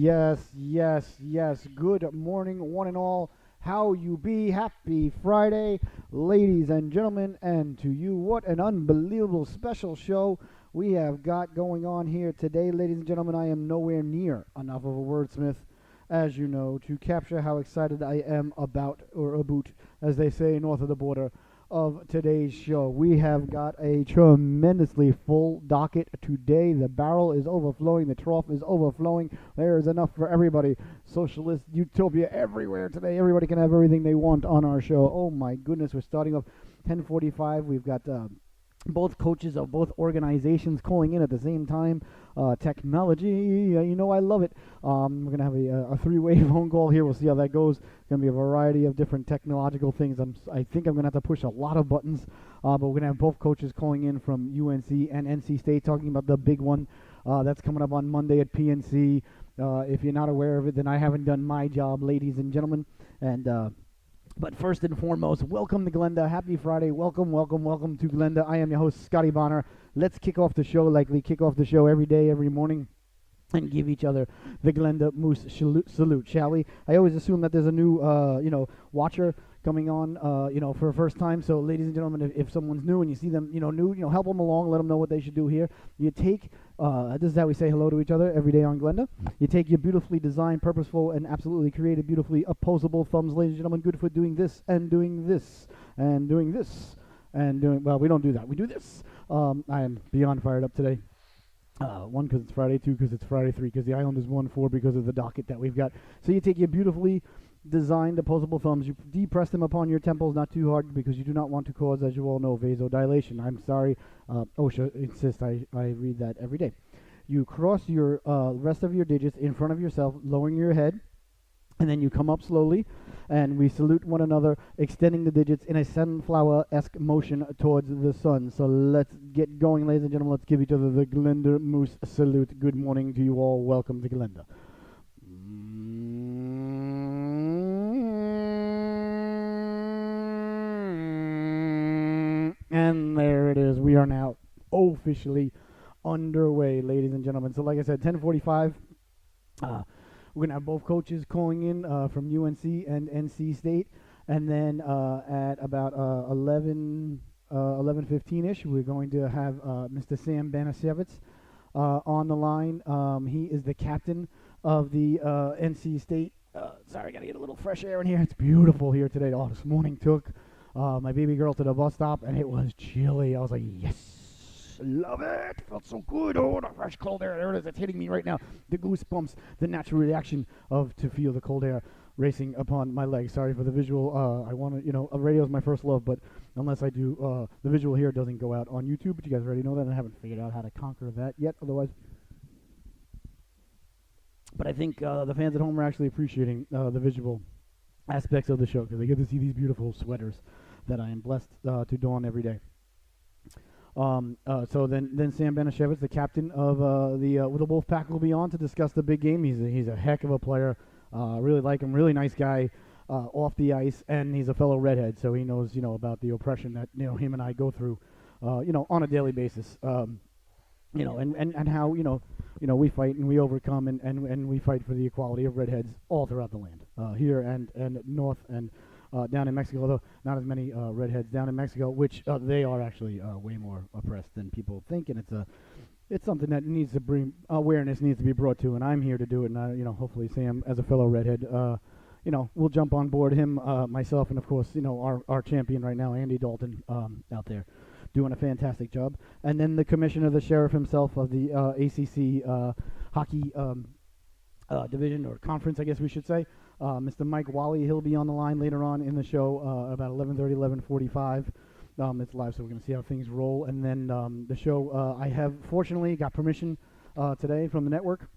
yes. Good morning, one and all. How you be? Happy Friday, ladies and gentlemen, and to you, what an unbelievable special show we have got going on here today, ladies and gentlemen. I am nowhere near enough of a wordsmith, as you know, to capture how excited I am about, or about, as they say north of the border, of today's show. We have got a tremendously full docket today. The barrel is overflowing, the trough is overflowing. There is enough for everybody. Socialist utopia everywhere today. Everybody can have everything they want on our show. Oh my goodness, we're starting off 10:45. We've got both coaches of both organizations calling in at the same time. Technology, I love it. We're going to have a three-way phone call here. We'll see how that goes. Going to be a variety of different technological things. I think I'm going to have to push a lot of buttons, but we're going to have both coaches calling in from UNC and NC State talking about the big one that's coming up on Monday at PNC. If you're not aware of it, then I haven't done my job, ladies and gentlemen. And but first and foremost, welcome to Glenda. Happy Friday. Welcome to Glenda. I am your host, Scotty Bonner. Let's kick off the show like we kick off the show every day, every morning, and give each other the Glenda Moose salute, shall we? I always assume that there's a new, watcher coming on, for a first time. So, ladies and gentlemen, if someone's new and you see them, new, help them along, let them know what they should do here. You take, this is how we say hello to each other every day on Glenda. You take your beautifully designed, purposeful, and absolutely creative, beautifully opposable thumbs, ladies and gentlemen, good for doing this and doing this and doing this and doing, well, we don't do that. We do this. I am beyond fired up today. One, because it's Friday. Two, because it's Friday. Three, because the Islanders won. Four, because of the docket that we've got. So you take your beautifully designed opposable thumbs, you depress them upon your temples, not too hard, because you do not want to cause, as you all know, vasodilation. I'm sorry, OSHA insists I read that every day. You cross your rest of your digits in front of yourself, lowering your head, and then you come up slowly, and we salute one another, extending the digits in a sunflower-esque motion towards the sun. So let's get going, ladies and gentlemen. Let's give each other the Glenda Moose salute. Good morning to you all. Welcome to Glenda. And there it is. We are now officially underway, ladies and gentlemen. So like I said, 10:45. We're going to have both coaches calling in from UNC and NC State. And then at about 11:15-ish, we're going to have Mr. Sam Banashevitz on the line. He is the captain of the NC State. Sorry, I got to get a little fresh air in here. It's beautiful here today. Oh, this morning took my baby girl to the bus stop, and it was chilly. I was like, yes, love it. Felt so good. Oh, the fresh cold air. There it is. It's hitting me right now. The goosebumps, the natural reaction to feel the cold air racing upon my legs. Sorry for the visual. I want to, radio is my first love, but unless I do, the visual here doesn't go out on YouTube, but you guys already know that. I haven't figured out how to conquer that yet. Otherwise, but I think the fans at home are actually appreciating the visual aspects of the show, because they get to see these beautiful sweaters that I am blessed to don every day. So then Sam Banashevitz, the captain of the Wolfpack, will be on to discuss the big game. He's a heck of a player. Really like him. Really nice guy off the ice, and he's a fellow redhead, so he knows about the oppression that him and I go through on a daily basis. And how we fight and we overcome and we fight for the equality of redheads all throughout the land, here and north and down in Mexico, although not as many redheads down in Mexico, which they are actually way more oppressed than people think, and it's something that needs to bring awareness, needs to be brought to, and I'm here to do it. And hopefully Sam, as a fellow redhead, we'll jump on board him, myself, and of course our champion right now, Andy Dalton, out there doing a fantastic job. And then the commissioner, the sheriff himself of the ACC hockey division, or conference, I guess we should say, Mr. Mike Wally. He'll be on the line later on in the show, about 11:30, 11:45. It's live, so we're going to see how things roll. And then the show, I have fortunately got permission today from the network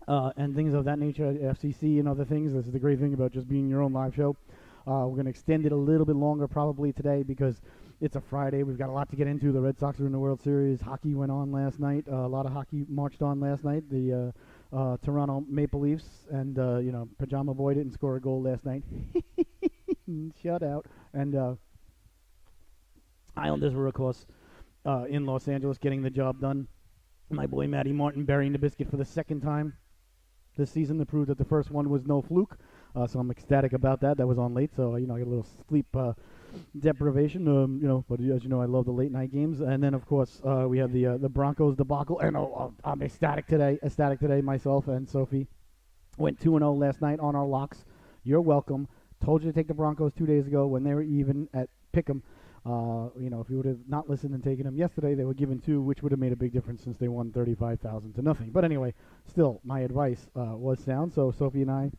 and things of that nature, FCC and other things. This is the great thing about just being your own live show. We're going to extend it a little bit longer probably today, because it's a Friday. We've got a lot to get into. The Red Sox are in the World Series. Hockey went on last night. A lot of hockey marched on last night. The Toronto Maple Leafs and, Pajama Boy didn't score a goal last night. Shut out. And Islanders were, of course, in Los Angeles getting the job done. My boy Matty Martin burying the biscuit for the second time. this season to prove that the first one was no fluke. So I'm ecstatic about that. That was on late, so I get a little sleep deprivation. But as you know, I love the late night games. And then of course we have the Broncos debacle, and I'm ecstatic today myself and Sophie. Went 2-0 last night on our locks. You're welcome. Told you to take the Broncos 2 days ago when they were even at Pick'em. If you would have not listened and taken them yesterday, they were given 2, which would have made a big difference since they won 35,000 to nothing. But anyway, still, my advice was sound. So Sophie and I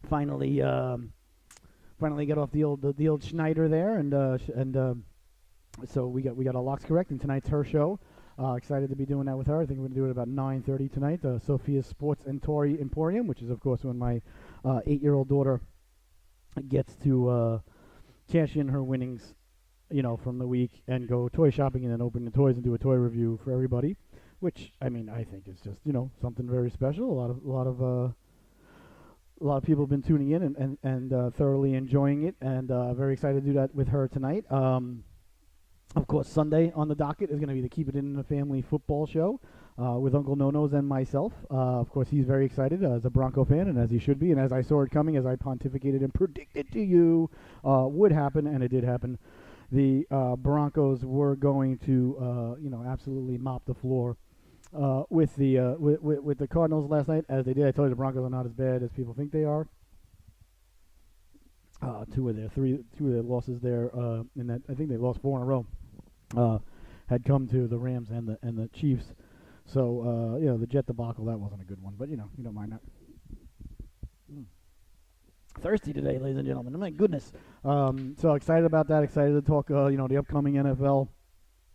finally got off the old Schneider there, and so we got our locks correct. And tonight's her show. Excited to be doing that with her. I think we're going to do it about 9:30 tonight. Sophia's Sports and Toy Emporium, which is, of course, when my 8-year-old daughter gets to cash in her winnings, from the week and go toy shopping and then open the toys and do a toy review for everybody, which, I think is just, something very special. A lot of people have been tuning in and thoroughly enjoying it, and very excited to do that with her tonight. Of course, Sunday on the docket is going to be the Keep It In the Family football show with Uncle Nonos and myself. Of course, he's very excited as a Bronco fan, and as he should be, and as I saw it coming, as I pontificated and predicted to you would happen, and it did happen. The Broncos were going to, absolutely mop the floor with the Cardinals last night, as they did. I told you the Broncos are not as bad as people think they are. Two of their losses there, in that I think they lost 4 in a row. Had come to the Rams and the Chiefs. So the Jet debacle, that wasn't a good one, but you don't mind that. Thirsty today, ladies and gentlemen. My goodness. So excited about that. Excited to talk. The upcoming NFL.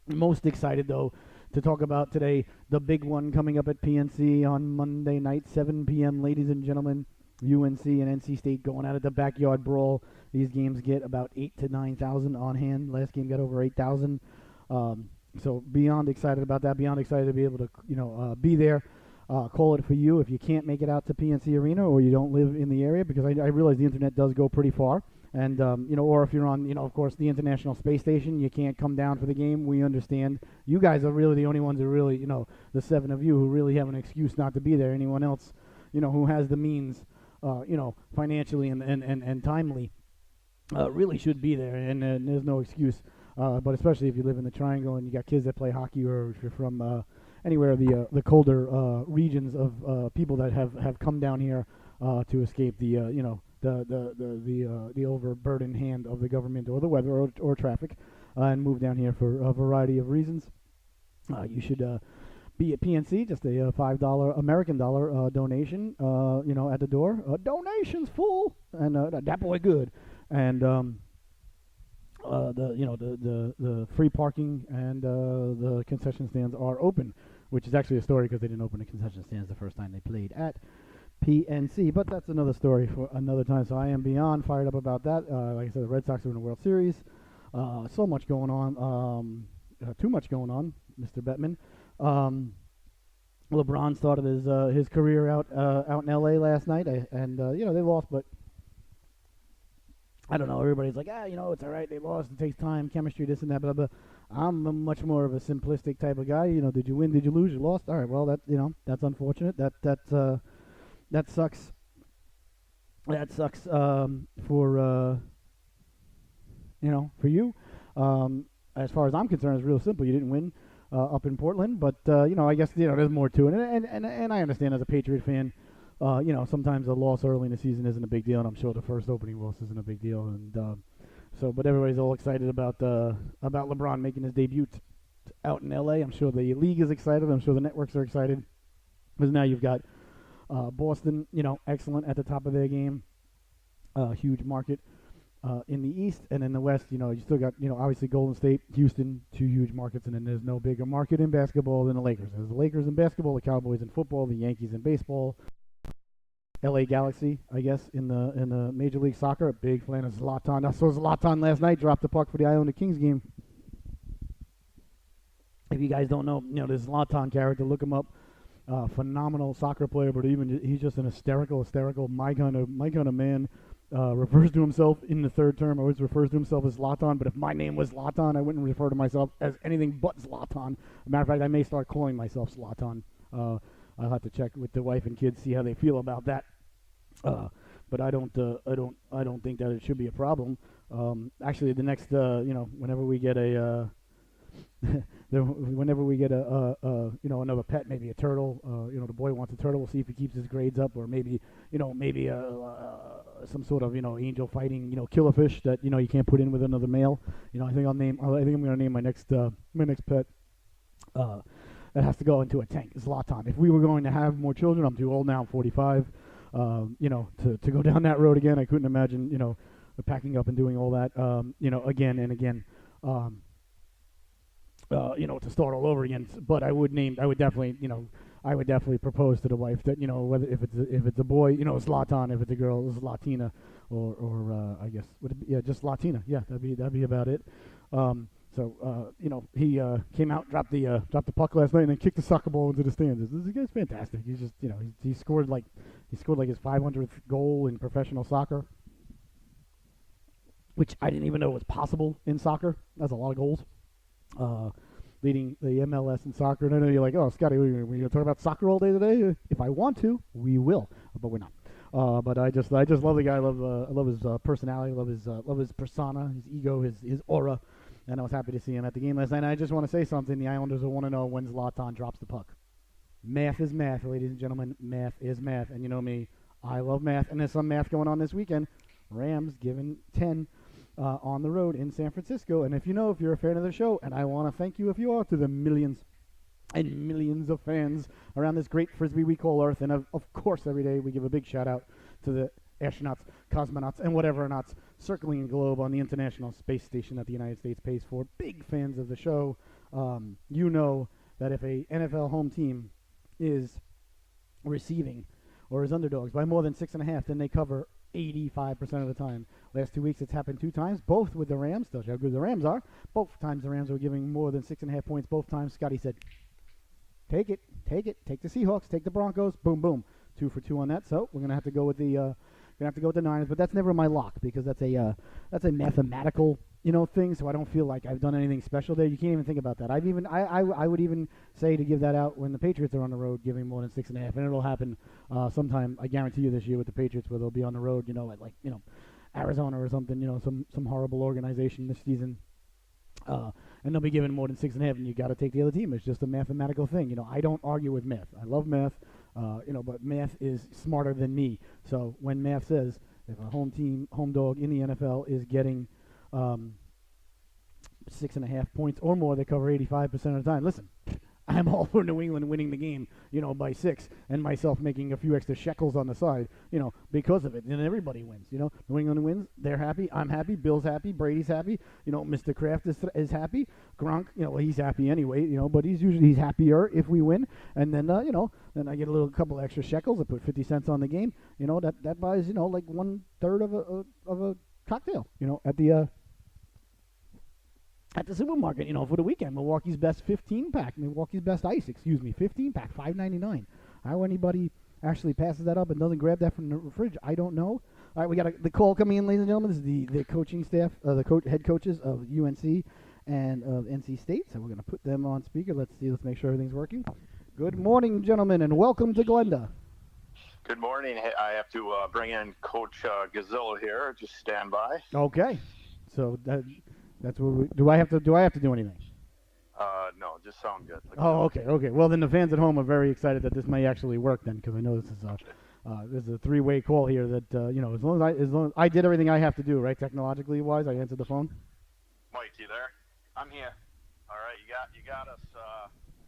Most excited though to talk about today the big one coming up at PNC on Monday night, 7 p.m. Ladies and gentlemen. UNC and NC State going out at the backyard brawl. These games get about 8,000 to 9,000 on hand. Last game got over 8,000. So beyond excited about that. Beyond excited to be able to be there. Call it for you if you can't make it out to PNC Arena or you don't live in the area, because I realize the internet does go pretty far. And or if you're on of course the International Space Station, you can't come down for the game. We understand. You guys are really the only ones who really the 7 of you who really have an excuse not to be there. Anyone else who has the means. Financially and timely, really should be there, and there's no excuse. But especially if you live in the Triangle and you got kids that play hockey, or if you're from anywhere the colder regions of people that have come down here to escape the overburdened hand of the government or the weather or traffic, and move down here for a variety of reasons. You should. Be at PNC, just a $5 American dollar donation, at the door. Donations full, and that boy good, and the free parking and the concession stands are open, which is actually a story because they didn't open the concession stands the first time they played at PNC, but that's another story for another time. So I am beyond fired up about that. Like I said, the Red Sox are in the World Series. So much going on, too much going on, Mr. Bettman. LeBron started his career out in LA last night, and they lost, but I don't know. Everybody's like, it's all right. They lost. It takes time, chemistry, this and that, blah blah. I'm a much more of a simplistic type of guy. Did you win? Did you lose? You lost. All right. Well, that's unfortunate. That sucks. That sucks for for you. As far as I'm concerned, it's real simple. You didn't win. Up in Portland, but I guess there's more to it, and I understand as a Patriot fan, sometimes a loss early in the season isn't a big deal, and I'm sure the first opening loss isn't a big deal, and but everybody's all excited about LeBron making his debut out in LA. I'm sure the league is excited. I'm sure the networks are excited, because now you've got Boston, excellent at the top of their game, huge market. In the East, and in the West, you still got, obviously Golden State, Houston, 2 huge markets, and then there's no bigger market in basketball than the Lakers. There's the Lakers in basketball, the Cowboys in football, the Yankees in baseball, LA Galaxy, I guess, in the Major League Soccer. A big fan of Zlatan. I saw Zlatan last night drop the puck for the Iona Kings game. If you guys don't know, this Zlatan character, look him up. Phenomenal soccer player, but he's just an hysterical, my kind of man. Refers to himself in the third term, always refers to himself as Zlatan, but if my name was Zlatan, I wouldn't refer to myself as anything but Zlatan. As a matter of fact, I may start calling myself Zlatan. I'll have to check with the wife and kids, see how they feel about that. But I don't think that it should be a problem. Actually, the next, whenever we get a whenever we get another pet, maybe a turtle, the boy wants a turtle. We'll see if he keeps his grades up, or maybe some sort of angel fighting killifish that you can't put in with another male. I think I'm going to name my next pet. That has to go into a tank. Zlatan. If we were going to have more children, I'm too old now. I'm 45. To go down that road again, I couldn't imagine packing up and doing all that again and again. To start all over again. But I would definitely propose to the wife that whether if it's a boy, Zlatan. If it's a girl, it's Latina, or I guess just Latina. Yeah, that'd be about it. He came out, dropped the puck last night, and then kicked the soccer ball into the stands. This guy's fantastic. He's just he scored like his 500th goal in professional soccer, which I didn't even know was possible in soccer. That's a lot of goals. Leading the MLS in soccer, and I know you're like, oh, Scotty, we're going to talk about soccer all day today. If I want to, we will, but we're not. But I just love the guy. I love his personality. Love his persona, his ego, his aura. And I was happy to see him at the game last night. And I just want to say something. The Islanders will want to know when Zlatan drops the puck. Math is math, ladies and gentlemen. Math is math. And you know me, I love math. And there's some math going on this weekend. Rams giving 10. On the road in San Francisco. And if you're a fan of the show, and I want to thank you if you are, to the millions and millions of fans around this great frisbee we call Earth. And of course, every day we give a big shout out to the astronauts, cosmonauts, and whatever not circling the globe on the International Space Station that the United States pays for. Big fans of the show. You know that if a NFL home team is receiving or is underdogs by more than 6.5, then they cover 85% of the time. Last 2 weeks, it's happened 2 times, both with the Rams. Tells you how good the Rams are. Both times the Rams were giving more than 6.5 points. Both times, Scotty said, take it. Take the Seahawks, take the Broncos. Boom, boom. 2 for 2 on that. So we're gonna have to go with the Niners, but that's never my lock because that's a mathematical thing. So I don't feel like I've done anything special there. You can't even think about that. I would even say to give that out when the Patriots are on the road, giving more than 6.5, and it'll happen sometime. I guarantee you this year with the Patriots, where they'll be on the road, at Arizona or something, some horrible organization this season, and they'll be given more than 6.5, and you got to take the other team. It's just a mathematical thing. I don't argue with math. I love math, but math is smarter than me. So when math says if a home dog in the NFL is getting 6.5 points or more, they cover 85% of the time. Listen, I'm all for New England winning the game, by 6, and myself making a few extra shekels on the side, because of it. And everybody wins, New England wins, they're happy, I'm happy, Bill's happy, Brady's happy, Mr. Kraft is happy, Gronk, he's happy anyway, but he's happier if we win. And then, then I get a couple extra shekels. I put 50 cents on the game, that buys, like 1/3 of a cocktail, at the supermarket, for the weekend. Milwaukee's best 15-pack, Milwaukee's best ice, 15-pack, $5.99. How anybody actually passes that up and doesn't grab that from the fridge, I don't know. All right, we got the call coming in, ladies and gentlemen. This is the coaching staff, head coaches of UNC and of NC State. So we're going to put them on speaker. Let's make sure everything's working. Good morning, gentlemen, and welcome to Glenda. Good morning. I have to bring in Coach Gazillo here. Just stand by. Okay. So that's what do I have to do anything? No, just sound good. Okay. Well, then the fans at home are very excited that this may actually work then, because I know this is a 3-way call here. That as long as I did everything I have to do, right, technologically wise, I answered the phone. Mike, you there? I'm here. All right, you got us.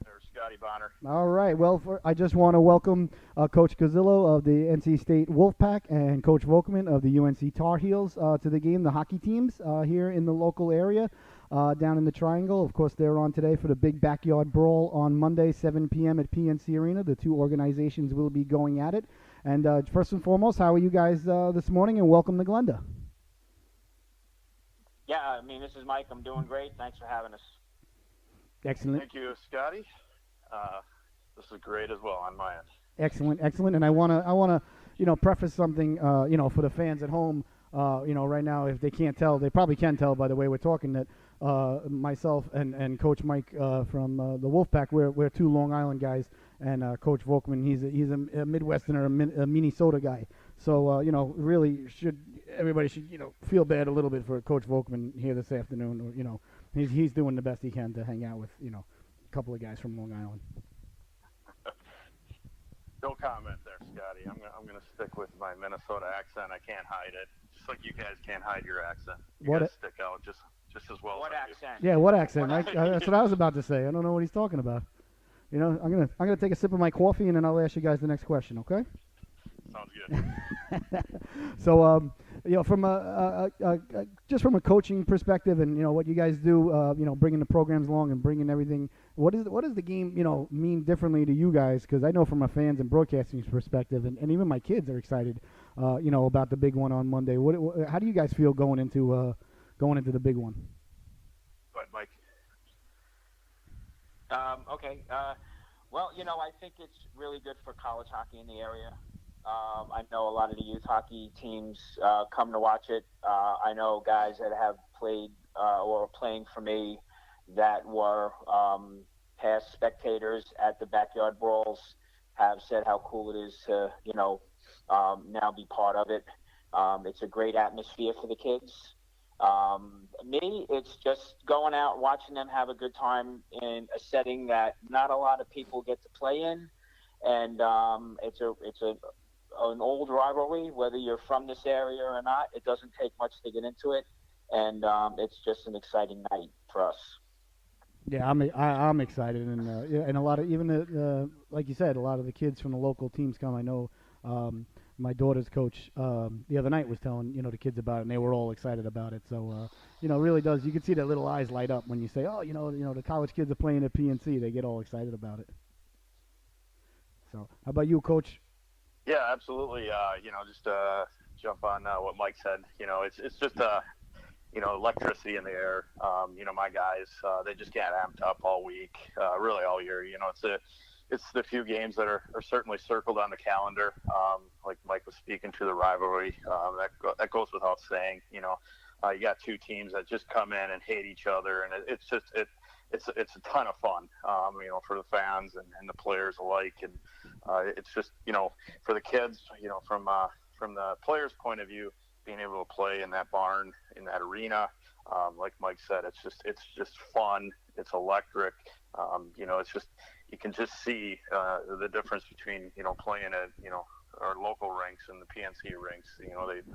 There's Scotty Bonner. All right. Well, I just want to welcome Coach Gazillo of the NC State Wolfpack and Coach Volkman of the UNC Tar Heels to the game. The hockey teams here in the local area, down in the Triangle. Of course, they're on today for the big backyard brawl on Monday, 7 p.m. at PNC Arena. The two organizations will be going at it. And first and foremost, how are you guys this morning? And welcome to Glenda. Yeah, this is Mike. I'm doing great. Thanks for having us. Excellent. Thank you, Scotty. This is great as well on my end. Excellent. And I wanna preface something for the fans at home. Right now, if they can't tell, they probably can tell by the way we're talking that myself and Coach Mike from the Wolfpack, we're two Long Island guys, and Coach Volkman, he's a Midwesterner, a Minnesota guy. So really everybody should feel bad a little bit for Coach Volkman here this afternoon. He's doing the best he can to hang out with a couple of guys from Long Island. No comment there, Scotty. I'm gonna stick with my Minnesota accent. I can't hide it. Just like you guys can't hide your accent. You guys stick out just as well. What as accent? Yeah, what accent? That's what I was about to say. I don't know what he's talking about. I'm gonna take a sip of my coffee and then I'll ask you guys the next question. Okay? Sounds good. So from just from a coaching perspective, and what you guys do, bringing the programs along and bringing everything. What does the game mean differently to you guys? Because I know from a fans and broadcasting perspective, and even my kids are excited, about the big one on Monday. How do you guys feel going into the big one? Go ahead, Mike. Okay. Well, I think it's really good for college hockey in the area. I know a lot of the youth hockey teams come to watch it. I know guys that have played or are playing for me that were past spectators at the backyard brawls have said how cool it is to, now be part of it. It's a great atmosphere for the kids. Me, it's just going out, watching them have a good time in a setting that not a lot of people get to play in. And it's an old rivalry, whether you're from this area or not. It doesn't take much to get into it, and it's just an exciting night for us. Yeah, I'm excited, and a lot of even like you said, a lot of the kids from the local teams come. I know my daughter's coach the other night was telling the kids about it, and they were all excited about it. So it really does. You can see their little eyes light up when you say, oh, the college kids are playing at PNC. They get all excited about it. So how about you, Coach? Yeah, absolutely. Just jump on what Mike said. It's just electricity in the air. My guys, they just get amped up all week, really all year. It's the few games that are certainly circled on the calendar. Like Mike was speaking to the rivalry, that goes without saying. You got two teams that just come in and hate each other, and it's a ton of fun. For the fans and the players alike, and it's just for the kids, from the players' point of view, being able to play in that barn, in that arena, like Mike said, it's just fun. It's electric. It's just, you can just see the difference between playing at our local rinks and the PNC rinks. They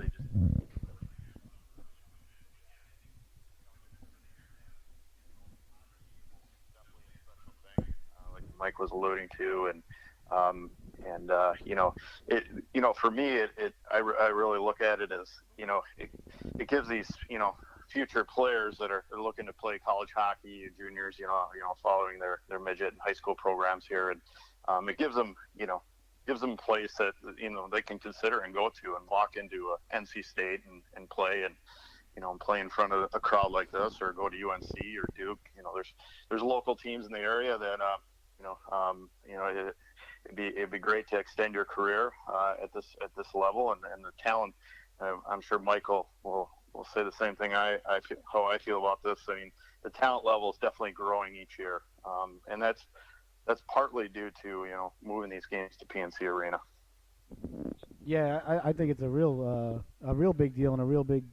just. Like Mike was alluding to, and for me, I really look at it as it gives these future players that are looking to play college hockey, juniors, following their midget and high school programs here, and it gives them a place that they can consider and go to and walk into a NC State and play and play in front of a crowd like this, or go to UNC or Duke. There's local teams in the area that it'd be great to extend your career at this level, and the talent. I'm sure Michael will say the same thing. How I feel about this. I mean, the talent level is definitely growing each year, and that's partly due to moving these games to PNC Arena. Yeah, I think it's a real big deal and a real big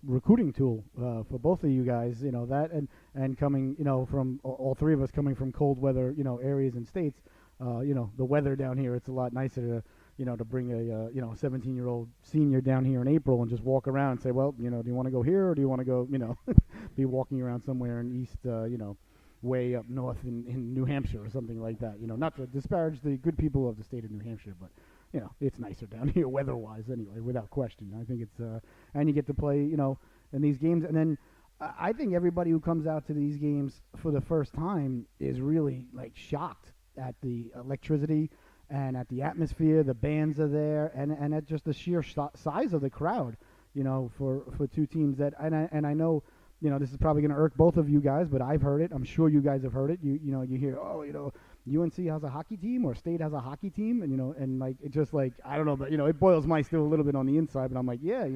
recruiting tool for both of you guys. That and coming from all three of us coming from cold weather areas and states. The weather down here, it's a lot nicer to bring a 17-year-old senior down here in April and just walk around and say, well, do you want to go here or do you want to go be walking around somewhere in east way up north in New Hampshire or something like that. Not to disparage the good people of the state of New Hampshire, but it's nicer down here weather-wise anyway, without question. I think it's and you get to play in these games, and then I think everybody who comes out to these games for the first time is really shocked at the electricity and at the atmosphere. The bands are there, and at just the sheer size of the crowd. For two teams that and I know. This is probably going to irk both of you guys, but I've heard it. I'm sure you guys have heard it. You hear, UNC has a hockey team or State has a hockey team, and it's just I don't know, but it boils my still a little bit on the inside. But I'm like, yeah,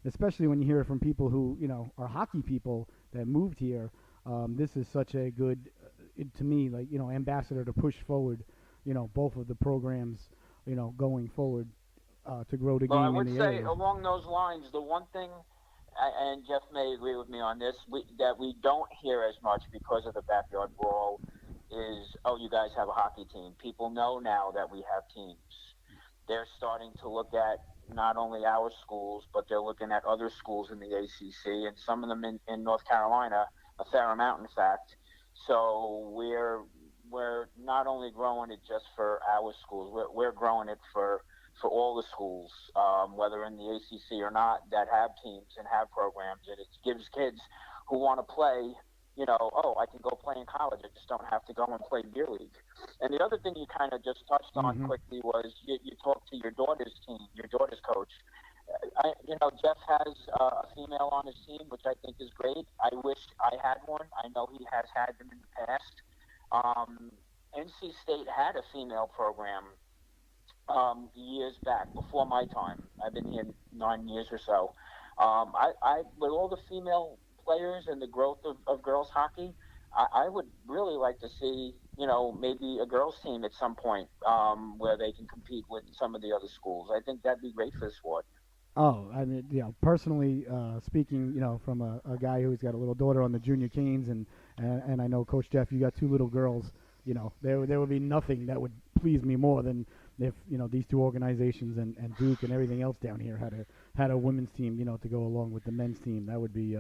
especially when you hear it from people who are hockey people that moved here. This is such a good, to me, ambassador to push forward, both of the programs, going forward to grow the Well, I game in would the say area. along those lines, the one thing, and Jeff may agree with me on this, that we don't hear as much because of the backyard brawl is, oh, you guys have a hockey team. People know now that we have teams. They're starting to look at not only our schools, but they're looking at other schools in the ACC, and some of them in North Carolina, a fair amount, in fact. So we're not only growing it just for our schools, we're growing it for all the schools, whether in the ACC or not, that have teams and have programs, and it gives kids who want to play, oh, I can go play in college. I just don't have to go and play beer league. And the other thing you kind of just touched on Mm-hmm. quickly was you talked to your daughter's team, your daughter's coach. Jeff has a female on his team, which I think is great. I wish I had one. I know he has had them in the past. NC State had a female program years back, before my time. I've been here 9 years or so. With all the female players and the growth of girls hockey, I would really like to see, maybe a girls team at some point where they can compete with some of the other schools. I think that'd be great for the sport. Oh, I mean, personally speaking, from a guy who's got a little daughter on the junior canes, and I know Coach Jeff, you got two little girls. There would be nothing that would please me more than if these two organizations and Duke and everything else down here had a women's team, to go along with the men's team. That would be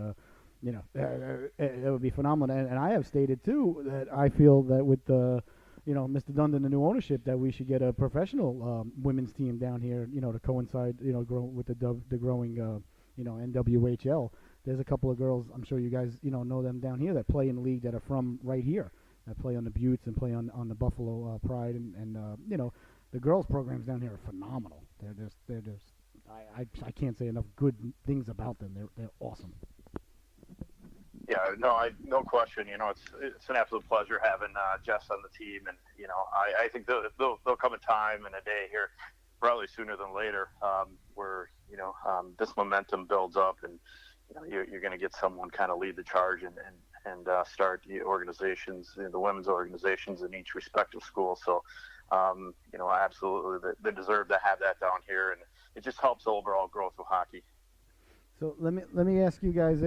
it would be phenomenal. And I have stated too that I feel that with the Mr. Dundon, the new ownership, that we should get a professional women's team down here, to coincide, grow with the growing, NWHL. There's a couple of girls, I'm sure you guys, know them down here that play in the league that are from right here, that play on the Buttes and play on the Buffalo Pride, and the girls programs down here are phenomenal. They're just I can't say enough good things about them. They're awesome. Yeah, no question. It's an absolute pleasure having Jess on the team, and I think there'll come a time and a day here, probably sooner than later, where this momentum builds up, and you're going to get someone kind of lead the charge and start the organizations, the women's organizations in each respective school. So, absolutely, they deserve to have that down here, and it just helps the overall growth of hockey. So let me ask you guys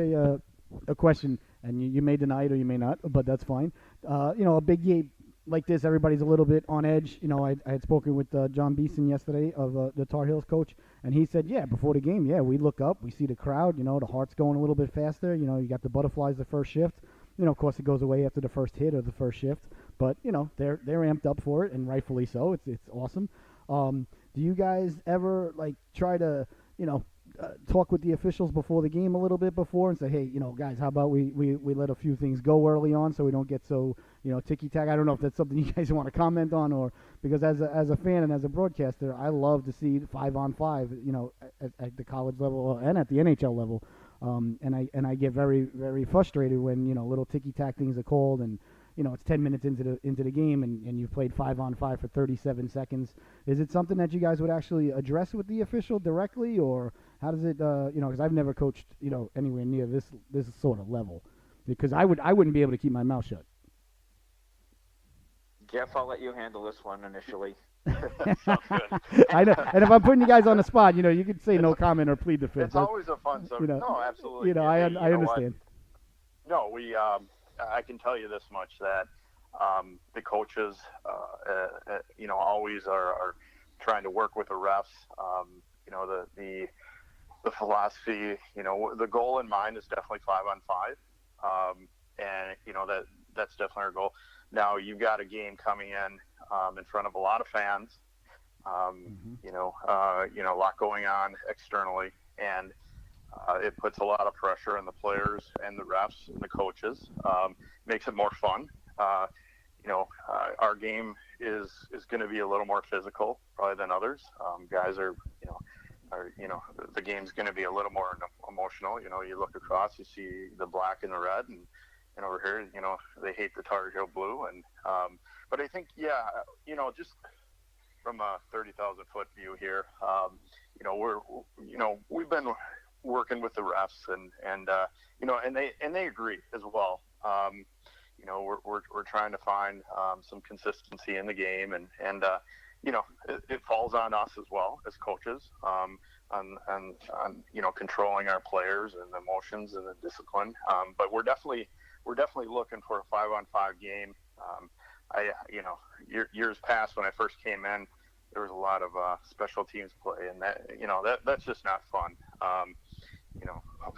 a question, and you may deny it or you may not, but that's fine. A big game like this, everybody's a little bit on edge. I had spoken with John Beeson yesterday of the Tar Heels coach, and he said, yeah, before the game, yeah, we look up, we see the crowd, the heart's going a little bit faster. You got the butterflies the first shift. Of course, it goes away after the first hit or the first shift, but they're amped up for it, and rightfully so. It's awesome. Do you guys ever try to talk with the officials before the game a little bit before and say, hey, guys, how about we let a few things go early on so we don't get so, ticky-tack? I don't know if that's something you guys want to comment on, or because as a fan and as a broadcaster, I love to see 5-on-5, at the college level and at the NHL level. And I get very, very frustrated when, little ticky-tack things are called and, it's 10 minutes into the game and you've played 5-on-5 for 37 seconds. Is it something that you guys would actually address with the official directly, or how does it, because I've never coached, anywhere near this sort of level, because I wouldn't be able to keep my mouth shut. Jeff, I'll let you handle this one initially. Sounds good. I know, and if I'm putting you guys on the spot, you could say no comment or plead the fifth. It's always a fun subject. No, absolutely. I understand. No, I can tell you this much, that the coaches, always are trying to work with the refs. The philosophy, the goal in mind is definitely 5-on-5, and that's definitely our goal. Now you've got a game coming in front of a lot of fans, a lot going on externally, and it puts a lot of pressure on the players and the refs and the coaches. Makes it more fun. Our game is going to be a little more physical probably than others. Guys are the game's going to be a little more emotional. You look across, you see the black and the red, and over here, they hate the Tar Heel blue. And but I think, just from a 30,000 foot view here, we've been working with the refs, and they agree as well. we're trying to find some consistency in the game, and it falls on us as well as coaches, on controlling our players and the emotions and the discipline. But we're definitely looking for a 5-on-5 game. Years past when I first came in, there was a lot of special teams play, and that's just not fun,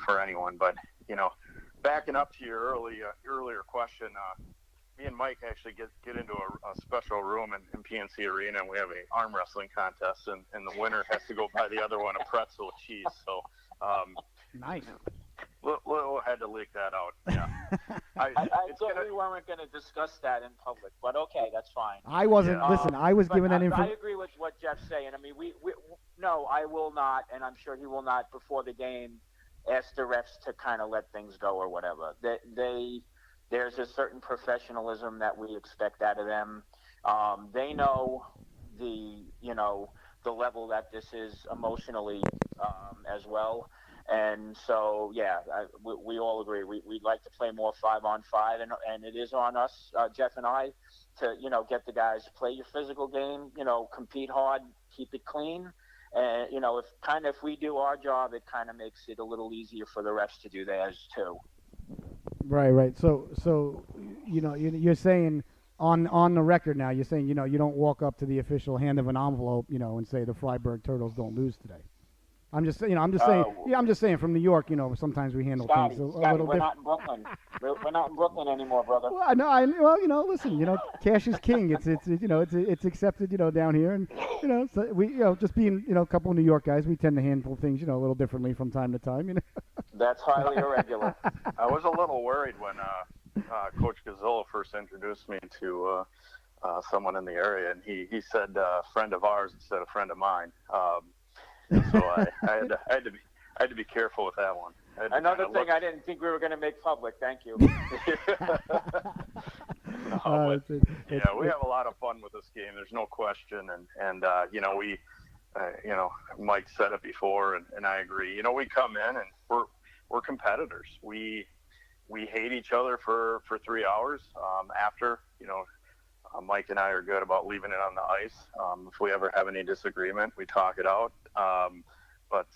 for anyone. But backing up to your earlier question, me and Mike actually get into a special room in PNC Arena, and we have an arm wrestling contest, and the winner has to go buy the other one a pretzel with cheese. So, nice. We'll had to leak that out. Yeah. I thought we weren't going to discuss that in public, but okay, that's fine. I wasn't. Listen, I was given that information. I agree with what Jeff's saying. I mean, no, I will not, and I'm sure he will not before the game ask the refs to kind of let things go or whatever. There's a certain professionalism that we expect out of them. They know the level that this is emotionally as well. And so, yeah, we all agree. We'd like to play more 5-on-5, and it is on us, Jeff and I, to, get the guys to play your physical game, compete hard, keep it clean. And, if we do our job, it kind of makes it a little easier for the refs to do theirs too. Right. So you're saying on the record now, you're saying, you don't walk up to the official, hand of an envelope, and say the Freiburg Turtles don't lose today. I'm just saying from New York, sometimes we handle things a little different. We're not in Brooklyn. We're not in Brooklyn anymore, brother. Well, listen, cash is king. It's accepted, down here, and so we, just being, a couple of New York guys, we tend to handle things, a little differently from time to time, That's highly irregular. I was a little worried when Coach Gazzillo first introduced me to someone in the area, and he said friend of ours instead of friend of mine. So I had to be careful with that one. Another thing I didn't think we were going to make public. Thank you. We have a lot of fun with this game. There's no question, and we, Mike said it before, and I agree. We come in and we're competitors. We hate each other for 3 hours after. Mike and I are good about leaving it on the ice. If we ever have any disagreement, we talk it out. But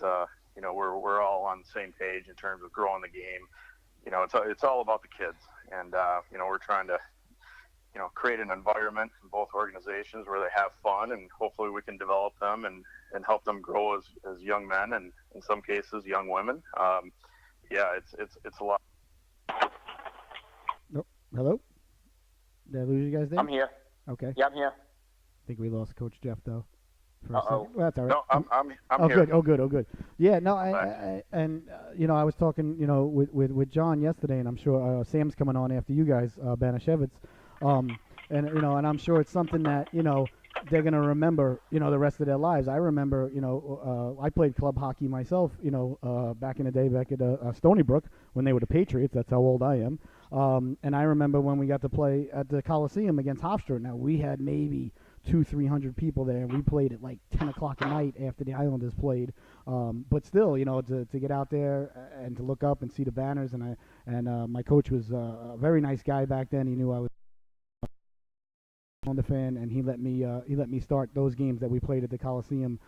we're all on the same page in terms of growing the game. It's all about the kids, and we're trying to create an environment in both organizations where they have fun, and hopefully we can develop them and help them grow as young men, and in some cases young women. It's a lot. Oh, hello. Did I lose you guys there? I'm here. Okay. Yeah, I'm here. I think we lost Coach Jeff though. Uh-oh. Well, that's all right. No, I'm here. Good. Oh, good. Yeah, no, I was talking, with John yesterday, and I'm sure Sam's coming on after you guys, Banashevitz, and I'm sure it's something that they're gonna remember, the rest of their lives. I remember, I played club hockey myself, back in the day, back at Stony Brook when they were the Patriots. That's how old I am. And I remember when we got to play at the Coliseum against Hofstra. Now we had maybe 200-300 people there, and we played at like 10 o'clock at night after the Islanders played. But still, to get out there and to look up and see the banners, and my coach was a very nice guy back then. He knew I was on the fan, and he let me start those games that we played at the Coliseum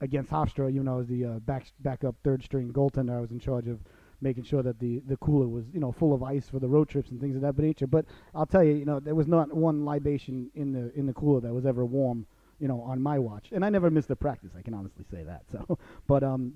against Hofstra. As the backup third string goaltender, I was in charge of making sure that the cooler was full of ice for the road trips and things of that nature. But I'll tell you, there was not one libation in the cooler that was ever warm, on my watch. And I never missed a practice. I can honestly say that. So, but I'll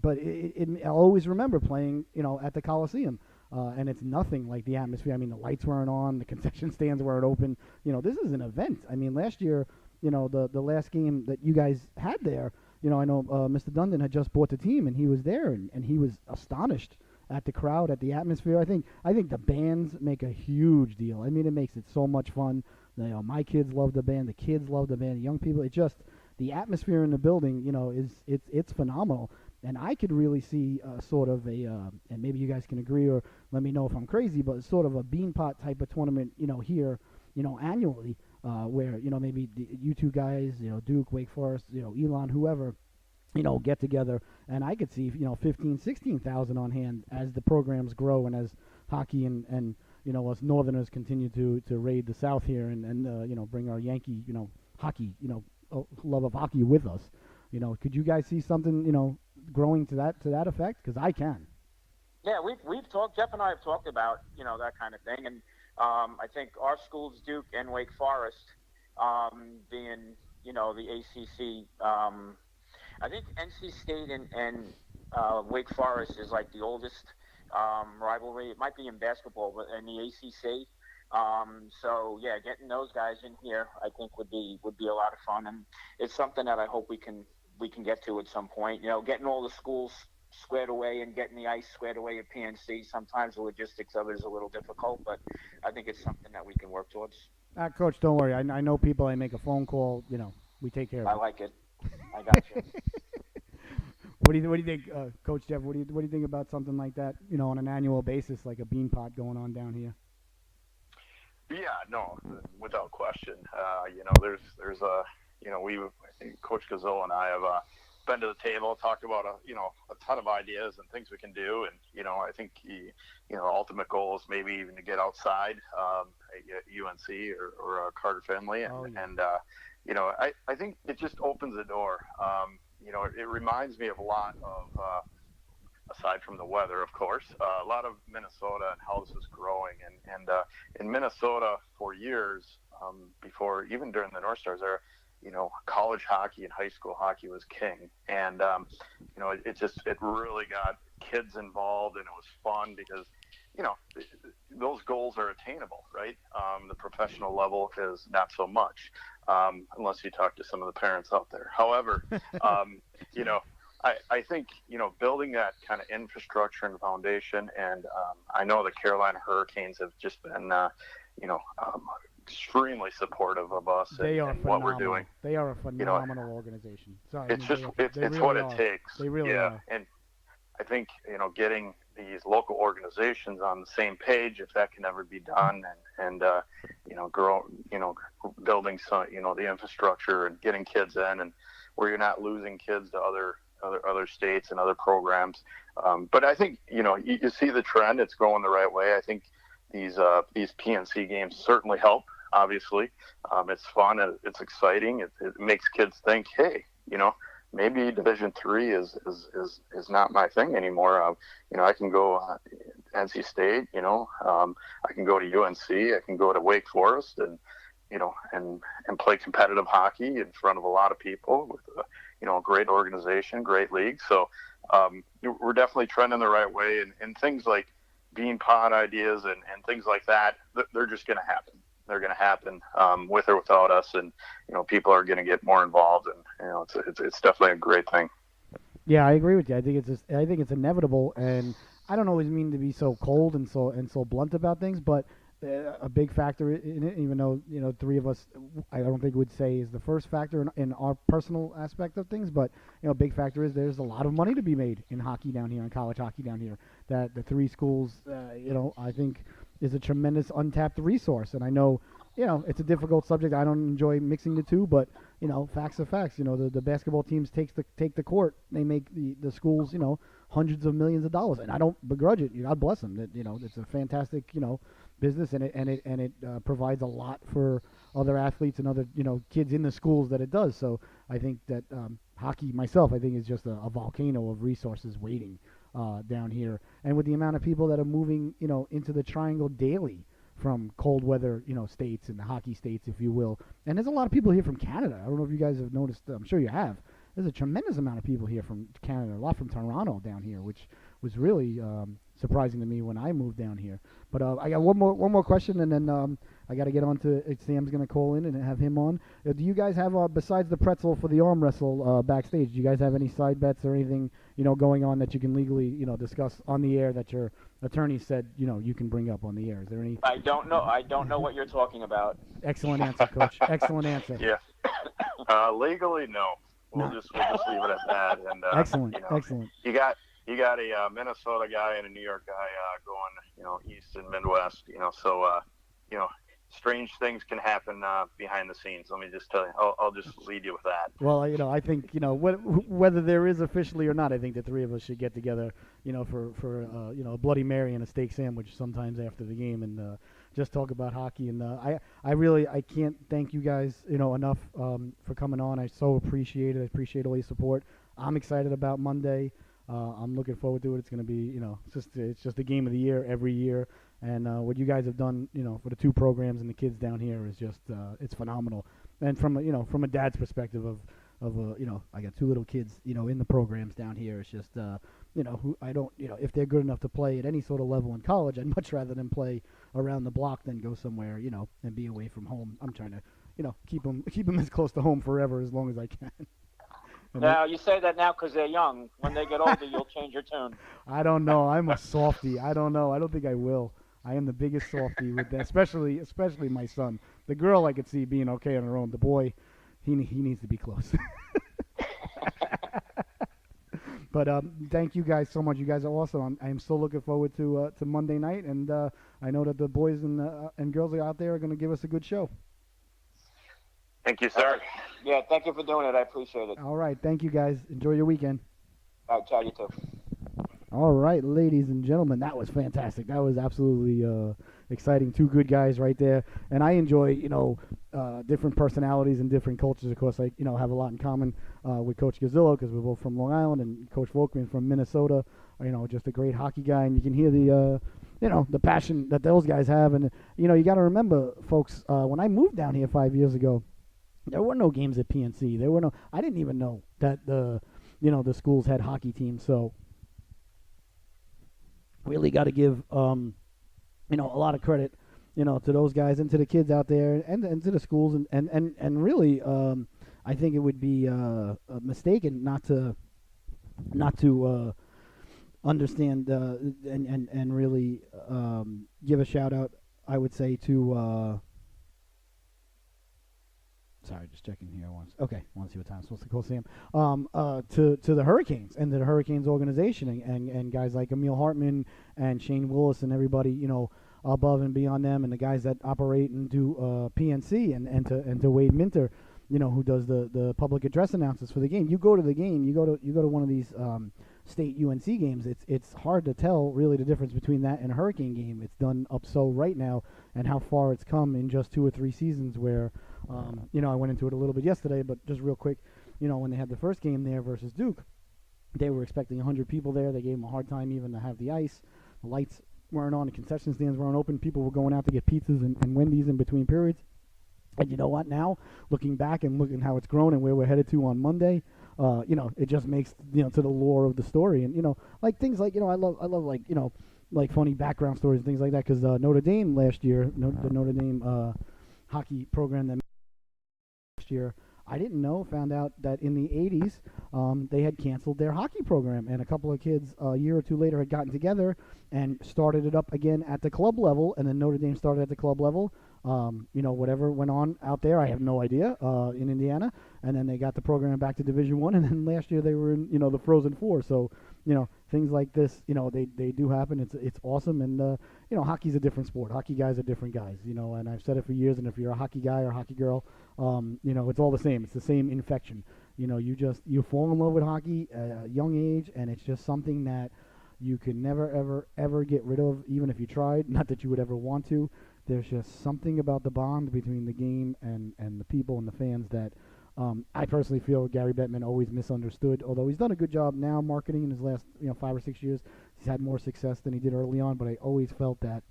always remember playing, at the Coliseum. And it's nothing like the atmosphere. I mean, the lights weren't on, the concession stands weren't open. This is an event. I mean, last year, the last game that you guys had there, I know Mr. Dundon had just bought the team, and he was there, and he was astonished at the crowd, at the atmosphere. I think the bands make a huge deal. I mean, it makes it so much fun. My kids love the band, the kids love the band, the young people. It just, the atmosphere in the building, it's phenomenal. And I could really see sort of a, and maybe you guys can agree or let me know if I'm crazy, but sort of a beanpot type of tournament, here, annually, where, maybe you two guys, Duke, Wake Forest, Elon, whoever, get together, and I could see, 15, 16,000 on hand as the programs grow and as hockey and us Northerners continue to raid the South here and bring our Yankee, hockey, love of hockey with us. Could you guys see something, growing to that effect? Because I can. Yeah, we've talked. Jeff and I have talked about that kind of thing, and I think our schools, Duke and Wake Forest, being the ACC. I think NC State and Wake Forest is like the oldest rivalry. It might be in basketball, but in the ACC. So yeah, getting those guys in here, I think would be a lot of fun, and it's something that I hope we can get to at some point. Getting all the schools squared away and getting the ice squared away at PNC. Sometimes the logistics of it is a little difficult, but I think it's something that we can work towards. Coach, don't worry. I know people. I make a phone call. We take care of it. I like it. I got you. What do you think, Coach Jeff? What do you think about something like that? On an annual basis, like a bean pot going on down here. Yeah, no, without question. There's a, Coach Gazzo and I have been to the table, talked about a ton of ideas and things we can do, and I think ultimate goal is maybe even to get outside at UNC or Carter Finley, and I think it just opens the door. It reminds me of a lot of. Aside from the weather, of course, a lot of Minnesota and how this is growing. And in Minnesota for years, before, even during the North Stars era, college hockey and high school hockey was king. And, it really got kids involved, and it was fun because, those goals are attainable, right? The professional level is not so much, unless you talk to some of the parents out there. However, I think, building that kind of infrastructure and foundation, and I know the Carolina Hurricanes have just been, extremely supportive of us and what we're doing. They are a phenomenal organization. Sorry, it's really what are. It takes. They really are. And I think, getting these local organizations on the same page, if that can ever be done, and grow, building some, the infrastructure and getting kids in, and where you're not losing kids to other states and other programs. But I think, you see the trend. It's going the right way. I think these PNC games certainly help, obviously. It's fun. It's exciting. It makes kids think, hey, maybe Division III is not my thing anymore. I can go NC State, I can go to UNC, I can go to Wake Forest and play competitive hockey in front of a lot of people with a great organization, great league. So we're definitely trending the right way, and things like bean pot ideas and things like that, they're just going to happen. They're going to happen with or without us, and people are going to get more involved, and it's definitely a great thing. Yeah, I agree with you. I think it's inevitable, and I don't always mean to be so cold and so blunt about things, but a big factor in it, even though three of us, I don't think would say is the first factor in our personal aspect of things, but a big factor is there's a lot of money to be made in hockey down here, in college hockey down here. That the three schools, I think is a tremendous untapped resource, and I know it's a difficult subject. I don't enjoy mixing the two, but facts are facts. The basketball teams take the court, they make the schools hundreds of millions of dollars, and I don't begrudge it. God bless them. That it's a fantastic business, and it provides a lot for other athletes and other kids in the schools that it does. So I think that hockey myself, I think, is just a volcano of resources waiting down here, and with the amount of people that are moving into the Triangle daily from cold weather states and the hockey states, if you will. And there's a lot of people here from Canada. I don't know if you guys have noticed. I'm sure you have. There's a tremendous amount of people here from Canada, a lot from Toronto down here, which was really surprising to me when I moved down here. But I got one more question, and then I got to get on to Sam's going to call in and have him on. Do you guys have, besides the pretzel for the arm wrestle backstage, do you guys have any side bets or anything going on that you can legally discuss on the air that your attorney said you can bring up on the air? Is there any? I don't know what you're talking about. Excellent answer, Coach. Excellent answer. Yeah. Legally, no. We'll just leave it at that. And excellent. Excellent. You got a Minnesota guy and a New York guy going, East and Midwest. So strange things can happen behind the scenes. Let me just tell you. I'll just lead you with that. Well, I think whether there is officially or not, I think the three of us should get together, for a Bloody Mary and a steak sandwich sometimes after the game, and just talk about hockey. And I can't thank you guys enough for coming on. I so appreciate it. I appreciate all your support. I'm excited about Monday. I'm looking forward to it. It's going to be it's just the game of the year every year. And what you guys have done, for the two programs and the kids down here is just it's phenomenal. And from a dad's perspective of I got two little kids, in the programs down here. It's just who I don't if they're good enough to play at any sort of level in college, I'd much rather them play around the block than go somewhere and be away from home. I'm trying to keep them as close to home forever as long as I can. Now, you say that now because they're young. When they get older, you'll change your tune. I don't know. I'm a softie. I don't know. I don't think I will. I am the biggest softie with that, especially my son. The girl I could see being okay on her own. The boy, he needs to be close. But thank you guys so much. You guys are awesome. I am so looking forward to Monday night, and I know that the boys and girls out there are going to give us a good show. Thank you, sir. Yeah, thank you for doing it. I appreciate it. All right, thank you guys. Enjoy your weekend. All right, ciao, you too. All right, ladies and gentlemen, that was fantastic. That was absolutely exciting. Two good guys right there. And I enjoy, different personalities and different cultures. Of course, I, have a lot in common with Coach Gazzillo because we're both from Long Island, and Coach Volkman from Minnesota. Just a great hockey guy, and you can hear the passion that those guys have. And you got to remember, folks, when I moved down here 5 years ago, there were no games at PNC. I didn't even know that the schools had hockey teams. So really got to give a lot of credit to those guys and to the kids out there and to the schools and really I think it would be mistaken not to understand and really give a shout out, I would say, to sorry, just checking here once. Okay, want to see what time I'm supposed to call Sam. To the Hurricanes and to the Hurricanes organization and guys like Emil Hartman and Shane Willis and everybody above and beyond them, and the guys that operate and do PNC and to Wade Minter, who does the public address announcements for the game. You go to the game, you go to one of these state UNC games. It's hard to tell really the difference between that and a Hurricane game. It's done up so right now, and how far it's come in just 2 or 3 seasons. Where I went into it a little bit yesterday, but just real quick, when they had the first game there versus Duke, they were expecting 100 people there. They gave them a hard time even to have the ice. The lights weren't on. The concession stands weren't open. People were going out to get pizzas and Wendy's in between periods. And you know what? Now, looking back and looking how it's grown and where we're headed to on Monday, it just makes to the lore of the story. And like things like I love like funny background stories and things like that. Because Notre Dame last year, the Notre Dame hockey program that last year, I didn't know, found out that in the 80s they had canceled their hockey program, and a couple of kids a year or two later had gotten together and started it up again at the club level, and then Notre Dame started at the club level. Whatever went on out there, I have no idea, in Indiana, and then they got the program back to Division I, and then last year they were in, the Frozen Four. So, things like this, they do happen. It's awesome, and, hockey's a different sport. Hockey guys are different guys, and I've said it for years, and if you're a hockey guy or a hockey girl, it's all the same. It's the same infection. You fall in love with hockey at a young age, and it's just something that you can never, ever, ever get rid of, even if you tried. Not that you would ever want to. There's just something about the bond between the game and the people and the fans that I personally feel Gary Bettman always misunderstood. Although he's done a good job now marketing in his last 5 or 6 years, he's had more success than he did early on. But I always felt that,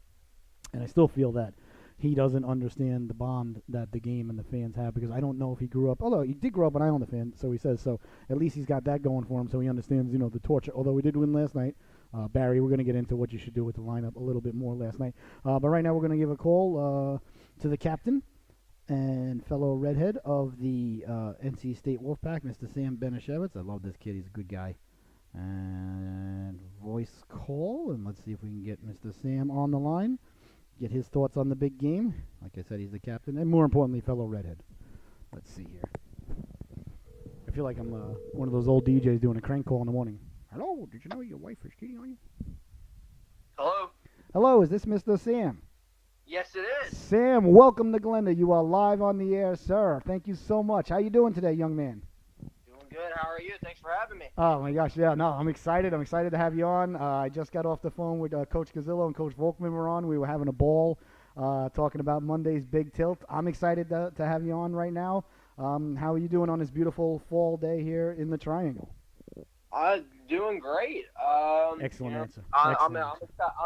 and I still feel that, he doesn't understand the bond that the game and the fans have, because I don't know if he grew up. Although he did grow up an Islander fan, so he says so. At least he's got that going for him, so he understands the torture. Although we did win last night. Barry, we're going to get into what you should do with the lineup a little bit more last night. But right now we're going to give a call to the captain and fellow redhead of the NC State Wolfpack, Mr. Sam Benishevitz. I love this kid. He's a good guy. And voice call, and let's see if we can get Mr. Sam on the line, get his thoughts on the big game. Like I said, he's the captain, and more importantly, fellow redhead. Let's see here. I feel like I'm one of those old DJs doing a crank call in the morning. Hello, did you know your wife is cheating on you? Hello? Hello, is this Mr. Sam? Yes, it is. Sam, welcome to Glenda. You are live on the air, sir. Thank you so much. How you doing today, young man? Doing good. How are you? Thanks for having me. Oh my gosh, yeah, no, I'm excited. I'm excited to have you on. I just got off the phone with Coach Gazillo and Coach Volkman were on. We were having a ball talking about Monday's Big Tilt. I'm excited to have you on right now. How are you doing on this beautiful fall day here in the Triangle? Doing great. Excellent answer. I'm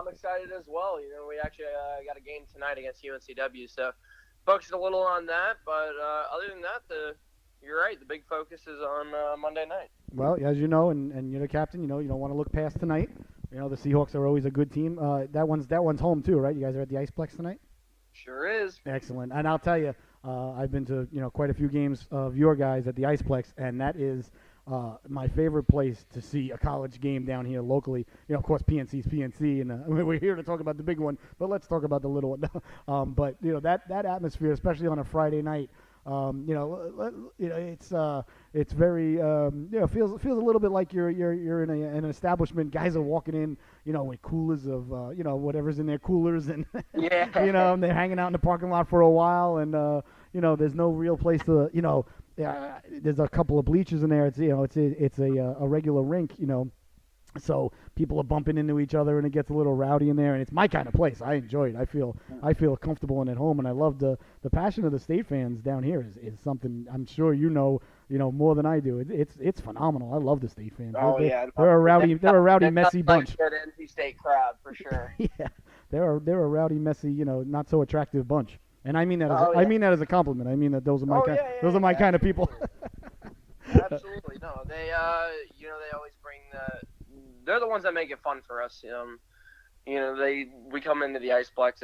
excited as well. We actually got a game tonight against UNCW, so focused a little on that. But other than that, you're right. The big focus is on Monday night. Well, as you know, and you're the captain, you don't want to look past tonight. The Seahawks are always a good team. That one's home too, right? You guys are at the Iceplex tonight? Sure is. Excellent. And I'll tell you, I've been to quite a few games of your guys at the Iceplex, and that is my favorite place to see a college game down here locally. Of course, PNC's PNC, and we're here to talk about the big one, but let's talk about the little one. But that atmosphere, especially on a Friday night. It's very feels a little bit like you're in an establishment. Guys are walking in, with coolers of whatever's in their coolers, and yeah, and they're hanging out in the parking lot for a while, and there's no real place to there's a couple of bleachers in there. It's a regular rink, So people are bumping into each other, and it gets a little rowdy in there. And it's my kind of place. I enjoy it. I feel comfortable and at home, and I love the passion of the state fans down here is something I'm sure more than I do. It's phenomenal. I love the state fans. They're a rowdy, messy bunch. Good NC State crowd for sure. Yeah, they're a rowdy, messy, not so attractive bunch. And I mean that I mean that as a compliment. I mean that those are my kind of people. Absolutely. No, they always bring they're the ones that make it fun for us. We come into the Iceplex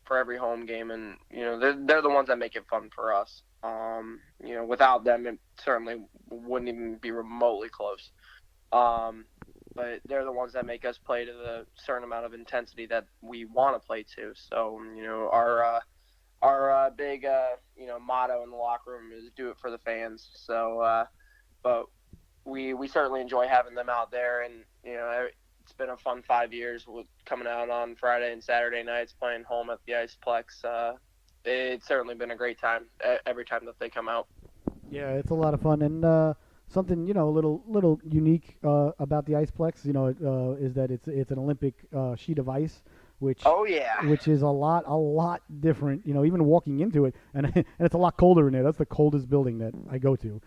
for every home game, and they're the ones that make it fun for us. Without them, it certainly wouldn't even be remotely close. But they're the ones that make us play to the certain amount of intensity that we want to play to. So our big motto in the locker room is do it for the fans. So, but we certainly enjoy having them out there, and it's been a fun 5 years with coming out on Friday and Saturday nights playing home at the Iceplex. It's certainly been a great time every time that they come out. Yeah, it's a lot of fun, and something a little unique about the Iceplex, is that it's an Olympic sheet of ice, which is a lot different. Even walking into it, and it's a lot colder in there. That's the coldest building that I go to.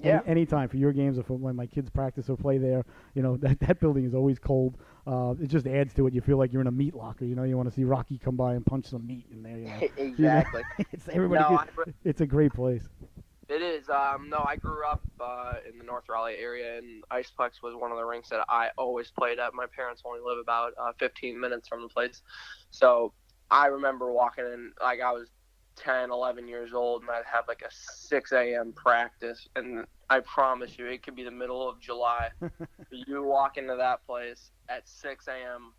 Anytime for your games or for when my kids practice or play there, that building is always cold. It just adds to it. You feel like you're in a meat locker. You want to see Rocky come by and punch some meat in there. Exactly. It's a great place. It is. I grew up in the North Raleigh area, and Iceplex was one of the rinks that I always played at. My parents only live about 15 minutes from the place. So I remember walking in, like I was 10, 11 years old, and I'd have like a 6 a.m. practice. And I promise you, it could be the middle of July. You walk into that place at 6 a.m.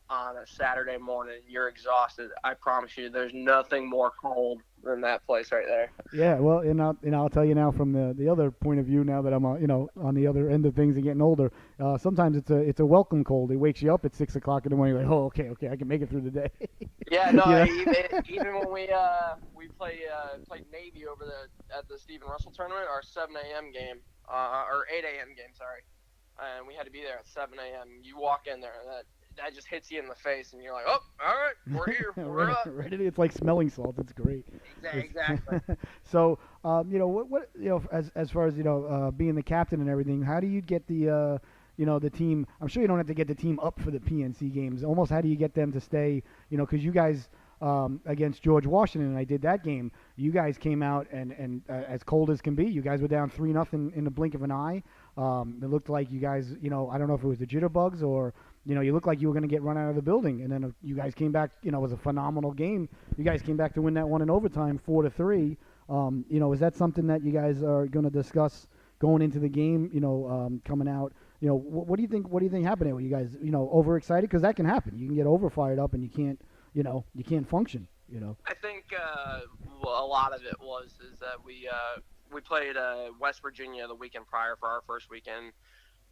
on a Saturday morning, you're exhausted. I promise you, there's nothing more cold than that place right there. Yeah, well, and I'll tell you now from the other point of view. Now that I'm on the other end of things and getting older, sometimes it's a welcome cold. It wakes you up at 6 o'clock in the morning. You're like, oh, okay, I can make it through the day. Yeah, no, even when we played Navy over at the Stephen Russell tournament, our 7 a.m. game, or 8 a.m. game, sorry, and we had to be there at 7 a.m. You walk in there, and that just hits you in the face, and you're like, oh, all right, we're here, we're up. Ready? It's like smelling salt. It's great. Exactly. So, what as far as being the captain and everything, how do you get the the team? I'm sure you don't have to get the team up for the PNC games. Almost, how do you get them to stay? Because you guys against George Washington, and I did that game. You guys came out and as cold as can be. You guys were down 3-0 in the blink of an eye. It looked like you guys, I don't know if it was the jitterbugs or. You looked like you were going to get run out of the building, and then you guys came back. It was a phenomenal game. You guys came back to win that one in overtime, 4-3. Is that something that you guys are going to discuss going into the game? Coming out. What do you think? What do you think happened? Were you guys, overexcited? Because that can happen. You can get overfired up, and you can't function. I think a lot of it is that we played West Virginia the weekend prior for our first weekend.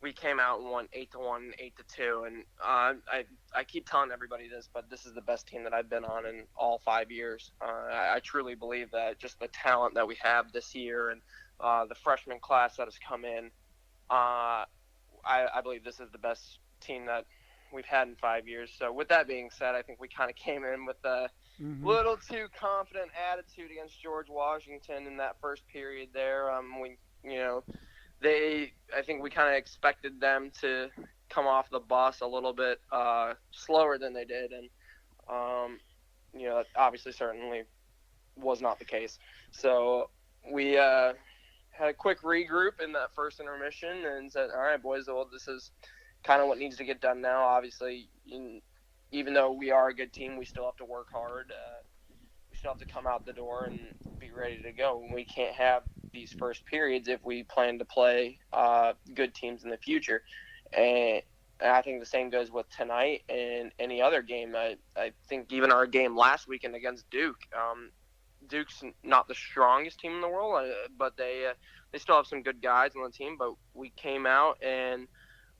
we came out and won 8-1, 8-2, and I keep telling everybody this, but this is the best team that I've been on in all 5 years. I truly believe that just the talent that we have this year and the freshman class that has come in, I believe this is the best team that we've had in 5 years. So with that being said, I think we kind of came in with a little too confident attitude against George Washington in that first period there. I think we kind of expected them to come off the bus a little bit slower than they did, and obviously certainly was not the case. So we had a quick regroup in that first intermission and said, all right, boys, well, this is kind of what needs to get done now. Obviously, even though we are a good team, we still have to work hard. We still have to come out the door and be ready to go. We can't have these first periods if we plan to play good teams in the future. And I think the same goes with tonight and any other game. I think even our game last weekend against Duke, Duke's not the strongest team in the world, but they still have some good guys on the team. But we came out and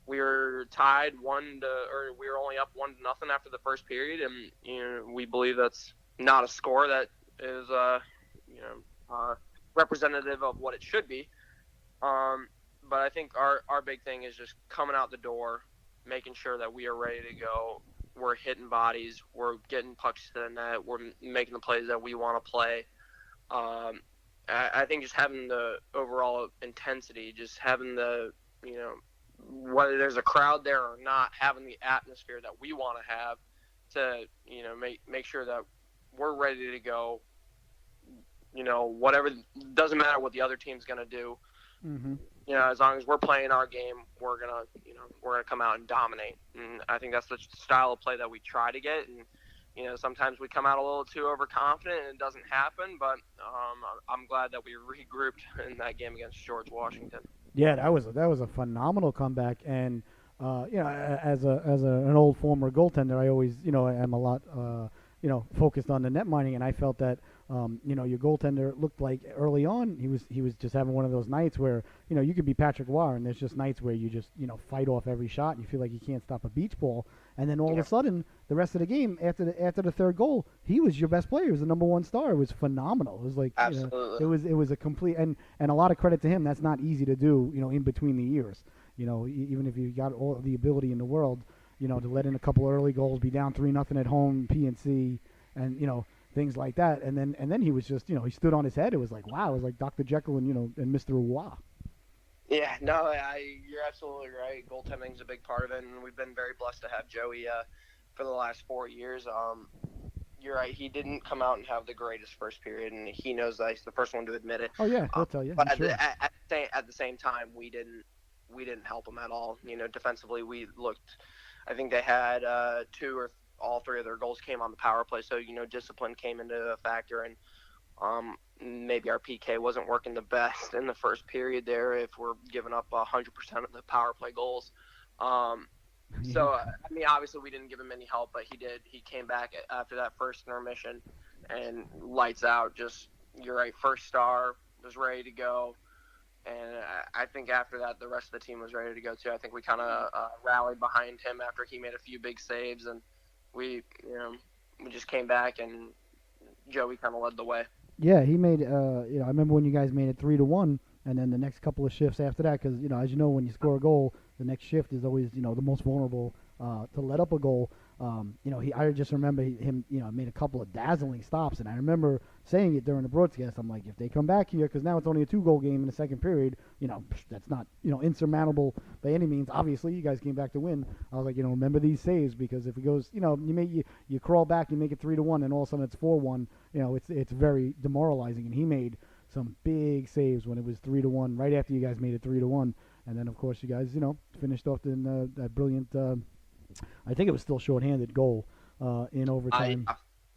we were tied we were only up 1-0 after the first period, and we believe that's not a score that is representative of what it should be. But I think our big thing is just coming out the door, making sure that we are ready to go. We're hitting bodies. We're getting pucks to the net. We're making the plays that we want to play. I think just having the overall intensity, just having the, whether there's a crowd there or not, having the atmosphere that we want to have to, make sure that we're ready to go. Whatever, doesn't matter what the other team's going to do. As long as we're playing our game, we're gonna come out and dominate. And I think that's the style of play that we try to get. And sometimes we come out a little too overconfident and it doesn't happen. But I'm glad that we regrouped in that game against George Washington. Yeah, that was a phenomenal comeback. And as an old former goaltender, I always am a lot focused on the net mining, and I felt that. Your goaltender looked like early on he was just having one of those nights where you could be Patrick Roy, and there's just nights where you just fight off every shot and you feel like you can't stop a beach ball, and then all of a sudden the rest of the game after the third goal he was your best player. He was the number one star. It was phenomenal. It was like Absolutely. it was a complete and a lot of credit to him. That's not easy to do in between the years. Even if you got all the ability in the world, to let in a couple early goals, be down 3-0 at home, PNC, and things like that, and then he was just he stood on his head. It was like, wow, it was like Dr. Jekyll and and Mr. Roy. Yeah, no, you're absolutely right. Goaltending is a big part of it, and we've been very blessed to have Joey for the last 4 years. You're right. He didn't come out and have the greatest first period, and he knows that. He's the first one to admit it. Oh yeah, he'll tell you. But sure. at the same time, we didn't help him at all. Defensively, we looked. I think they had 2 or all 3 of their goals came on the power play, so discipline came into a factor, and maybe our PK wasn't working the best in the first period there if we're giving up 100% of the power play goals. So obviously we didn't give him any help, but he came back after that first intermission and lights out. Just, you're right, first star, was ready to go. And I think after that, the rest of the team was ready to go too. I think we kind of rallied behind him after he made a few big saves, and we just came back, and Joey kind of led the way. Yeah, he made. I remember when you guys made it 3-1, and then the next couple of shifts after that, because as you know, when you score a goal, the next shift is always the most vulnerable to let up a goal. I just remember him, made a couple of dazzling stops, and I remember saying it during the broadcast. I'm like, if they come back here, because now it's only a 2-goal game in the second period, that's not, insurmountable by any means. Obviously, you guys came back to win. I was like, remember these saves, because if it goes, you crawl back, you make it 3-1, and all of a sudden it's 4-1. It's very demoralizing. And he made some big saves when it was 3-1, right after you guys made it 3-1, and then of course you guys, finished off in that brilliant. I think it was still shorthanded goal in overtime.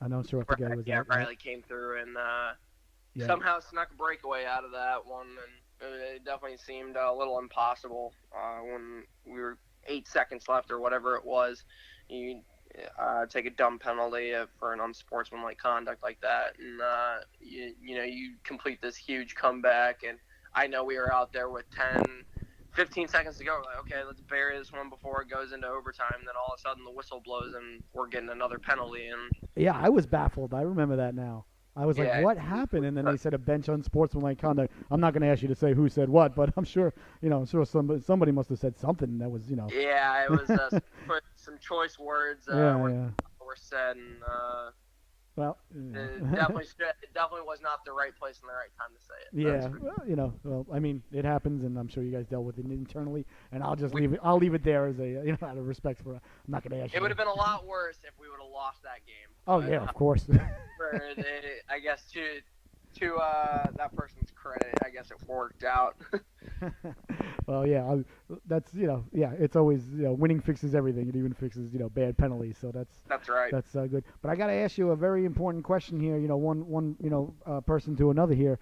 I'm not sure if the guy was out. Riley came through and somehow snuck a breakaway out of that one, and it definitely seemed a little impossible when we were 8 seconds left or whatever it was. You take a dumb penalty for an unsportsmanlike conduct like that, and you complete this huge comeback. And I know we were out there with 10 15 seconds to go. We're like, okay, let's bury this one before it goes into overtime. Then all of a sudden the whistle blows and we're getting another penalty. And Yeah, I was baffled. I remember that now. I was like, Yeah. what happened? And then they said a bench unsportsmanlike conduct. I'm not going to ask you to say who said what, but I'm sure, somebody must have said something that was, yeah, it was some choice words were said, and well, it definitely was not the right place and the right time to say it. Yeah, well, I mean, it happens, and I'm sure you guys dealt with it internally, and I'll just leave it. I'll leave it there as a, out of respect for. I'm not going to ask you. It would have been a lot worse if we would have lost that game. Oh yeah, of course. I guess to that person's credit, I guess it worked out. Well, yeah, that's it's always winning fixes everything. It even fixes bad penalties. So that's right. That's good. But I got to ask you a very important question here. One person to another here.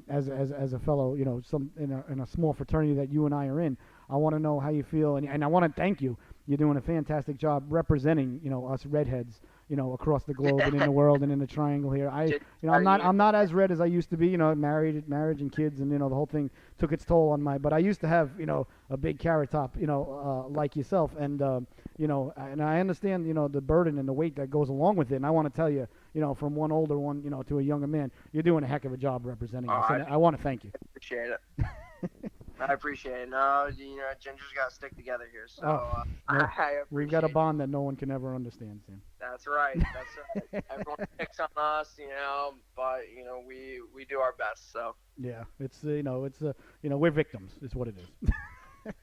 As a fellow, some in a small fraternity that you and I are in. I want to know how you feel, and I want to thank you. You're doing a fantastic job representing us redheads. Across the globe and in the world and in the triangle here. I'm not as red as I used to be. Marriage and kids and the whole thing took its toll on but I used to have a big carrot top like yourself and and I understand the burden and the weight that goes along with it. And I want to tell you from one older one to a younger man, you're doing a heck of a job representing us. And I want to thank you. Appreciate it. I appreciate it. No, Ginger's got to stick together here. So we've got a bond that no one can ever understand, Sam. That's right. That's right. Everyone picks on us, but we do our best. So yeah, it's we're victims. Is what it is.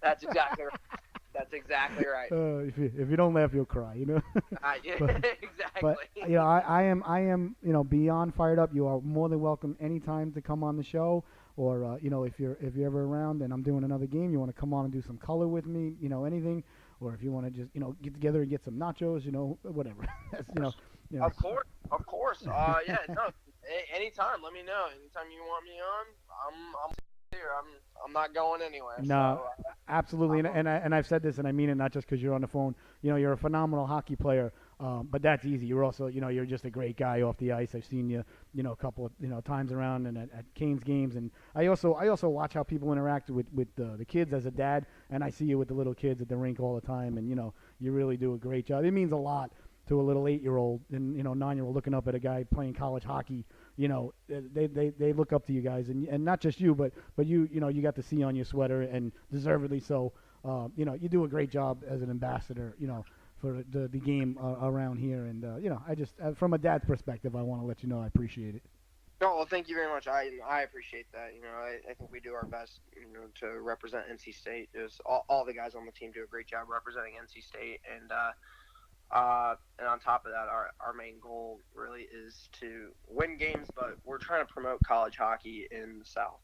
That's exactly right. That's exactly right. If you don't laugh, you'll cry. Exactly. But I am beyond fired up. You are more than welcome anytime to come on the show. Or if you're ever around and I'm doing another game, you want to come on and do some color with me, anything, or if you want to just get together and get some nachos, whatever. Of course. Yeah, no. Anytime, let me know. Anytime you want me on, I'm here. I'm not going anywhere. No, so, absolutely. And I've said this, and I mean it not just because you're on the phone. You're a phenomenal hockey player. But that's easy. You're also, you're just a great guy off the ice. I've seen you, a couple of, times around and at Canes games. And I also watch how people interact with the kids as a dad. And I see you with the little kids at the rink all the time. And, you really do a great job. It means a lot to a little 8-year-old and, 9-year-old looking up at a guy playing college hockey. They look up to you guys. And not just you, but you got the C on your sweater and deservedly so. You do a great job as an ambassador, for the game around here. And, I just, from a dad's perspective, I want to let you know I appreciate it. No, well, thank you very much. I appreciate that. I think we do our best, to represent NC State. All the guys on the team do a great job representing NC State. And on top of that, our main goal really is to win games, but we're trying to promote college hockey in the South.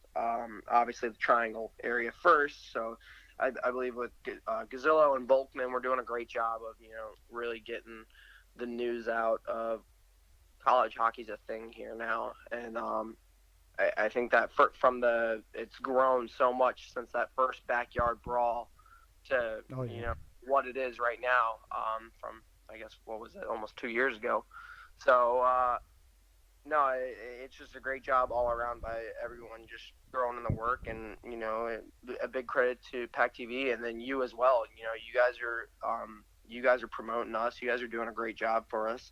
Obviously, the Triangle area first, so I believe with Gazillo and Volkman, we're doing a great job of, really getting the news out of college hockey's a thing here now. And I think that it's grown so much since that first backyard brawl to, what it is right now from, I guess, what was it, almost 2 years ago. So, no, it's just a great job all around by everyone just throwing in the work, and a big credit to Pac TV and then you as well. You guys are promoting us. You guys are doing a great job for us,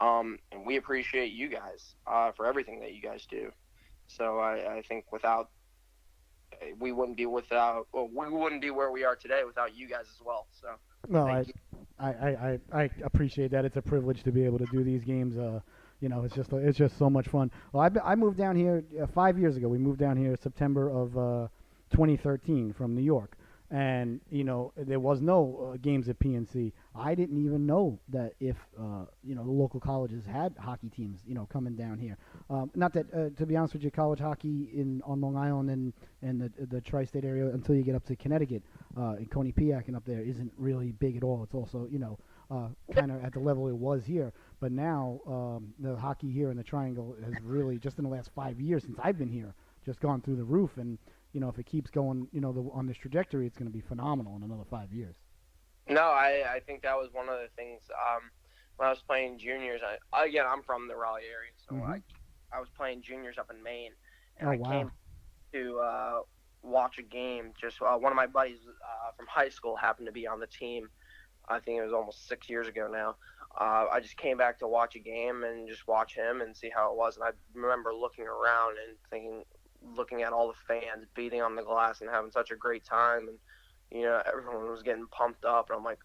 and we appreciate you guys for everything that you guys do. So I think we wouldn't be where we are today without you guys as well. So no, I appreciate that. It's a privilege to be able to do these games. It's just so much fun. Well, I moved down here 5 years ago. We moved down here September of 2013 from New York, and there was no games at PNC. I didn't even know that if the local colleges had hockey teams coming down here. Not that to be honest with you, college hockey on Long Island and the tri-state area until you get up to Connecticut and Coney Piac and up there isn't really big at all. It's also kind of at the level it was here. But now the hockey here in the Triangle has really, just in the last 5 years since I've been here, just gone through the roof. And, if it keeps going, on this trajectory, it's going to be phenomenal in another 5 years. No, I think that was one of the things when I was playing juniors. I'm from the Raleigh area, so I was playing juniors up in Maine. And came to watch a game. Just one of my buddies from high school happened to be on the team. I think it was almost 6 years ago now. I just came back to watch a game and just watch him and see how it was. And I remember looking around and looking at all the fans beating on the glass and having such a great time. And, everyone was getting pumped up. And I'm like,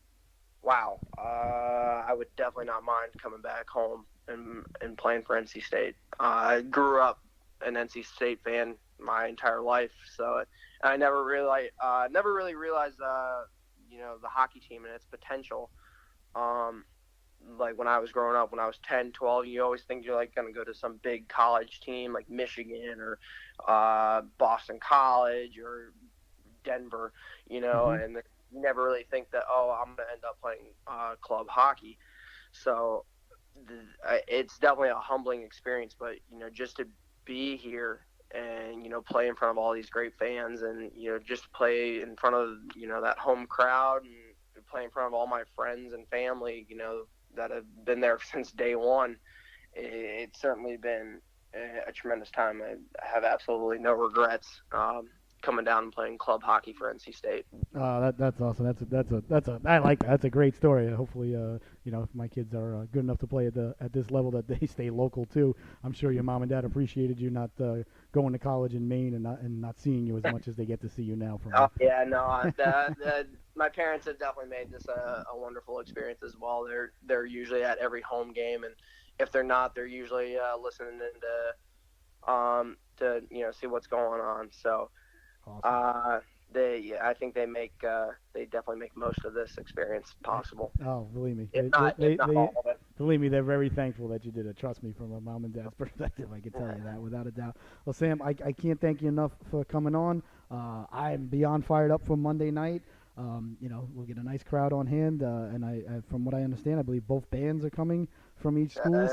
wow, I would definitely not mind coming back home and playing for NC State. I grew up an NC State fan my entire life. So I never really realized, the hockey team and its potential. Like when I was growing up, when I was 10, 12, you always think you're like going to go to some big college team like Michigan or Boston College or Denver, and you never really think that, I'm going to end up playing club hockey. So it's definitely a humbling experience, but, just to be here and, play in front of all these great fans and, just play in front of, that home crowd and play in front of all my friends and family, that have been there since day one. It's certainly been a tremendous time. I have absolutely no regrets coming down and playing club hockey for NC State. That's awesome. I like that. That's a great story. Hopefully, if my kids are good enough to play at this level, that they stay local too. I'm sure your mom and dad appreciated you not going to college in Maine and not seeing you as much as they get to see you now. My parents have definitely made this a wonderful experience as well. They're usually at every home game, and if they're not, they're usually listening in to see what's going on. So. Awesome. I think they definitely make most of this experience possible. Oh, believe me. If not all of it. Believe me, they're very thankful that you did it. Trust me, from a mom and dad's perspective, I can tell you that without a doubt. Well, Sam, I can't thank you enough for coming on. I'm beyond fired up for Monday night. We'll get a nice crowd on hand, and I from what I understand, I believe both bands are coming from each school.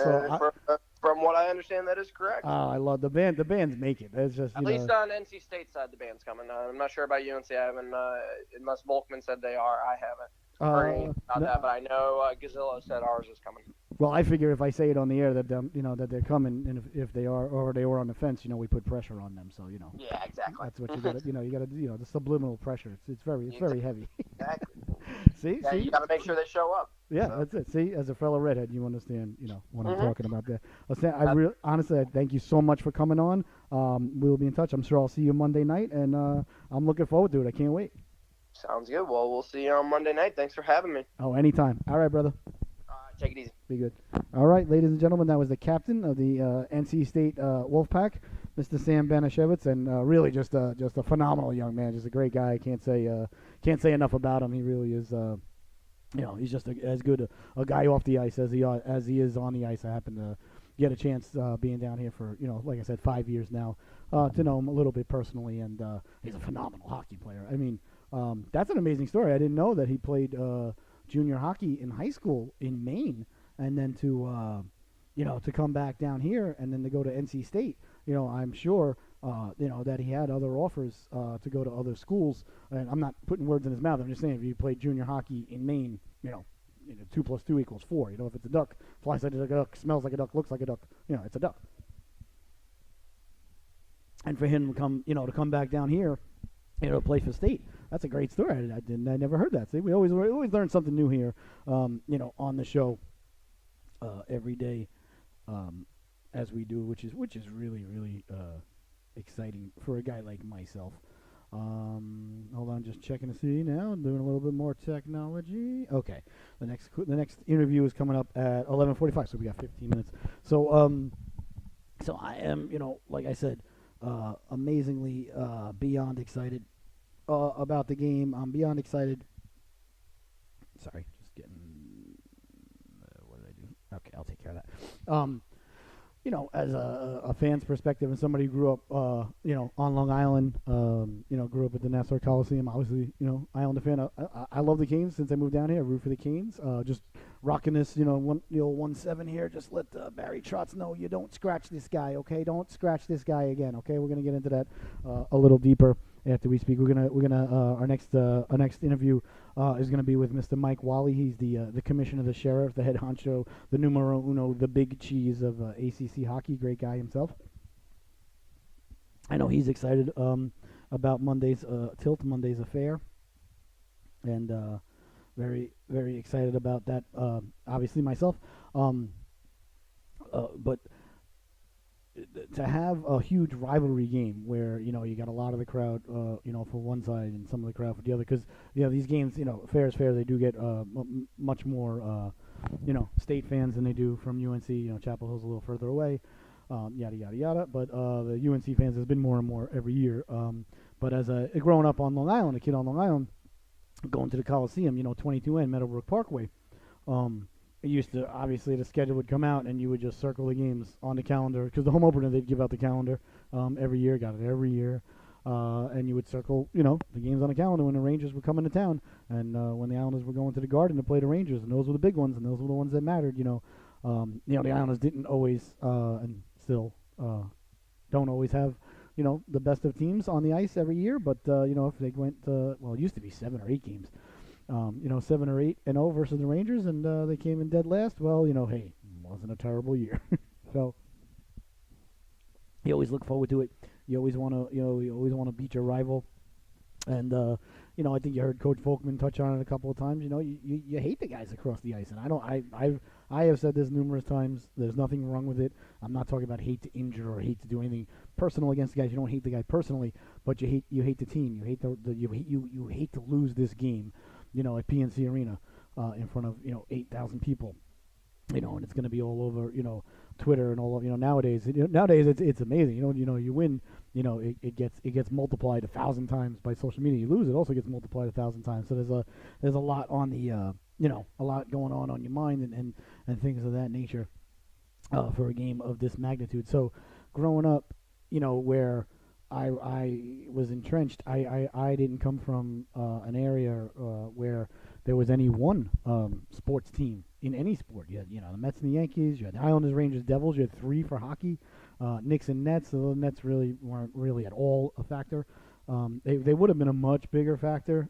From what I understand, that is correct. I love the band. The bands make it. It's just at least on NC State side, the band's coming. I'm not sure about UNC. I haven't, unless Volkman said they are. I haven't heard anything about that, but I know Gazillo said ours is coming. Well, I figure if I say it on the air that that they're coming, and if they are or they were on the fence, we put pressure on them. So Yeah, exactly. That's what you got to you got to the subliminal pressure. It's very heavy. Exactly. See, you got to make sure they show up. Yeah, so. That's it. See, as a fellow redhead, you understand, what I'm talking about there. Well, Sam, honestly, I thank you so much for coming on. We'll be in touch. I'm sure I'll see you Monday night, and I'm looking forward to it. I can't wait. Sounds good. Well, we'll see you on Monday night. Thanks for having me. Oh, anytime. All right, brother. Take it easy. Be good. All right, ladies and gentlemen, that was the captain of the NC State Wolfpack, Mr. Sam Banashevitz, and really just a phenomenal young man, just a great guy. I can't say enough about him. He really is. He's just as good a guy off the ice as he is on the ice. I happen to get a chance being down here for like I said, 5 years now to know him a little bit personally, and he's a phenomenal hockey player. I mean, that's an amazing story. I didn't know that he played junior hockey in high school in Maine, and then to come back down here and then to go to NC State. I'm sure that he had other offers to go to other schools, and I'm not putting words in his mouth. I'm just saying if you played junior hockey in Maine, 2 + 2 = 4. If it's a duck, flies like a duck, smells like a duck, looks like a duck, it's a duck. And for him to come back down here, to play for State, that's a great story. I never heard that. See, we always learn something new here, on the show every day, as we do, which is really really exciting for a guy like myself. Hold on, just checking to see now. I'm doing a little bit more technology. Okay, the next interview is coming up at 11:45, so we got 15 minutes. So I am, like I said, amazingly beyond excited about the game. I'm beyond excited. Sorry, just getting. What did I do? Okay, I'll take care of that. As a fan's perspective and somebody who grew up, on Long Island, grew up at the Nassau Coliseum, obviously, Islander fan. I love the Canes since I moved down here. I root for the Canes. Just rocking this, the old 1-7 here. Just let Barry Trotz know you don't scratch this guy, okay? Don't scratch this guy again, okay? We're gonna get into that a little deeper after we speak. We're gonna our next interview is gonna be with Mr. Mike Wally. He's the commissioner of the sheriff, the head honcho, the numero uno, the big cheese of ACC hockey. Great guy himself. I know he's excited about Monday's Tilt Monday's affair, and very very excited about that. Obviously myself, but to have a huge rivalry game where you got a lot of the crowd for one side and some of the crowd for the other, because these games, fair is fair, they do get much more state fans than they do from UNC. Chapel Hill's a little further away, yada yada yada, but the UNC fans has been more and more every year. But as a growing up on Long Island, a kid on Long Island, going to the Coliseum, 22N Meadowbrook Parkway. It used to, obviously, the schedule would come out and you would just circle the games on the calendar, because the home opener, they'd give out the calendar every year, got it every year, and you would circle, the games on the calendar when the Rangers were coming to town, and when the Islanders were going to the Garden to play the Rangers, and those were the big ones, and those were the ones that mattered. The Islanders didn't always, and still don't always have, the best of teams on the ice every year, but if they went, well, it used to be 7 or 8 games. 7 or 8-0 versus the Rangers, and they came in dead last. Well, hey, wasn't a terrible year. So you always look forward to it. You always want to, you always want to beat your rival. And I think you heard Coach Volkman touch on it a couple of times. You hate the guys across the ice, and I have said this numerous times. There's nothing wrong with it. I'm not talking about hate to injure or hate to do anything personal against the guys. You don't hate the guy personally, but you hate the team. You hate you hate to lose this game. At PNC Arena, in front of 8,000 people, and it's going to be all over Twitter and all of nowadays. Nowadays it's amazing. You win, it gets multiplied 1,000 times by social media. You lose, it also gets multiplied 1,000 times. So there's a lot on the a lot going on your mind and things of that nature for a game of this magnitude. So growing up, where I was entrenched. I didn't come from an area where there was any one sports team in any sport. You had the Mets and the Yankees. You had the Islanders, Rangers, Devils. You had 3 for hockey. Knicks and Nets. The Nets really weren't really at all a factor. They would have been a much bigger factor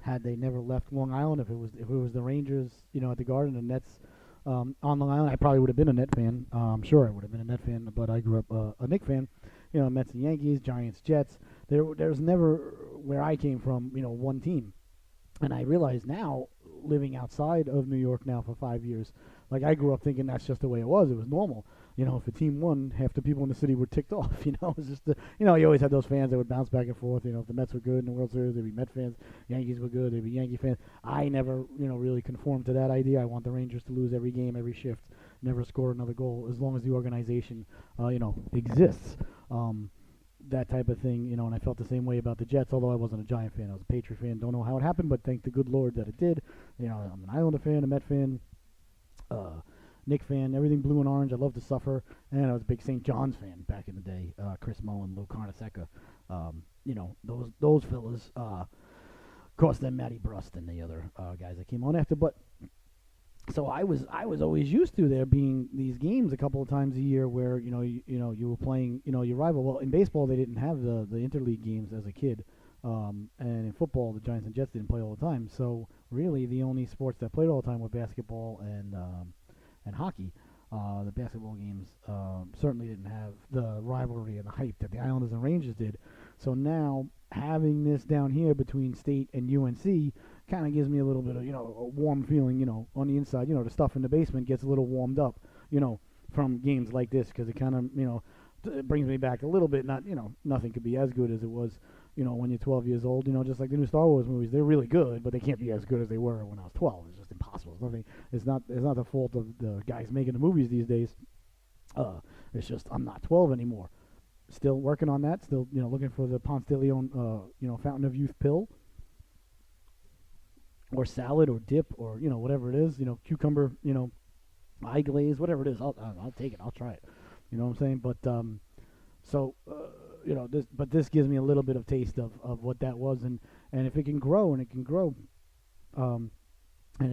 had they never left Long Island. If it was the Rangers, at the Garden, and Nets on Long Island, I probably would have been a Net fan. I'm sure I would have been a Net fan, but I grew up a Knick fan. Mets and Yankees, Giants, Jets. There's never, where I came from, one team. And I realize now, living outside of New York now for 5 years, like I grew up thinking that's just the way it was. It was normal. If a team won, half the people in the city were ticked off. It's just, you always had those fans that would bounce back and forth. If the Mets were good in the World Series, they'd be Met fans. Yankees were good, they'd be Yankee fans. I never, really conformed to that idea. I want the Rangers to lose every game, every shift, never score another goal, as long as the organization, exists. That type of thing, and I felt the same way about the Jets, although I wasn't a Giant fan. I was a Patriot fan. Don't know how it happened, but thank the good Lord that it did. I'm an Islander fan, a Met fan, Knick fan, everything blue and orange. I love to suffer, and I was a big St. John's fan back in the day. Chris Mullen, Lou Carnesecca, those fellas. Of course, then Matty Brust and the other guys that came on after, but. So I was always used to there being these games a couple of times a year where you were playing your rival. Well, in baseball they didn't have the interleague games as a kid, and in football the Giants and Jets didn't play all the time. So really the only sports that played all the time were basketball and hockey. The basketball games certainly didn't have the rivalry and the hype that the Islanders and Rangers did. So now having this down here between State and UNC kind of gives me a little bit of, a warm feeling, on the inside. The stuff in the basement gets a little warmed up, from games like this, because it kind of, it brings me back a little bit. Not, nothing could be as good as it was, when you're 12 years old. Just like the new Star Wars movies, they're really good, but they can't be as good as they were when I was 12. It's just impossible. It's not the fault of the guys making the movies these days. It's just I'm not 12 anymore. Still working on that. Still, looking for the Ponce de Leon, Fountain of Youth pill. Or salad, or dip, or whatever it is, cucumber, eye glaze, whatever it is, I'll take it, I'll try it, what I'm saying? But this gives me a little bit of taste of what that was, and if it can grow, and and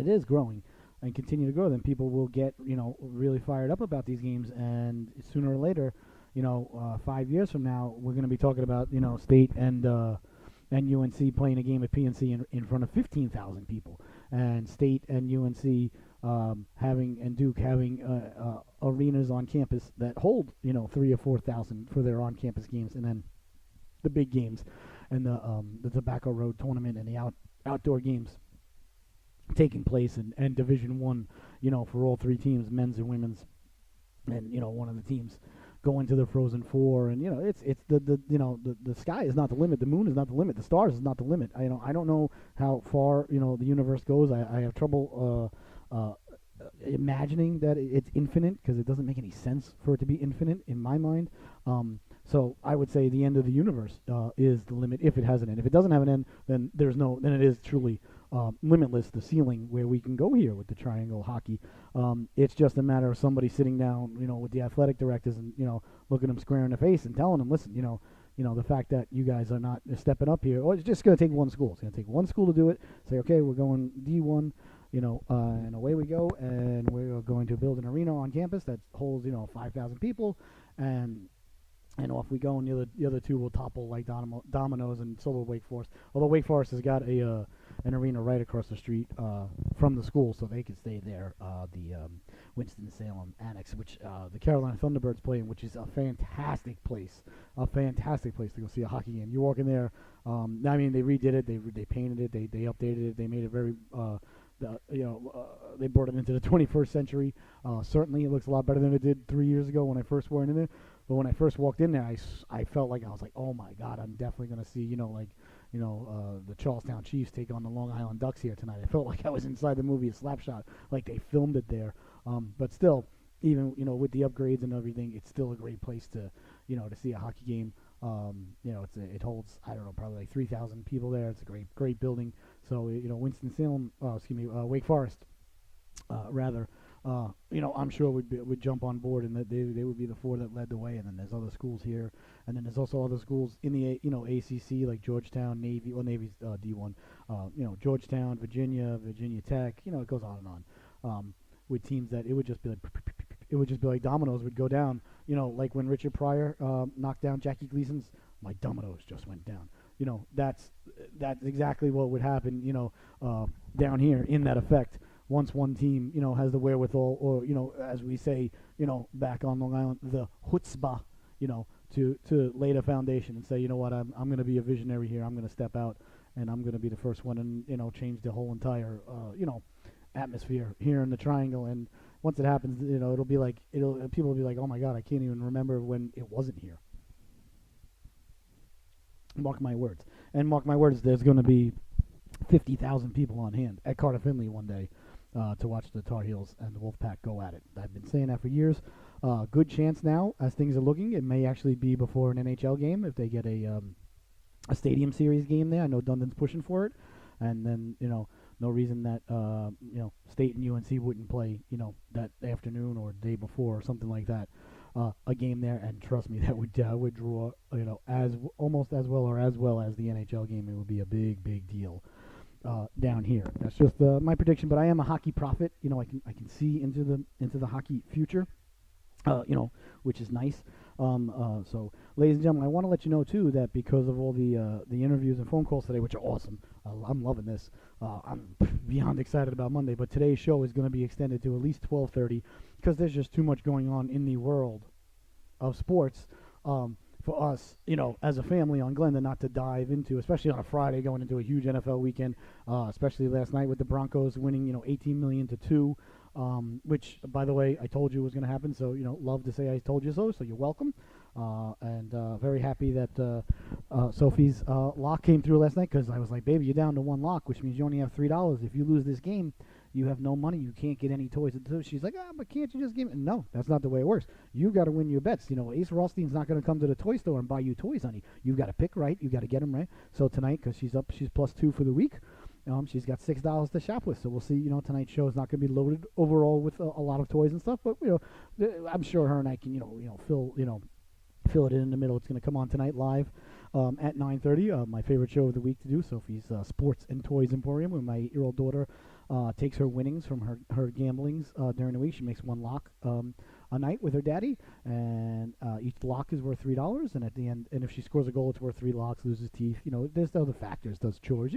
it is growing, and continue to grow, then people will get really fired up about these games, and sooner or later, 5 years from now, we're going to be talking about State and UNC playing a game at PNC in front of 15,000 people, and State and UNC and Duke having arenas on campus that hold 3,000 or 4,000 for their on-campus games, and then the big games, and the Tobacco Road tournament and the outdoor games taking place, and Division One, for all three teams, men's and women's, and one of the teams going to the Frozen Four, and it's the sky is not the limit, the moon is not the limit, the stars is not the limit. I don't know how far the universe goes. I have trouble imagining that it's infinite, because it doesn't make any sense for it to be infinite in my mind. So I would say the end of the universe is the limit, if it has an end. If it doesn't have an end, then then it is truly limitless, the ceiling where we can go here with the triangle hockey. It's just a matter of somebody sitting down, with the athletic directors, and looking them square in the face and telling them, listen, the fact that you guys are not stepping up here, or it's just going to take one school. It's going to take one school to do it. Say, okay, we're going D1, and away we go, and we're going to build an arena on campus that holds 5,000 people, and off we go, and the other two will topple like dominoes, and so will Wake Forest. Although Wake Forest has got an arena right across the street from the school, so they can stay there. The Winston-Salem Annex, which the Carolina Thunderbirds play in, which is a fantastic place to go see a hockey game. You walk in there. I mean, they redid it, they painted it, they updated it, they made it very. They brought it into the 21st century. Certainly, it looks a lot better than it did 3 years ago when I first went in there. But when I first walked in there, I felt like I was like, oh my God, I'm definitely going to see, the Charlestown Chiefs take on the Long Island Ducks here tonight. I felt like I was inside the movie Slapshot, like they filmed it there. But still, even with the upgrades and everything, it's still a great place to to see a hockey game. It holds, I don't know, probably like 3,000 people there. It's a great building. So Winston-Salem, Wake Forest, rather. I'm sure would jump on board, and that they would be the four that led the way. And then there's other schools here, and then there's also other schools in the ACC, like Georgetown, Navy. Well, Navy's D1. Georgetown, Virginia Tech. It goes on and on. With teams that it would just be like dominoes would go down. Like when Richard Pryor knocked down Jackie Gleason's, like dominoes just went down. That's exactly what would happen. Down here in that effect. Once one team, has the wherewithal, or, as we say, back on Long Island, the chutzpah, to lay the foundation and say, you know what, I'm going to be a visionary here. I'm going to step out, and I'm going to be the first one, and, change the whole entire, atmosphere here in the Triangle. And once it happens, it'll be like, people will be like, oh my God, I can't even remember when it wasn't here. Mark my words. And mark my words, there's going to be 50,000 people on hand at Carter Finley one day. To watch the Tar Heels and the Wolfpack go at it. I've been saying that for years. Good chance now, as things are looking. It may actually be before an NHL game if they get a Stadium Series game there. I know Dundon's pushing for it, and then no reason that State and UNC wouldn't play that afternoon or day before or something like that. A game there, and trust me, that would draw as almost as well or as well as the NHL game. It would be a big deal. Down here. That's just my prediction, but I am a hockey prophet. I can see into the hockey future, which is nice. So, ladies and gentlemen, I want to let you know too that because of all the interviews and phone calls today, which are awesome, I'm loving this. I'm beyond excited about Monday, but today's show is going to be extended to at least 12:30 because there's just too much going on in the world of sports. For us, as a family on Glenda, not to dive into, especially on a Friday going into a huge NFL weekend, especially last night with the Broncos winning, 18 million to 2, which, by the way, I told you was going to happen. So, love to say I told you so. So you're welcome. And very happy that Sophie's lock came through last night because I was like, baby, you're down to one lock, which means you only have $3. If you lose this game, you have no money. You can't get any toys. So she's like, but can't you just give me? No, that's not the way it works. You got to win your bets. Ace Rothstein's not going to come to the toy store and buy you toys, honey. You got to pick right. You got to get them right. So tonight, because she's +2 for the week, she's got $6 to shop with. So we'll see. Tonight's show is not going to be loaded overall with a lot of toys and stuff. But I'm sure her and I can fill it in the middle. It's going to come on tonight live at 9:30. My favorite show of the week to do, Sophie's Sports and Toys Emporium, where my 8-year-old daughter takes her winnings from her gamblings during the week. She makes one lock a night with her daddy, and each lock is worth $3. And at the end, and if she scores a goal, it's worth 3 locks. Loses teeth. There's other factors. Does chores.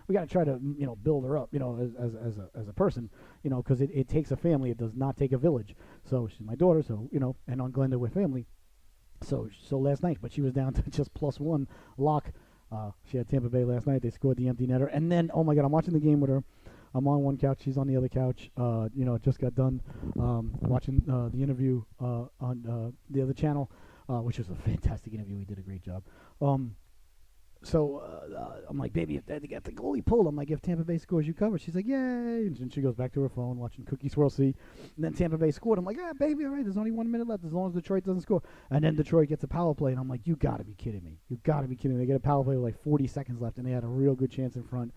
We got to try to build her up. As a person. Because it takes a family. It does not take a village. So she's my daughter. So and on Glenda we're family. So last night, but she was down to just +1 lock. She had Tampa Bay last night. They scored the empty netter, and then, oh my God, I'm watching the game with her. I'm on one couch, she's on the other couch. Just got done watching the interview on the other channel, which was a fantastic interview. He did a great job. So I'm like, baby, if they get the goalie pulled, I'm like, if Tampa Bay scores, you cover. She's like, yay. And then she goes back to her phone watching Cookie Swirl C. And then Tampa Bay scored. I'm like, yeah, baby, all right, there's only 1 minute left as long as Detroit doesn't score. And then Detroit gets a power play. And I'm like, you got to be kidding me. You got to be kidding me. They get a power play with like 40 seconds left, and they had a real good chance in front.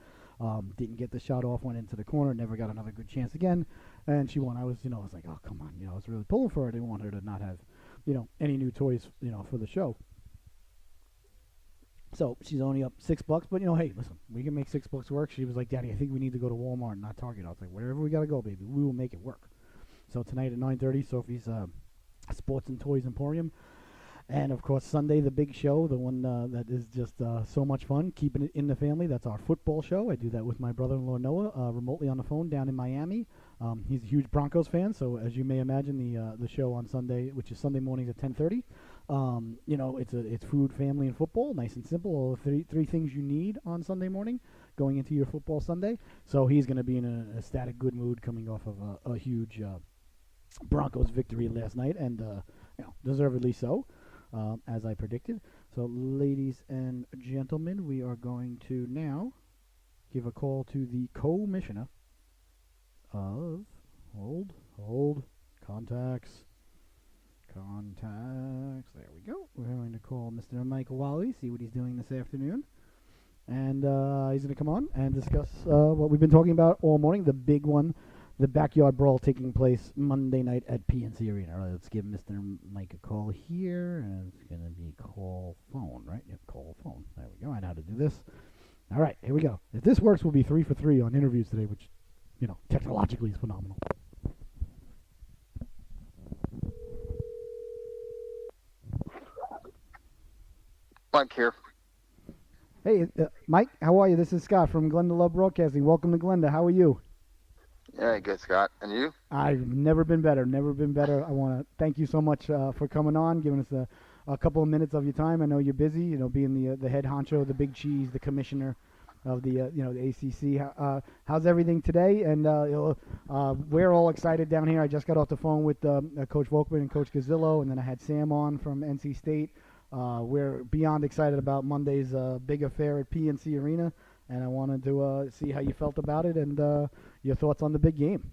Didn't get the shot off, went into the corner, never got another good chance again. And she won. I was like, oh, come on. I was really pulling for her. I didn't want her to not have, any new toys, for the show. So she's only up $6, but hey, listen, we can make $6 work. She was like, Daddy, I think we need to go to Walmart, not Target. I was like, wherever we gotta go, baby, we will make it work. So tonight at 9:30, Sophie's Sports and Toys Emporium, and of course Sunday the big show, the one that is just so much fun, keeping it in the family. That's our football show. I do that with my brother-in-law Noah, remotely on the phone down in Miami. He's a huge Broncos fan, so as you may imagine, the show on Sunday, which is Sunday mornings at 10:30. It's food, family, and football. Nice and simple. All the three things you need on Sunday morning going into your football Sunday. So he's going to be in an ecstatic, good mood coming off of a huge Broncos victory last night, and deservedly so, as I predicted. So, ladies and gentlemen, we are going to now give a call to the commissioner of contacts. There we go. We're going to call Mr. Mike Wally, see what he's doing this afternoon. And he's going to come on and discuss what we've been talking about all morning, the big one, the backyard brawl taking place Monday night at PNC Arena. All right, let's give Mr. Mike a call here, and it's going to be call phone, right? Yep, call phone. There we go. I know how to do this. All right, here we go. If this works, we'll be 3 for 3 on interviews today, which, technologically is phenomenal. Mike here. Hey, Mike, how are you? This is Scott from Glenda Love Broadcasting. Welcome to Glenda. How are you? Yeah, good, Scott. And you? I've never been better. I want to thank you so much for coming on, giving us a couple of minutes of your time. I know you're busy, being the head honcho, the big cheese, the commissioner of the ACC. How's everything today? And we're all excited down here. I just got off the phone with Coach Volkman and Coach Gazzillo, and then I had Sam on from NC State. We're beyond excited about Monday's big affair at PNC Arena, and I wanted to see how you felt about it and your thoughts on the big game.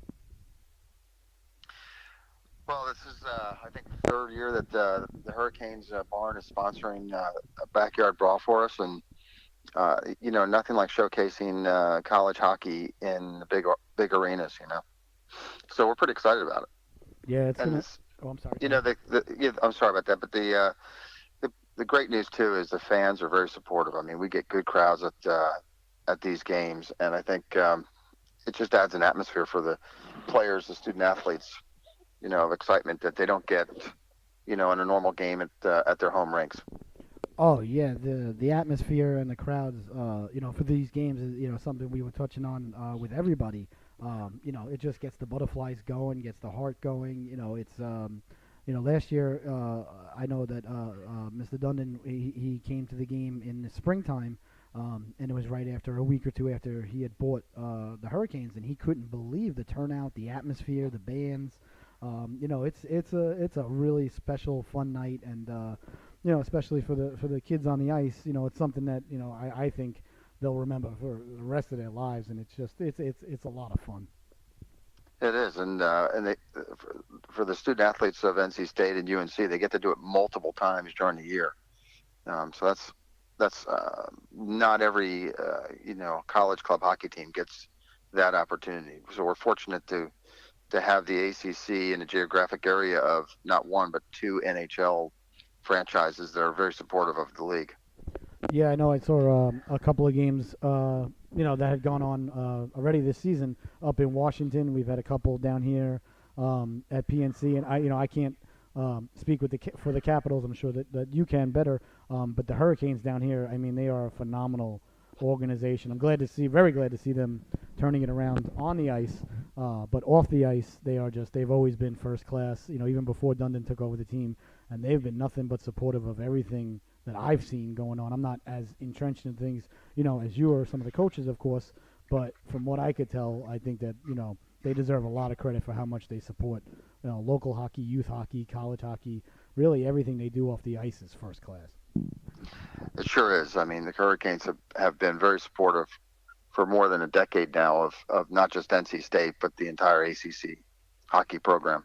Well, this is, I think, the third year that the Hurricanes barn is sponsoring a backyard brawl for us, and nothing like showcasing college hockey in the big arenas. So we're pretty excited about it. Yeah, it's gonna. Oh, I'm sorry. I'm sorry about that, but the great news too is the fans are very supportive. I mean, we get good crowds at these games, and I think it just adds an atmosphere for the players, the student athletes, of excitement that they don't get, in a normal game at their home rinks. Oh yeah, the atmosphere and the crowds, for these games is something we were touching on with everybody. It just gets the butterflies going, gets the heart going. It's last year I know that Mr. Dundon he came to the game in the springtime, and it was right after a week or two after he had bought the Hurricanes, and he couldn't believe the turnout, the atmosphere, the bands. It's a really special, fun night, and especially for the kids on the ice. It's something that I think they'll remember for the rest of their lives, and it's a lot of fun. It is, and for the student athletes of NC State and UNC, they get to do it multiple times during the year. So that's not every college club hockey team gets that opportunity. So we're fortunate to have the ACC in a geographic area of not one but two NHL franchises that are very supportive of the league. Yeah, I know. I saw a couple of games, that had gone on already this season up in Washington. We've had a couple down here at PNC, and I can't speak for the Capitals. I'm sure that you can better. But the Hurricanes down here, I mean, they are a phenomenal organization. I'm very glad to see them turning it around on the ice, but off the ice, they've always been first class. Even before Dundon took over the team, and they've been nothing but supportive of everything that I've seen going on. I'm not as entrenched in things, as you or some of the coaches, of course, but from what I could tell, I think that, they deserve a lot of credit for how much they support, local hockey, youth hockey, college hockey. Really, everything they do off the ice is first class. It sure is. I mean, the Hurricanes have been very supportive for more than a decade now of not just NC State, but the entire ACC hockey program.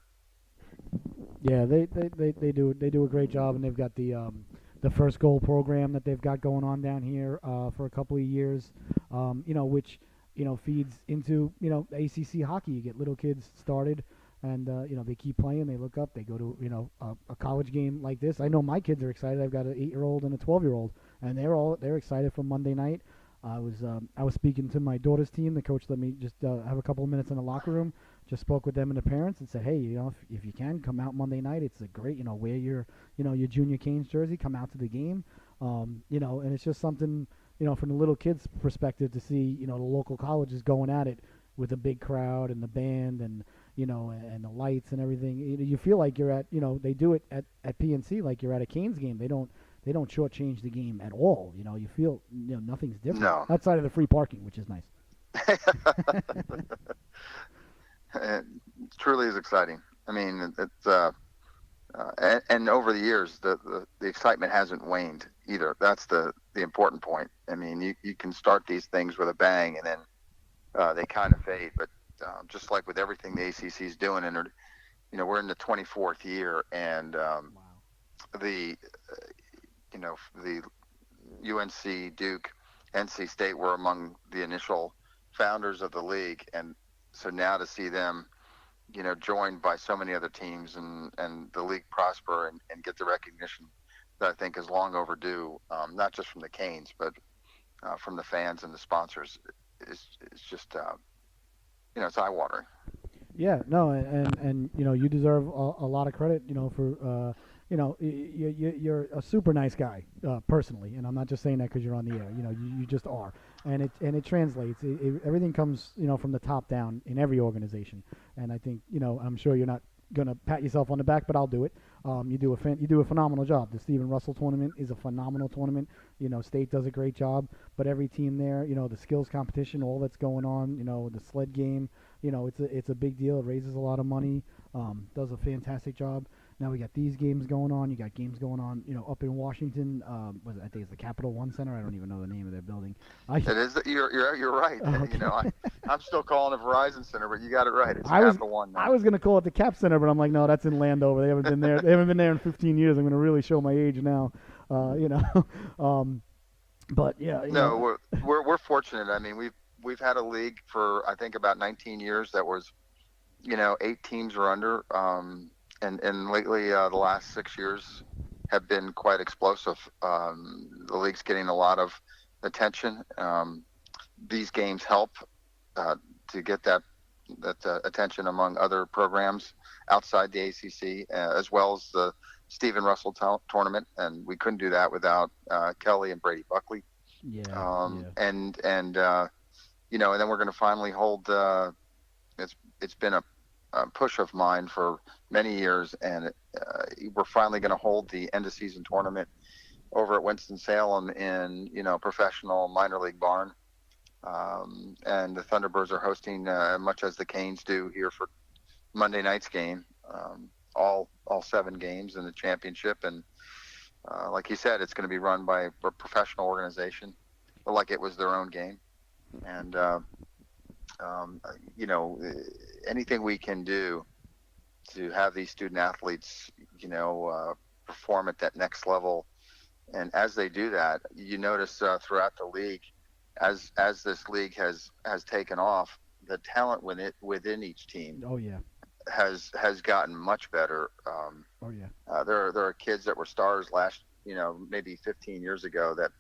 Yeah, they do a great job, and they've got the first goal program that they've got going on down here for a couple of years, which feeds into ACC hockey. You get little kids started, and they keep playing. They look up. They go to a college game like this. I know my kids are excited. I've got an 8-year-old and a 12-year-old, and they're excited for Monday night. I was speaking to my daughter's team. The coach let me just have a couple of minutes in the locker room. Just spoke with them and the parents and said, hey, if you can come out Monday night, it's a great, wear your junior Canes jersey, come out to the game, and it's just something, from the little kids' perspective to see, the local colleges going at it with a big crowd and the band and and the lights and everything. You feel like you're at, they do it at PNC like you're at a Canes game. They don't shortchange the game at all. You feel nothing's different outside of the free parking, which is nice. It truly is exciting. I mean, it's and over the years, the excitement hasn't waned either. That's the important point. I mean, you can start these things with a bang, and then they kind of fade. But just like with everything the ACC is doing, and we're in the 24th year, and the UNC, Duke, NC State were among the initial founders of the league, and so now to see them, joined by so many other teams and the league prosper and get the recognition that I think is long overdue, not just from the Canes, but from the fans and the sponsors, is just, it's eye-watering. Yeah, no, and you deserve a lot of credit, for you're a super nice guy, personally, and I'm not just saying that because you're on the air. You just are, and it translates. Everything comes, from the top down in every organization, and I think, I'm sure you're not gonna pat yourself on the back, but I'll do it. You do a phenomenal job. The Stephen Russell tournament is a phenomenal tournament. State does a great job, but every team there, the skills competition, all that's going on, the sled game, it's a big deal. It raises a lot of money. Does a fantastic job. Now we got these games going on. You got games going on, up in Washington. I think it's the Capital One Center. I don't even know the name of their building. It is. You're right. Okay. I'm still calling it Verizon Center, but you got it right. It's Capital One now. I was going to call it the Cap Center, but I'm like, no, that's in Landover. They haven't been there. They haven't been there in 15 years. I'm going to really show my age now. But yeah. No, we're fortunate. I mean, we've had a league for I think about 19 years that was, 8 teams or under. And lately, the last 6 years have been quite explosive. The league's getting a lot of attention. These games help to get that attention among other programs outside the ACC, as well as the Stephen Russell tournament. And we couldn't do that without Kelly and Brady Buckley. And then we're going to finally hold. It's been a push of mine for many years, and we're finally going to hold the end of season tournament over at Winston-Salem in professional minor league barn, and the Thunderbirds are hosting much as the Canes do here for Monday night's game, all 7 games in the championship. And like you said, it's going to be run by a professional organization, like it was their own game. And anything we can do to have these student athletes, perform at that next level. And as they do that, you notice throughout the league, as this league has taken off, the talent within each team has gotten much better. There are kids that were stars maybe 15 years ago that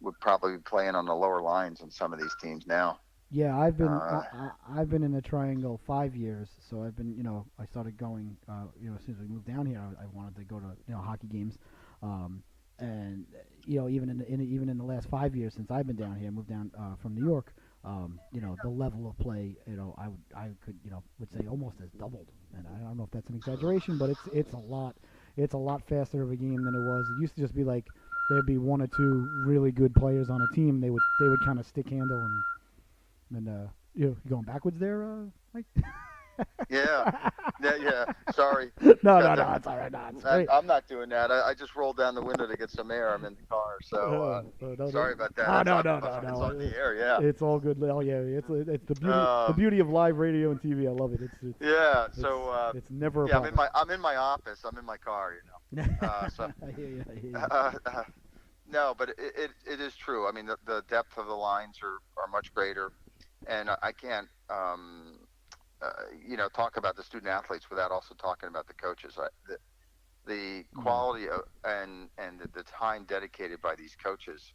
would probably be playing on the lower lines in some of these teams now. Yeah, I've been in the Triangle 5 years, so I've been, I started going, as soon as we moved down here, I wanted to go to, hockey games, and even in the last 5 years since I've been down here, moved down from New York, the level of play, I would say almost has doubled, and I don't know if that's an exaggeration, but it's a lot. it's a lot faster of a game than it was. It used to just be like there'd be one or two really good players on a team. They would kind of stick handle and you going backwards there, Mike? Yeah, yeah. Sorry. No, it's all right. No, it's great. I'm not doing that. I just rolled down the window to get some air. I'm in the car, so sorry about that. No. It's on the air. Yeah. It's all good. Oh yeah, it's the beauty of live radio and TV. I love it. It's never. A problem. I'm in my office. I'm in my car. So. I hear you. No, but it is true. I mean, the depth of the lines are much greater, and I can't talk about the student athletes without also talking about the coaches. The quality of, and the time dedicated by these coaches,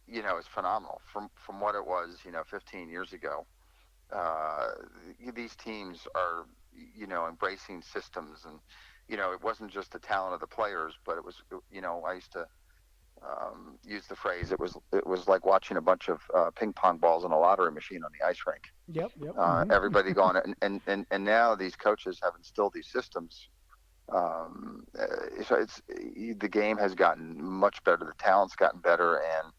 is phenomenal from what it was, 15 years ago. These teams are, embracing systems, and, it wasn't just the talent of the players, but it was, I used to use the phrase, it was like watching a bunch of ping pong balls in a lottery machine on the ice rink. Yep. Everybody going, and now these coaches have instilled these systems. So the game has gotten much better. The talent's gotten better, and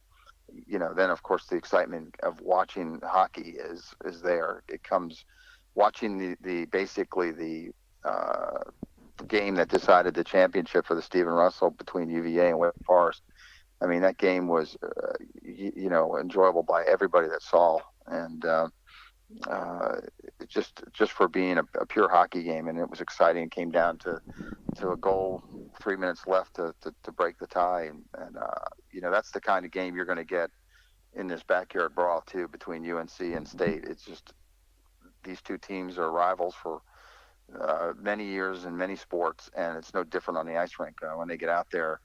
then of course the excitement of watching hockey is there. It comes watching the basically the game that decided the championship for the Stephen Russell between UVA and Wake Forest. I mean, that game was, enjoyable by everybody that saw, and just for being a pure hockey game, and it was exciting. It came down to a goal, 3 minutes left to break the tie, and that's the kind of game you're going to get in this backyard brawl too between UNC and State. It's just these two teams are rivals for many years in many sports, and it's no different on the ice rink. When they get out there,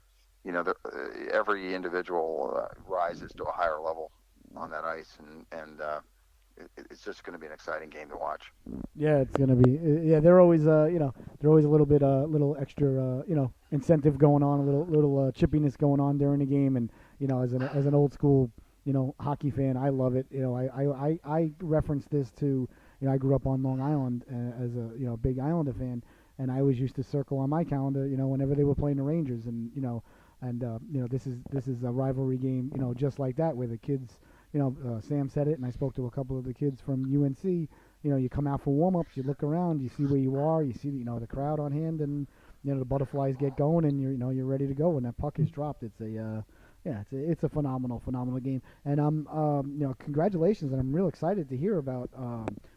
every individual rises to a higher level on that ice, and it's just going to be an exciting game to watch. Yeah, it's going to be. Yeah, they're always, they're always a little bit, little extra, incentive going on, a little chippiness going on during the game, and as an old school, hockey fan, I love it. I reference this to, I grew up on Long Island as a big Islander fan, and I always used to circle on my calendar, whenever they were playing the Rangers, and this is a rivalry game, just like that, where the kids, Sam said it, and I spoke to a couple of the kids from UNC. You come out for warm-ups, you look around, you see where you are, you see the crowd on hand, and the butterflies get going, and you're ready to go when that puck is dropped. It's a phenomenal game, and congratulations, and I'm real excited to hear about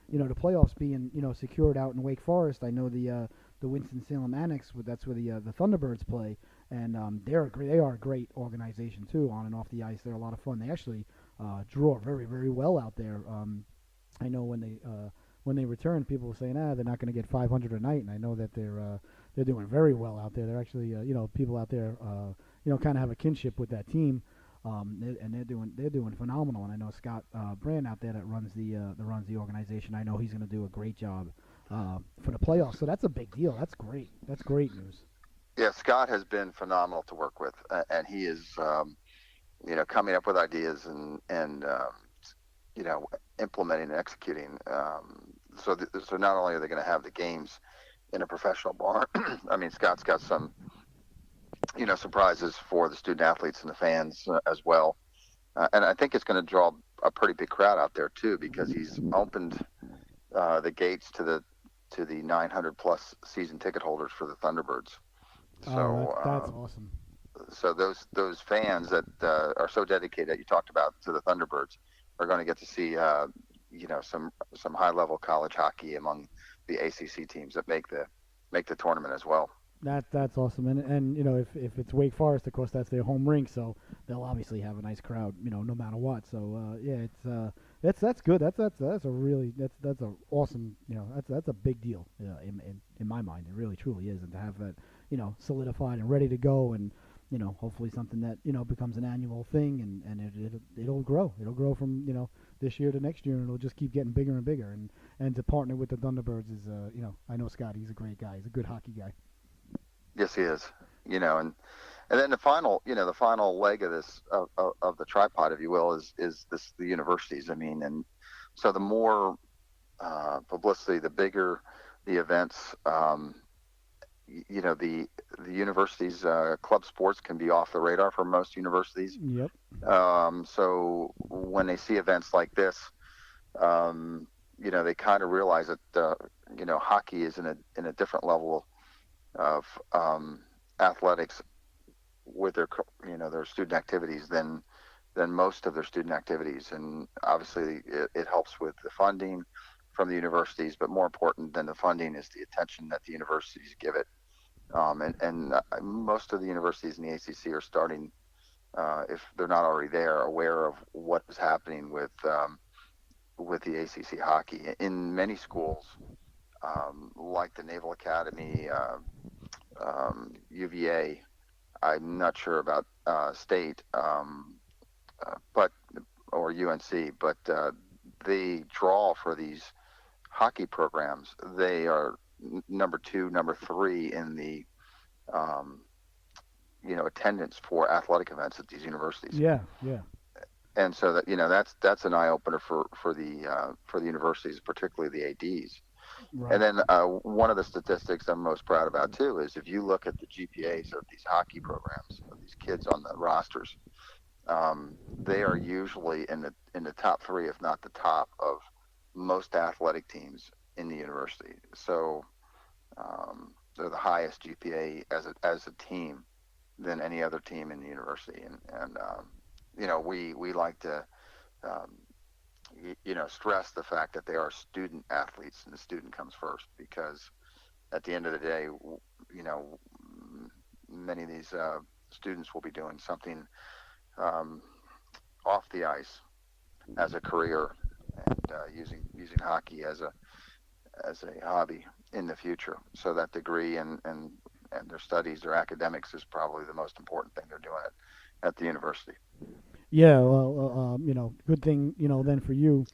the playoffs being secured out in Wake Forest. I know the Winston-Salem Annex, that's where the Thunderbirds play, and they are a great organization too, on and off the ice. They're a lot of fun. They actually draw very, very well out there. I know when they return, people were saying, they're not going to get 500 a night, and I know that they're doing very well out there. They're actually people out there kind of have a kinship with that team, and they're doing phenomenal. And I know Scott Brand out there that runs the organization. I know he's going to do a great job for the playoffs. So that's a big deal. That's great. That's great news. Yeah, Scott has been phenomenal to work with, and he is coming up with ideas and implementing and executing. So not only are they going to have the games in a professional bar, I mean, Scott's got some surprises for the student athletes and the fans as well. And I think it's going to draw a pretty big crowd out there too, because he's opened the gates to the 900 plus season ticket holders for the Thunderbirds. So that's awesome. So those fans that are so dedicated that you talked about to the Thunderbirds are going to get to see some high level college hockey among the ACC teams that make the tournament as well. That's awesome, and if it's Wake Forest, of course that's their home rink, so they'll obviously have a nice crowd, no matter what. So that's good. That's a awesome, that's a big deal. In my mind, it really truly is, and to have that solidified and ready to go, and hopefully something that becomes an annual thing, and it'll grow. It'll grow from this year to next year, and it'll just keep getting bigger and bigger. And to partner with the Thunderbirds is I know Scott. He's a great guy. He's a good hockey guy. Yes, he is. And then the final leg of this of the tripod, if you will, is the universities. I mean, and so the more publicity, the bigger the events, the universities club sports can be off the radar for most universities. Yep. So when they see events like this, they kind of realize that hockey is in a different level of athletics with their student activities than most of their student activities, and obviously it helps with the funding from the universities. But more important than the funding is the attention that the universities give it. And most of the universities in the ACC are starting, if they're not already there, aware of what is happening with the ACC hockey in many schools, like the Naval Academy, UVA. I'm not sure about State, but or UNC, but they draw for these hockey programs. They are number 2, number 3 in the attendance for athletic events at these universities. Yeah, yeah. And so that's an eye opener for the universities, particularly the ADs. Right. And then one of the statistics I'm most proud about too is if you look at the GPAs of these hockey programs, of these kids on the rosters, they are usually in the top 3, if not the top, of most athletic teams in the university. So they're the highest GPA as a team than any other team in the university. And we like to stress the fact that they are student athletes, and the student comes first, because at the end of the day, many of these students will be doing something off the ice as a career, and using hockey as a hobby in the future. So that degree and their studies, their academics, is probably the most important thing they're doing at the university. Yeah, well, good thing, then for you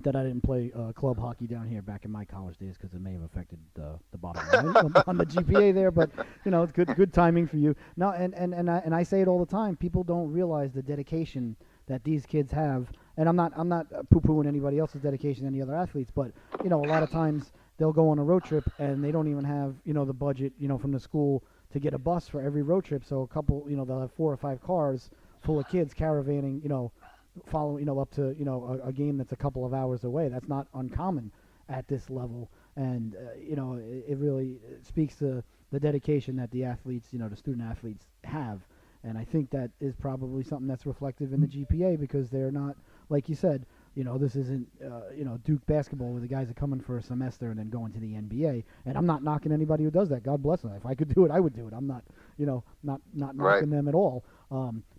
that I didn't play club hockey down here back in my college days, because it may have affected the bottom line on the GPA there. But it's good timing for you. No, and I say it all the time. People don't realize the dedication that these kids have, and I'm not poo-pooing anybody else's dedication, any other athletes, but a lot of times they'll go on a road trip and they don't even have the budget from the school to get a bus for every road trip. So a couple they'll have 4 or 5 cars full of kids caravanning following up to a game that's a couple of hours away. That's not uncommon at this level, and it really speaks to the dedication that the athletes, the student athletes, have. And I think that is probably something that's reflective in the GPA, because they're not, like you said, this isn't Duke basketball where the guys are coming for a semester and then going to the NBA. And I'm not knocking anybody who does that. God bless them. If I could do it, I would do it. I'm not not knocking Right. them at all.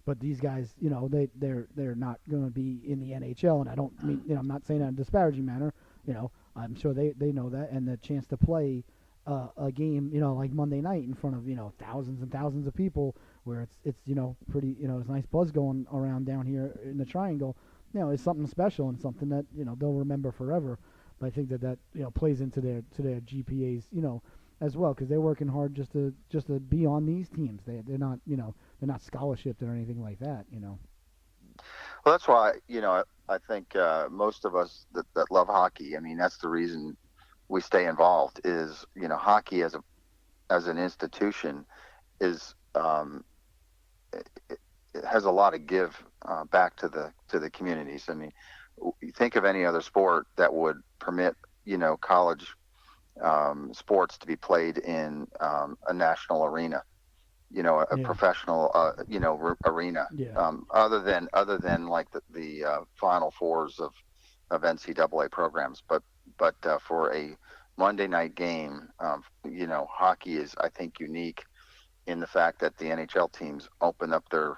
But these guys, they're not going to be in the NHL, and I don't mean, I'm not saying that in a disparaging manner. I'm sure they know that, and the chance to play a game, like Monday night in front of thousands and thousands of people, where it's pretty, it's nice buzz going around down here in the Triangle. Is something special and something that they'll remember forever. But I think that plays into their GPAs, as well, because they're working hard just to be on these teams. They're not they're not scholarshiped or anything like that. Well, that's why I think most of us that love hockey, I mean, that's the reason we stay involved. Is hockey as an institution is it has a lot of give back to the communities. I mean, you think of any other sport that would permit college sports to be played in a national arena, a professional arena, other than like the Final Fours of NCAA programs, but for a Monday night game, hockey is, I think, unique in the fact that the NHL teams open up their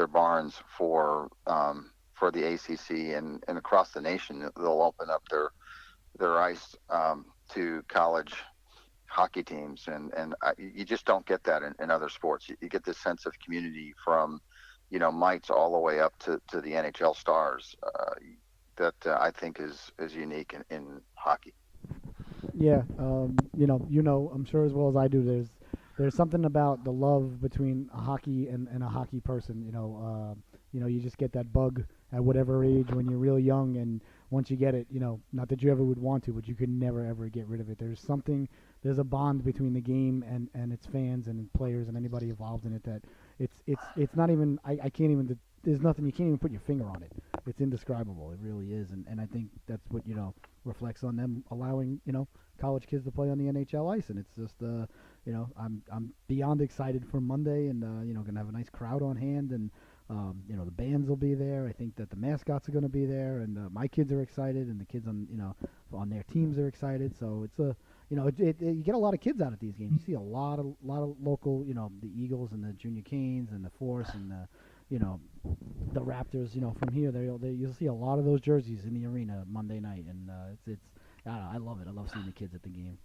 barns for the ACC, and across the nation they'll open up their ice to college hockey teams, and you just don't get that in other sports. You get this sense of community from mites all the way up to the NHL stars that I think is unique in hockey. Yeah, I'm sure as well as I do. There's something about the love between a hockey and a hockey person. You just get that bug at whatever age when you're really young, and once you get it, not that you ever would want to, but you could never ever get rid of it. There's a bond between the game and its fans and players and anybody involved in it that it's not even I can't even there's nothing you can't even put your finger on it. It's indescribable. It really is, and I think that's what reflects on them allowing college kids to play on the NHL ice, and it's just I'm beyond excited for Monday, and gonna have a nice crowd on hand, and the bands will be there. I think that the mascots are gonna be there, and my kids are excited, and the kids on their teams are excited. So it's you get a lot of kids out at these games. You see a lot of local, the Eagles and the Junior Canes and the Force and the Raptors. From here, you'll see a lot of those jerseys in the arena Monday night, and it's I don't know, I love it. I love seeing the kids at the game.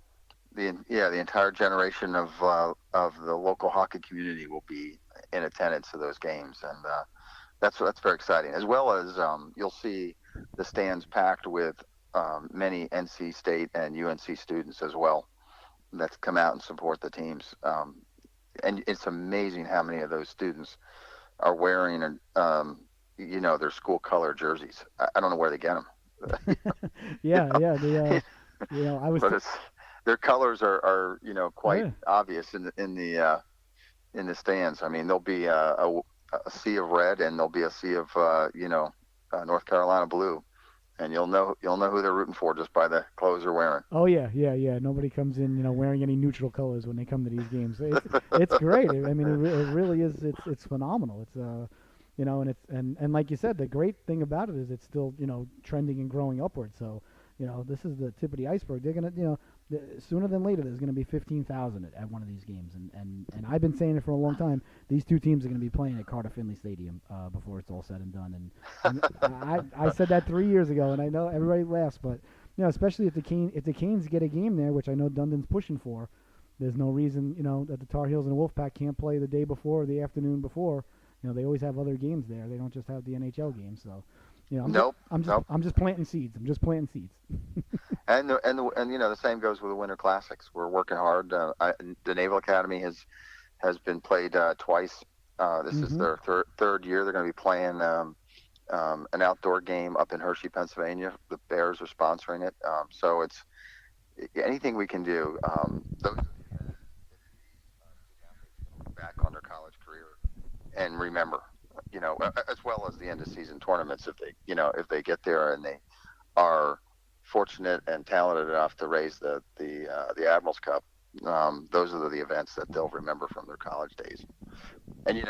The entire generation of the local hockey community will be in attendance to those games, and that's very exciting. As well as you'll see the stands packed with many NC State and UNC students as well that come out and support the teams. And it's amazing how many of those students are wearing their school color jerseys. I don't know where they get them. Yeah. I was. But their colors are quite obvious in the stands. I mean, there'll be a sea of red, and there'll be a sea of North Carolina blue, and you'll know who they're rooting for just by the clothes they're wearing. Oh yeah. Nobody comes in wearing any neutral colors when they come to these games. It's great. I mean, it really is. It's phenomenal. It's and like you said, the great thing about it is it's still trending and growing upward. So this is the tip of the iceberg. They're gonna sooner than later there's gonna be 15,000 at one of these games, and I've been saying it for a long time. These two teams are gonna be playing at Carter Finley Stadium before it's all said and done. And I said that 3 years ago, and I know everybody laughs, but especially if the Canes get a game there, which I know Dundon's pushing for, there's no reason that the Tar Heels and the Wolfpack can't play the day before or the afternoon before. They always have other games there. They don't just have the NHL games. So, I'm just planting seeds. And the same goes with the Winter Classics. We're working hard. The Naval Academy has been played twice. This is their third year. They're going to be playing an outdoor game up in Hershey, Pennsylvania. The Bears are sponsoring it. So it's anything we can do. Those back on their college career and remember, as well as the end of season tournaments, if they get there and they are fortunate and talented enough to raise the Admirals Cup, those are the events that they'll remember from their college days. And you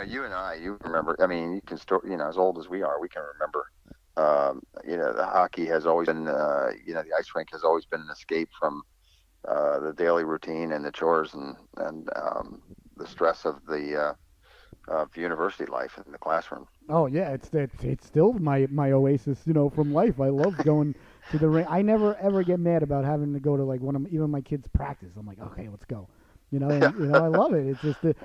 remember. I mean, you can still, as old as we are, we can remember. The hockey has always been, the ice rink has always been an escape from the daily routine and the chores and the stress of the university life in the classroom. Oh yeah, it's still my oasis, from life. I love going to the rink. I never ever get mad about having to go to even my kids' practice. I'm like, okay, let's go. I love it. It's just the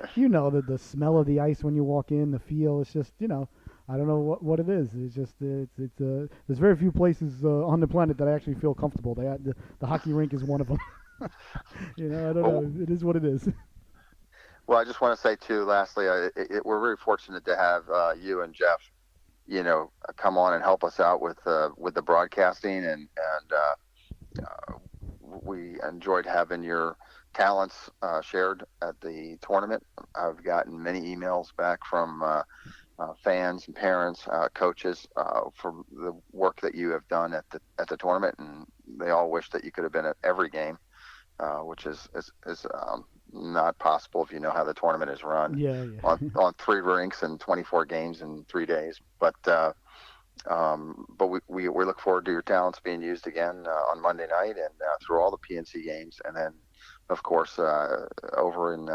smell of the ice when you walk in, the feel. It's just I don't know what it is. It's just there's very few places on the planet that I actually feel comfortable. The hockey rink is one of them. I don't know. It is what it is. Well, I just want to say too, lastly, we're very fortunate to have you and Jeff, come on and help us out with the broadcasting, and we enjoyed having your talents shared at the tournament. I've gotten many emails back from fans and parents, coaches, for the work that you have done at the tournament, and they all wish that you could have been at every game, which is not possible if you know how the tournament is run. Yeah. On 3 rinks and 24 games in 3 days. But we look forward to your talents being used again on Monday night and through all the PNC games, and then of course over in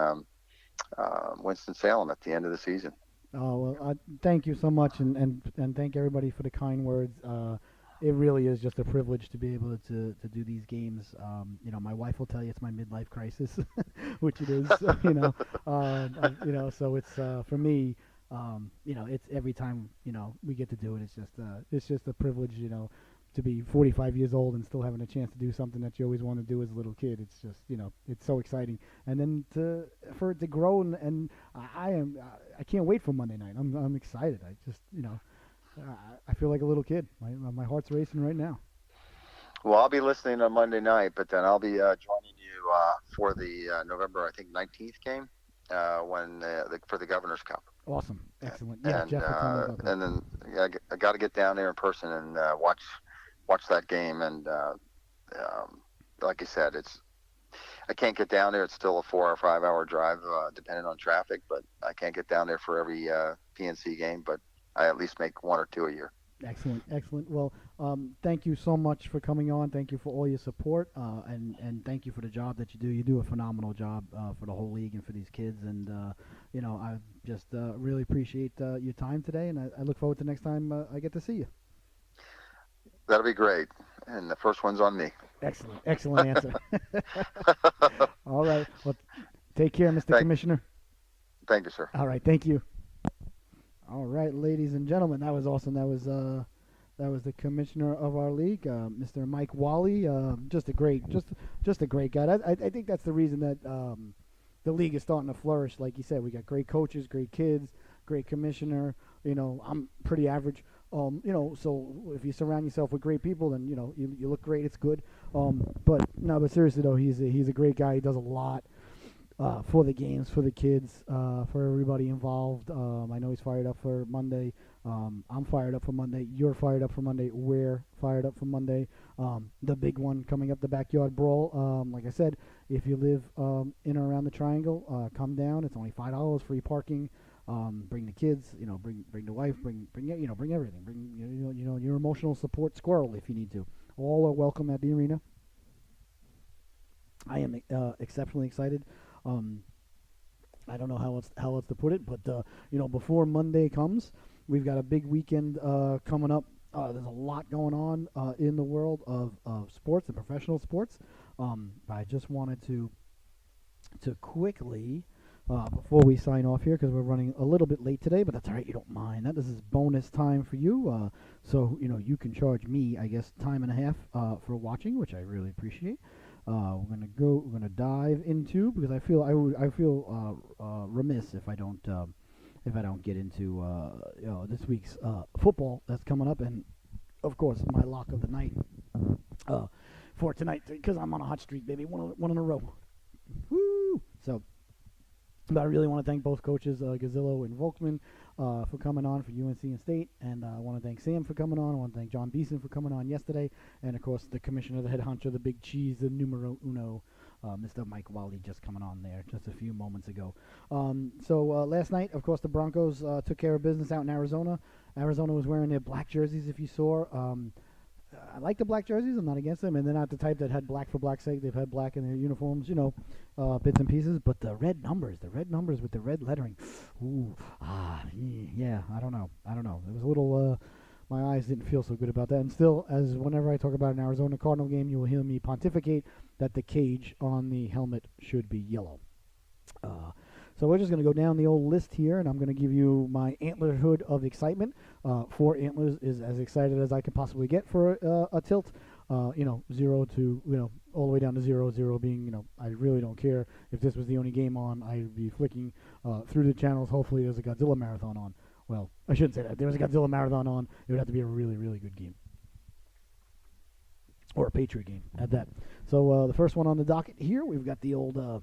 Winston-Salem at the end of the season. Oh well, thank you so much, and thank everybody for the kind words. It really is just a privilege to be able to do these games. My wife will tell you it's my midlife crisis, which it is. So it's for me. It's every time we get to do it. It's just a privilege. To be 45 years old and still having a chance to do something that you always want to do as a little kid. It's just it's so exciting. And then for it to grow and I can't wait for Monday night. I'm excited. I just I feel like a little kid. My heart's racing right now. Well, I'll be listening on Monday night, but then I'll be joining you for the November, I think, 19th game when for the Governor's Cup. Awesome, excellent. Yeah, Jeff will tell me about that. And then I got to get down there in person and watch that game. And like I said, I can't get down there. It's still a 4 or 5 hour drive, depending on traffic. But I can't get down there for every PNC game. But I at least make 1 or 2 a year. Excellent, excellent. Well, thank you so much for coming on. Thank you for all your support, and thank you for the job that you do. You do a phenomenal job for the whole league and for these kids. And I just really appreciate your time today, and I look forward to next time I get to see you. That'll be great. And the first one's on me. Excellent, excellent answer. All right. Well, take care, Mr. Commissioner. Thank you, sir. All right. Thank you. All right, ladies and gentlemen, that was awesome. That was the commissioner of our league, Mr. Mike Wally. Just a great guy. I think that's the reason that the league is starting to flourish. Like you said, we got great coaches, great kids, great commissioner. I'm pretty average. So if you surround yourself with great people, then you look great. It's good. But seriously though, he's a great guy. He does a lot. For the games, for the kids, for everybody involved. I know he's fired up for Monday. I'm fired up for Monday. You're fired up for Monday. We're fired up for Monday. The big one coming up, the Backyard Brawl. Like I said, if you live in or around the Triangle, come down. It's only $5, free parking. Bring the kids. Bring the wife. Bring everything. Bring your emotional support squirrel if you need to. All are welcome at the arena. I am exceptionally excited. I don't know how else to put it, but before Monday comes, we've got a big weekend coming up. There's a lot going on in the world of sports and professional sports. I just wanted to quickly, before we sign off here, because we're running a little bit late today, but that's all right. You don't mind that. This is bonus time for you, so you can charge me, I guess, time and a half for watching, which I really appreciate. We're gonna dive into, because I feel remiss if I don't get into this week's football that's coming up, and of course my lock of the night for tonight, because I'm on a hot streak, baby, one in a row. Woo! So, but I really want to thank both coaches, Gazzillo and Volkman, for coming on for UNC and State, and I want to thank Sam for coming on. I want to thank John Beeson for coming on yesterday, and of course the commissioner, the head honcho, the big cheese, the numero uno, Mr. Mike Wally, just coming on there just a few moments ago. So last night, of course, the Broncos took care of business out in Arizona. Arizona was wearing their black jerseys, if you saw. I like the black jerseys. I'm not against them, and they're not the type that had black for black's sake. They've had black in their uniforms, bits and pieces. But the red numbers with the red lettering. Ooh, yeah. I don't know. It was a little. My eyes didn't feel so good about that. And still, as whenever I talk about an Arizona Cardinal game, you will hear me pontificate that the cage on the helmet should be yellow. So we're just going to go down the old list here, and I'm going to give you my antlerhood of excitement. 4 antlers is as excited as I can possibly get for a tilt. 0 to, all the way down to 0, 0 being, I really don't care. If this was the only game on, I'd be flicking through the channels. Hopefully there's a Godzilla marathon on. Well, I shouldn't say that. If there was a Godzilla marathon on, it would have to be a really, really good game. Or a Patriot game at that. So the first one on the docket here, we've got the old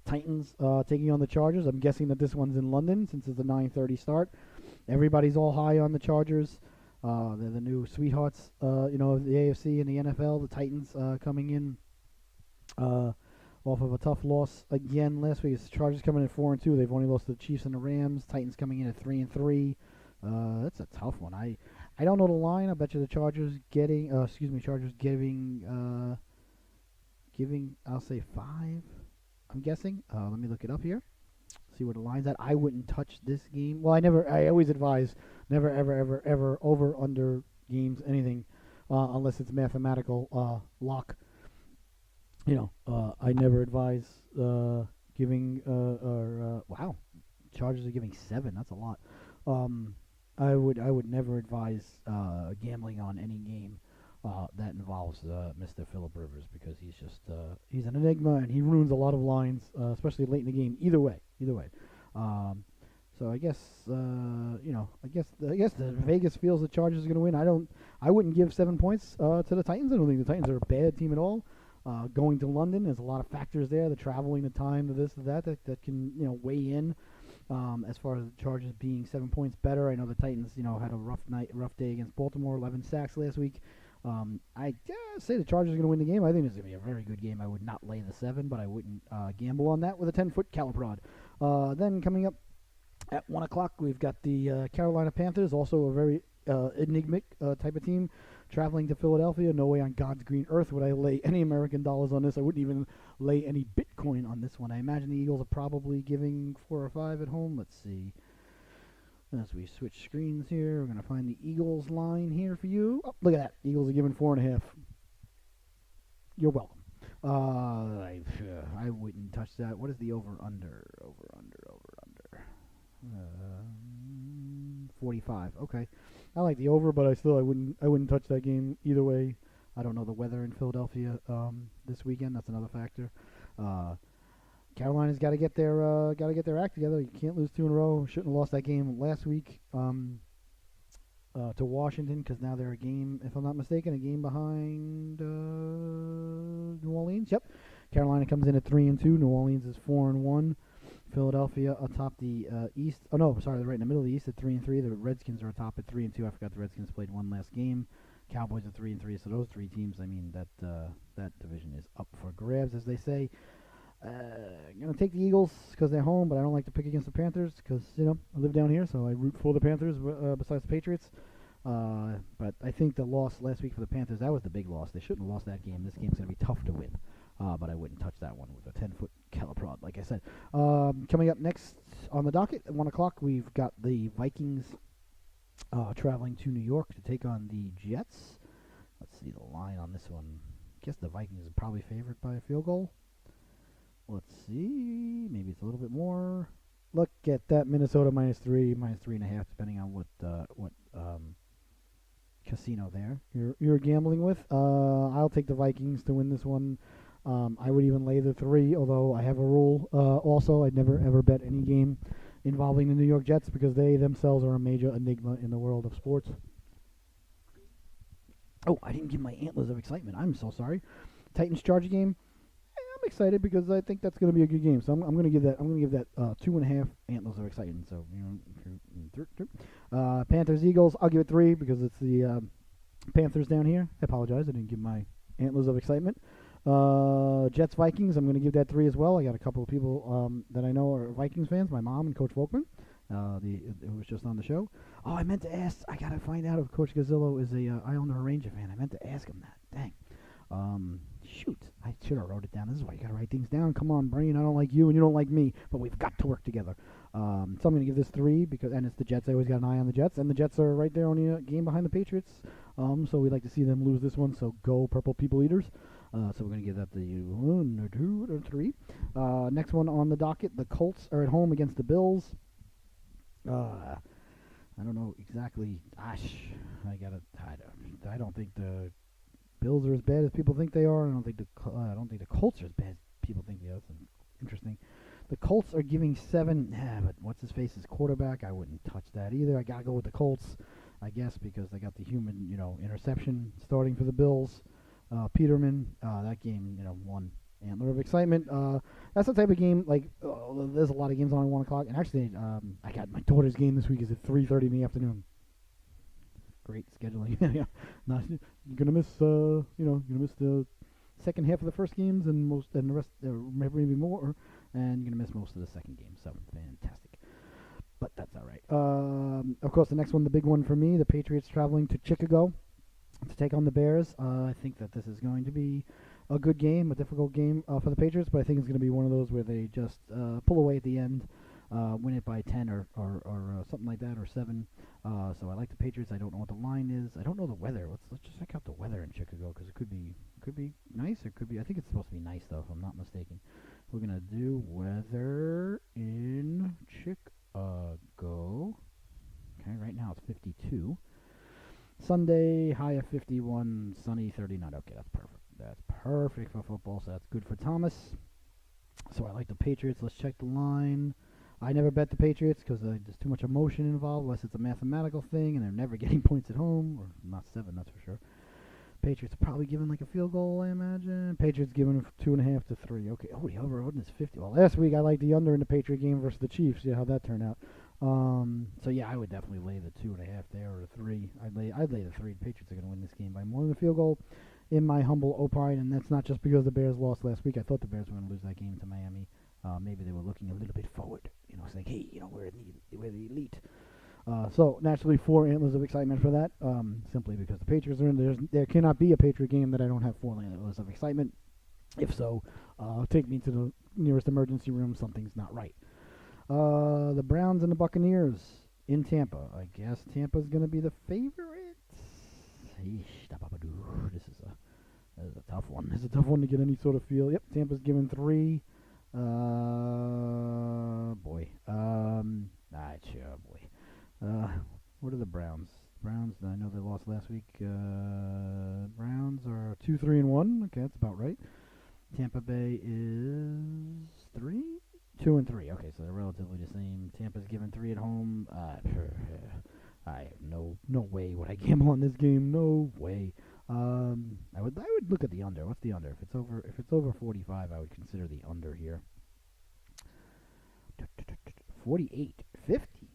Titans taking on the Chargers. I'm guessing that this one's in London since it's a 9:30 start. Everybody's all high on the Chargers. They're the new sweethearts, of the AFC and the NFL. The Titans coming in off of a tough loss again last week. The Chargers coming in 4-2. They've only lost to the Chiefs and the Rams. Titans coming in at 3-3. That's a tough one. I don't know the line. I bet you the Chargers giving, I'll say 5. I'm guessing. Let me look it up here. See where the line's at. I wouldn't touch this game. Well, I always advise never, ever over, under games, anything, unless it's mathematical lock. I never advise giving, wow, Chargers are giving 7. That's a lot. I would never advise gambling on any game that involves Mr. Phillip Rivers, because he's an enigma, and he ruins a lot of lines, especially late in the game. Either way. So I guess I guess the Vegas feels the Chargers are going to win. I wouldn't give 7 points to the Titans. I don't think the Titans are a bad team at all. Going to London, there's a lot of factors there. The traveling, the time, the this, the that can weigh in. As far as the Chargers being 7 points better, I know the Titans had a rough day against Baltimore, 11 sacks last week. I say the Chargers are going to win the game. I think it's going to be a very good game. I would not lay the 7, but I wouldn't gamble on that with a 10-foot caliprod. Then coming up at 1 o'clock, we've got the Carolina Panthers, also a very enigmatic type of team, traveling to Philadelphia. No way on God's green earth would I lay any American dollars on this. I wouldn't even lay any Bitcoin on this one. I imagine the Eagles are probably giving 4 or 5 at home. Let's see. As we switch screens here, we're going to find the Eagles line here for you. Oh, look at that. Eagles are giving 4.5. You're welcome. I wouldn't touch that. What is the over-under? 45. Okay. I like the over, but I wouldn't touch that game either way. I don't know the weather in Philadelphia this weekend. That's another factor. Carolina's got to get their act together. You can't lose 2 in a row. Shouldn't have lost that game last week to Washington, because now they're a game, if I'm not mistaken, a game behind New Orleans. Yep. Carolina comes in at 3-2. New Orleans is 4-1. Philadelphia atop the East. Oh no, sorry, they're right in the middle of the East at 3-3. The Redskins are atop at 3-2. I forgot the Redskins played one last game. Cowboys at 3-3. So those 3 teams, I mean, that division is up for grabs, as they say. I'm gonna take the Eagles because they're home, but I don't like to pick against the Panthers because I live down here, so I root for the Panthers besides the Patriots. But I think the loss last week for the Panthers, that was the big loss. They shouldn't have lost that game. This game's gonna be tough to win. But I wouldn't touch that one with a 10-foot caliprod, like I said. Coming up next on the docket at 1 o'clock, we've got the Vikings traveling to New York to take on the Jets. Let's see the line on this one. I guess the Vikings are probably favored by a field goal. Let's see. Maybe it's a little bit more. Look at that, Minnesota -3, -3.5, depending on what casino there you're gambling with. I'll take the Vikings to win this one. I would even lay the 3, although I have a rule also. I'd never ever bet any game involving the New York Jets because they themselves are a major enigma in the world of sports. Oh, I didn't give my antlers of excitement. I'm so sorry. Titans-Charger game. I'm excited because I think that's going to be a good game. So I'm going to give that 2.5 antlers of excitement. So Panthers-Eagles. I'll give it 3 because it's the Panthers down here. I apologize. I didn't give my antlers of excitement. Jets-Vikings, I'm going to give that 3 as well. I got a couple of people that I know are Vikings fans, my mom and Coach Volkman, who was just on the show. Oh, I meant to ask, I got to find out if Coach Gazzillo is a Islander Ranger fan. I meant to ask him that. Dang. Shoot, I should have wrote it down. This is why you got to write things down. Come on, Brian, I don't like you and you don't like me, but we've got to work together. So I'm going to give this 3 and it's the Jets. I always got an eye on the Jets, and the Jets are right there on the game behind the Patriots. So we'd like to see them lose this one, so go Purple People Eaters. So we're going to give that the 1 or 2 or 3. Next one on the docket, the Colts are at home against the Bills. I don't know exactly. I don't think the Bills are as bad as people think they are. I don't think the Colts are as bad as people think they are. That's interesting. The Colts are giving 7. But what's his face's quarterback? I wouldn't touch that either. I gotta go with the Colts, I guess, because they got the human, interception starting for the Bills. Peterman, that game, 1 antler of excitement. That's the type of game, there's a lot of games on at 1 o'clock. And actually, I got my daughter's game this week is at 3:30 in the afternoon. Great scheduling. Yeah, you're gonna miss, the second half of the first games and the rest, maybe more, and you're gonna miss most of the second game. So fantastic. But that's all right. Of course, the next one, the big one for me, the Patriots traveling to Chicago to take on the Bears. I think that this is going to be a good game, a difficult game for the Patriots, but I think it's going to be one of those where they just pull away at the end, win it by 10 or something like that, or 7. So I like the Patriots. I don't know what the line is. I don't know the weather. Let's just check out the weather in Chicago, because it could be nice. It could be. I think it's supposed to be nice though, if I'm not mistaken. We're gonna do weather in Chicago. Okay, right now it's 52. Sunday, high of 51, sunny 39. Okay, that's perfect. That's perfect for football, so that's good for Thomas. So I like the Patriots. Let's check the line. I never bet the Patriots because there's too much emotion involved, unless it's a mathematical thing, and they're never getting points at home, or not 7, that's for sure. Patriots probably giving like a field goal, I imagine. Patriots giving 2.5 to 3. Okay. Oh, the over is 50. Well, last week I liked the under in the Patriot game versus the Chiefs. Yeah, how that turned out. So yeah, I would definitely lay the 2.5 there or 3. I'd lay the 3. The Patriots are going to win this game by more than a field goal, in my humble opine, and that's not just because the Bears lost last week. I thought the Bears were going to lose that game to Miami. Maybe they were looking a little bit forward, saying, hey, we're the elite. So naturally, 4 antlers of excitement for that. Simply because the Patriots are in there cannot be a Patriot game that I don't have 4 antlers of excitement. If so, take me to the nearest emergency room. Something's not right. The Browns and the Buccaneers in Tampa. I guess Tampa's going to be the favorites. This is a tough one. It's a tough one to get any sort of feel. Yep, Tampa's given 3. Boy. What are the Browns? Browns, I know they lost last week. Browns are 2-3-1. Okay, that's about right. Tampa Bay is 2-3. Okay, so they're relatively the same. Tampa's given 3 at home. I have no way would I gamble on this game. No way. I would look at the under. What's the under? If it's over 45, I would consider the under here. 48, 50.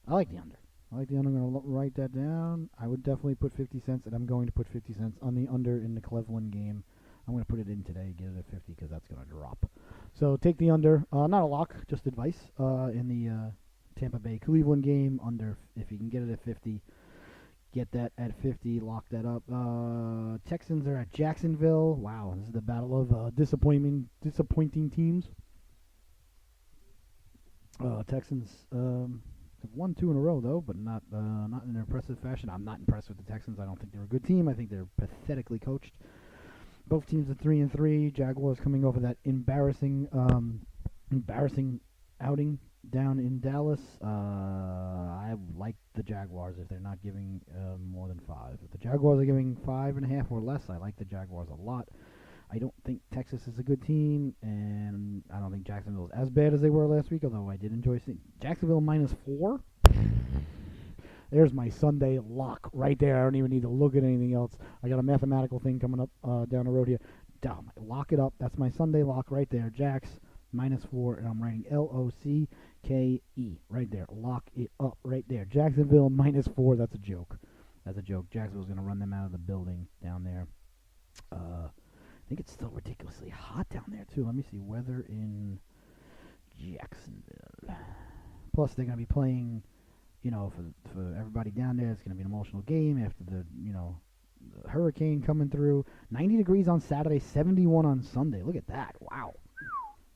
I like the under. I'm going to write that down. I would definitely put 50 cents, and I'm going to put 50 cents on the under in the Cleveland game. I'm going to put it in today, get it at 50, because that's going to drop. So take the under. Not a lock, just advice. In the Tampa Bay Cleveland game, under, if you can get it at 50, get that at 50, lock that up. Texans are at Jacksonville. Wow, this is the battle of disappointing teams. Texans have won 2 in a row, though, but not in an impressive fashion. I'm not impressed with the Texans. I don't think they're a good team. I think they're pathetically coached. Both teams are 3-3. Jaguars coming over that embarrassing outing down in Dallas. I like the Jaguars if they're not giving more than 5. If the Jaguars are giving 5.5 or less, I like the Jaguars a lot. I don't think Texas is a good team, and I don't think Jacksonville is as bad as they were last week, although I did enjoy seeing Jacksonville -4. There's my Sunday lock right there. I don't even need to look at anything else. I got a mathematical thing coming up down the road here. Lock it up. That's my Sunday lock right there. Jacks -4, and I'm writing LOCKE right there. Lock it up right there. Jacksonville -4. That's a joke. Jacksonville's going to run them out of the building down there. I think it's still ridiculously hot down there, too. Let me see. Weather in Jacksonville. Plus, they're going to be playing, for everybody down there. It's going to be an emotional game after the hurricane coming through. 90 degrees on Saturday, 71 on Sunday. Look at that. Wow.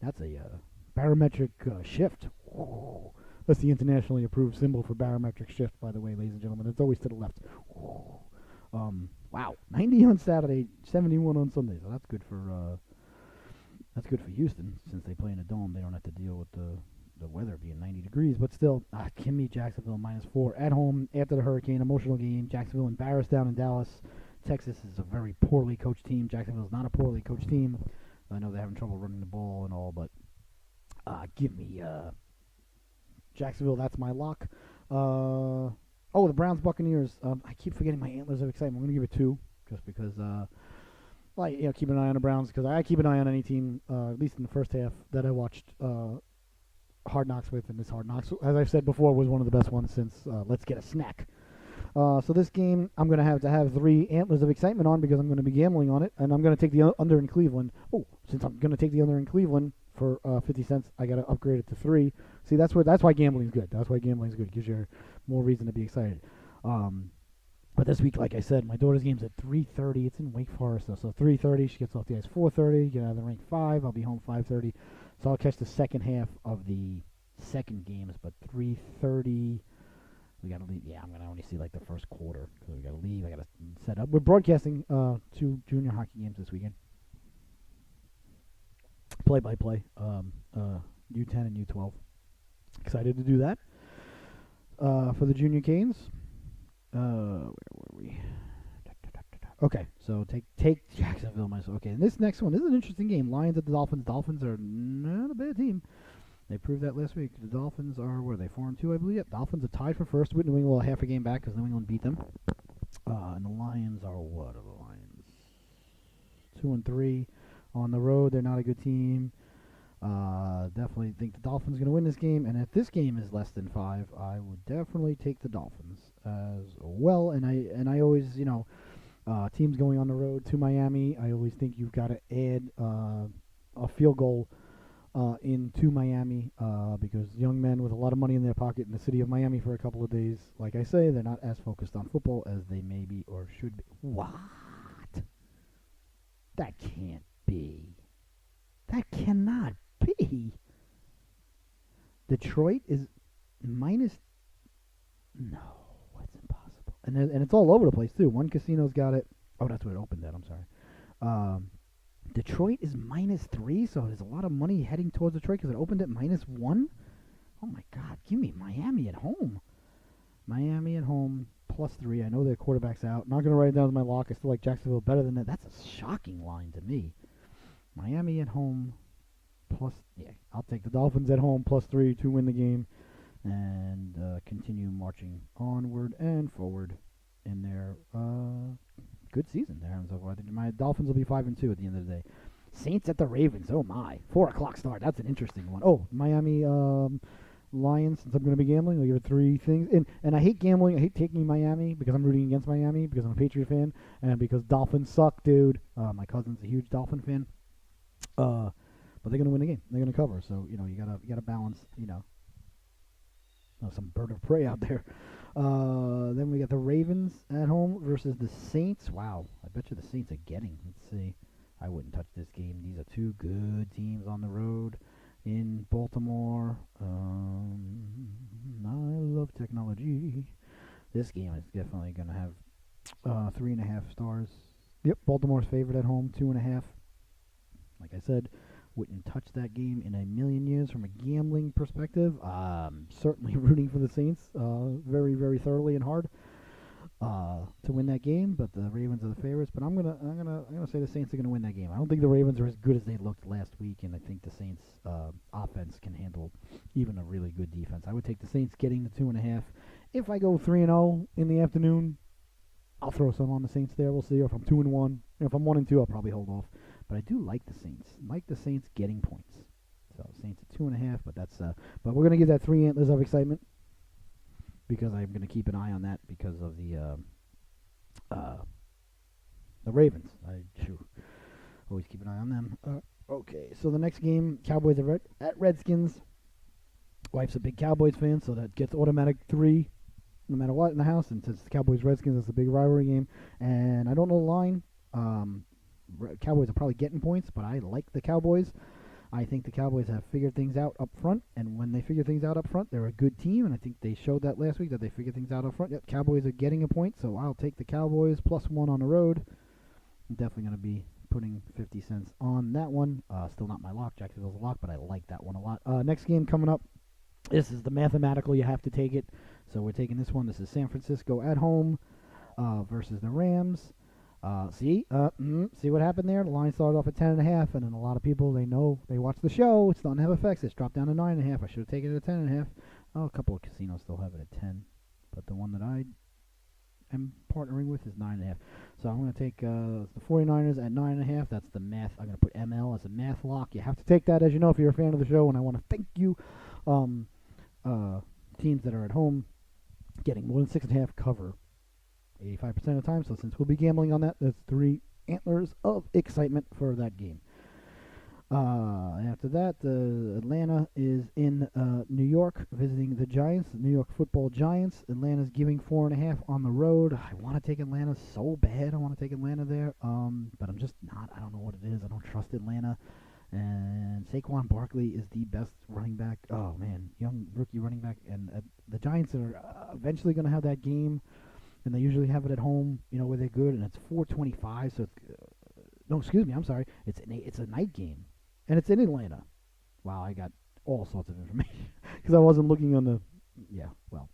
That's a barometric shift. Whoa. That's the internationally approved symbol for barometric shift, by the way, ladies and gentlemen. It's always to the left. Wow, 90 on Saturday, 71 on Sunday. So that's good for Houston, since they play in a dome. They don't have to deal with the weather being 90 degrees. But still, give me Jacksonville -4 at home after the hurricane. Emotional game. Jacksonville embarrassed down in Dallas. Texas is a very poorly coached team. Jacksonville is not a poorly coached team. I know they're having trouble running the ball and all, but give me Jacksonville. That's my lock. The Browns Buccaneers. I keep forgetting my antlers of excitement. I'm going to give it 2, just because. Keep an eye on the Browns, because I keep an eye on any team, at least in the first half, that I watched Hard Knocks with, and this Hard Knocks, as I've said before, was one of the best ones since Let's Get a Snack. So this game, I'm going to have 3 antlers of excitement on, because I'm going to be gambling on it, and I'm going to take the under in Cleveland. Oh, since I'm going to take the under in Cleveland for 50 cents, I got to upgrade it to 3. See, that's why gambling is good. That's why gambling is good. It gives you more reason to be excited. But this week, like I said, my daughter's game's at 3:30. It's in Wake Forest, though. So 3:30, she gets off the ice 4:30. Get out of the rink 5. I'll be home 5:30. So I'll catch the second half of the second games. But 3:30, we got to leave. Yeah, I'm going to only see like the first quarter, because we got to leave. I got to set up. We're broadcasting 2 junior hockey games this weekend. Play-by-play, U10 and U12. Excited to do that. For the junior Canes. Where were we? Okay, so take Jacksonville. Okay, and this next one, this is an interesting game. Lions at the Dolphins. Dolphins are not a bad team. They proved that last week. The Dolphins are, what are they, 4-2, I believe? Yep, Dolphins are tied for first with New England. Well, half a game back because New England beat them. And the Lions are what? Are the Lions 2-3 on the road? They're not a good team. Definitely think the Dolphins are going to win this game. And if this game is less than 5, I would definitely take the Dolphins as well. And I always, teams going on the road to Miami, I always think you've got to add a field goal into Miami because young men with a lot of money in their pocket in the city of Miami for a couple of days, like I say, they're not as focused on football as they may be or should be. What? That can't be. That cannot be. Detroit is minus. No, it's impossible. And it's all over the place too. One casino's got it. Oh, that's what it opened at. I'm sorry. Detroit is -3, so there's a lot of money heading towards Detroit because it opened at -1. Oh my God, give me Miami at home. Miami at home +3. I know their quarterback's out. Not going to write it down as my lock. I still like Jacksonville better than that. That's a shocking line to me. Miami at home I'll take the Dolphins at home +3 to win the game and continue marching onward and forward in their good season there. And so I think my Dolphins will be 5-2 at the end of the day. Saints at the Ravens. Oh my, 4:00 start. That's an interesting one. Oh, Miami Lions. Since I'm going to be gambling, I'll give it 3 things. And I hate gambling. I hate taking Miami because I'm rooting against Miami because I'm a Patriot fan and because Dolphins suck, dude. My cousin's a huge Dolphin fan. But they're going to win the game. They're going to cover. So you gotta balance. Some bird of prey out there. Then we got the Ravens at home versus the Saints. Wow, I bet you the Saints are getting. Let's see. I wouldn't touch this game. These are 2 good teams on the road in Baltimore. I love technology. This game is definitely going to have 3.5 stars. Yep, Baltimore's favorite at home, 2.5. Like I said, wouldn't touch that game in a million years from a gambling perspective. Certainly rooting for the Saints very, very thoroughly and hard to win that game, but the Ravens are the favorites. But I'm gonna say the Saints are gonna win that game. I don't think the Ravens are as good as they looked last week, and I think the Saints offense can handle even a really good defense. I would take the Saints getting the 2.5. If I go 3-0 in the afternoon, I'll throw some on the Saints there. We'll see. If I'm 2-1, if I'm 1-2, I'll probably hold off. But I do like the Saints. Like the Saints getting points. So Saints at 2.5, but that's but we're gonna give that 3 antlers of excitement because I'm gonna keep an eye on that because of the Ravens. I always keep an eye on them. Okay, so the next game, Cowboys at Redskins. Wife's a big Cowboys fan, so that gets automatic 3 no matter what in the house. And since it's Cowboys Redskins, it's a big rivalry game. And I don't know the line. Cowboys are probably getting points, but I like the Cowboys. I think the Cowboys have figured things out up front, and when they figure things out up front, they're a good team, and I think they showed that last week that they figured things out up front. Yep, Cowboys are getting a point, so I'll take the Cowboys +1 on the road. I'm definitely going to be putting 50 cents on that one. Still not my lock. Jacksonville's a lock, but I like that one a lot. Next game coming up. This is the mathematical. You have to take it. So we're taking this one. This is San Francisco at home versus the Rams. See what happened there? The line started off at 10.5, and then a lot of people, they watch the show. It's starting to have effects. It's dropped down to 9.5. I should have taken it at 10.5. Oh, a couple of casinos still have it at 10, but the one that I am partnering with is 9.5. So I'm going to take the 49ers at 9.5. That's the math. I'm going to put ML as a math lock. You have to take that, as you know, if you're a fan of the show, and I want to thank you. Teams that are at home getting more than 6.5 cover 85% of the time. So since we'll be gambling on that, that's 3 antlers of excitement for that game. After that, Atlanta is in New York visiting the Giants, the New York Football Giants. Atlanta's giving 4.5 on the road. I want to take Atlanta so bad. I want to take Atlanta there, but I'm just not. I don't know what it is. I don't trust Atlanta. And Saquon Barkley is the best running back. Oh, man, young rookie running back. And the Giants are eventually going to have that game, and they usually have it at home, where they're good, and it's 4:25. So I'm sorry. It's a night game, and it's in Atlanta. Wow, I got all sorts of information because I wasn't looking on the. Yeah, well,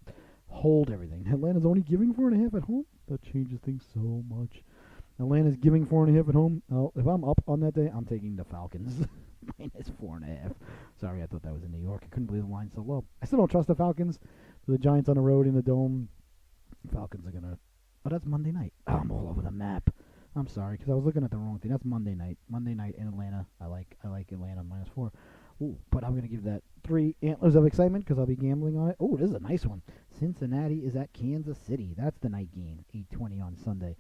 hold everything. Atlanta's only giving 4.5 at home. That changes things so much. Atlanta's giving 4.5 at home. If I'm up on that day, I'm taking the Falcons. Minus 4.5. Sorry, I thought that was in New York. I couldn't believe the line so low. I still don't trust the Falcons. The Giants on the road in the Dome. Falcons are going to... Oh, that's Monday night. Oh, I'm all over the map. I'm sorry, because I was looking at the wrong thing. That's Monday night. Monday night in Atlanta. I like Atlanta minus 4. Ooh, but I'm going to give that 3 antlers of excitement because I'll be gambling on it. Oh, this is a nice one. Cincinnati is at Kansas City. That's the night game, 8:20 on Sunday.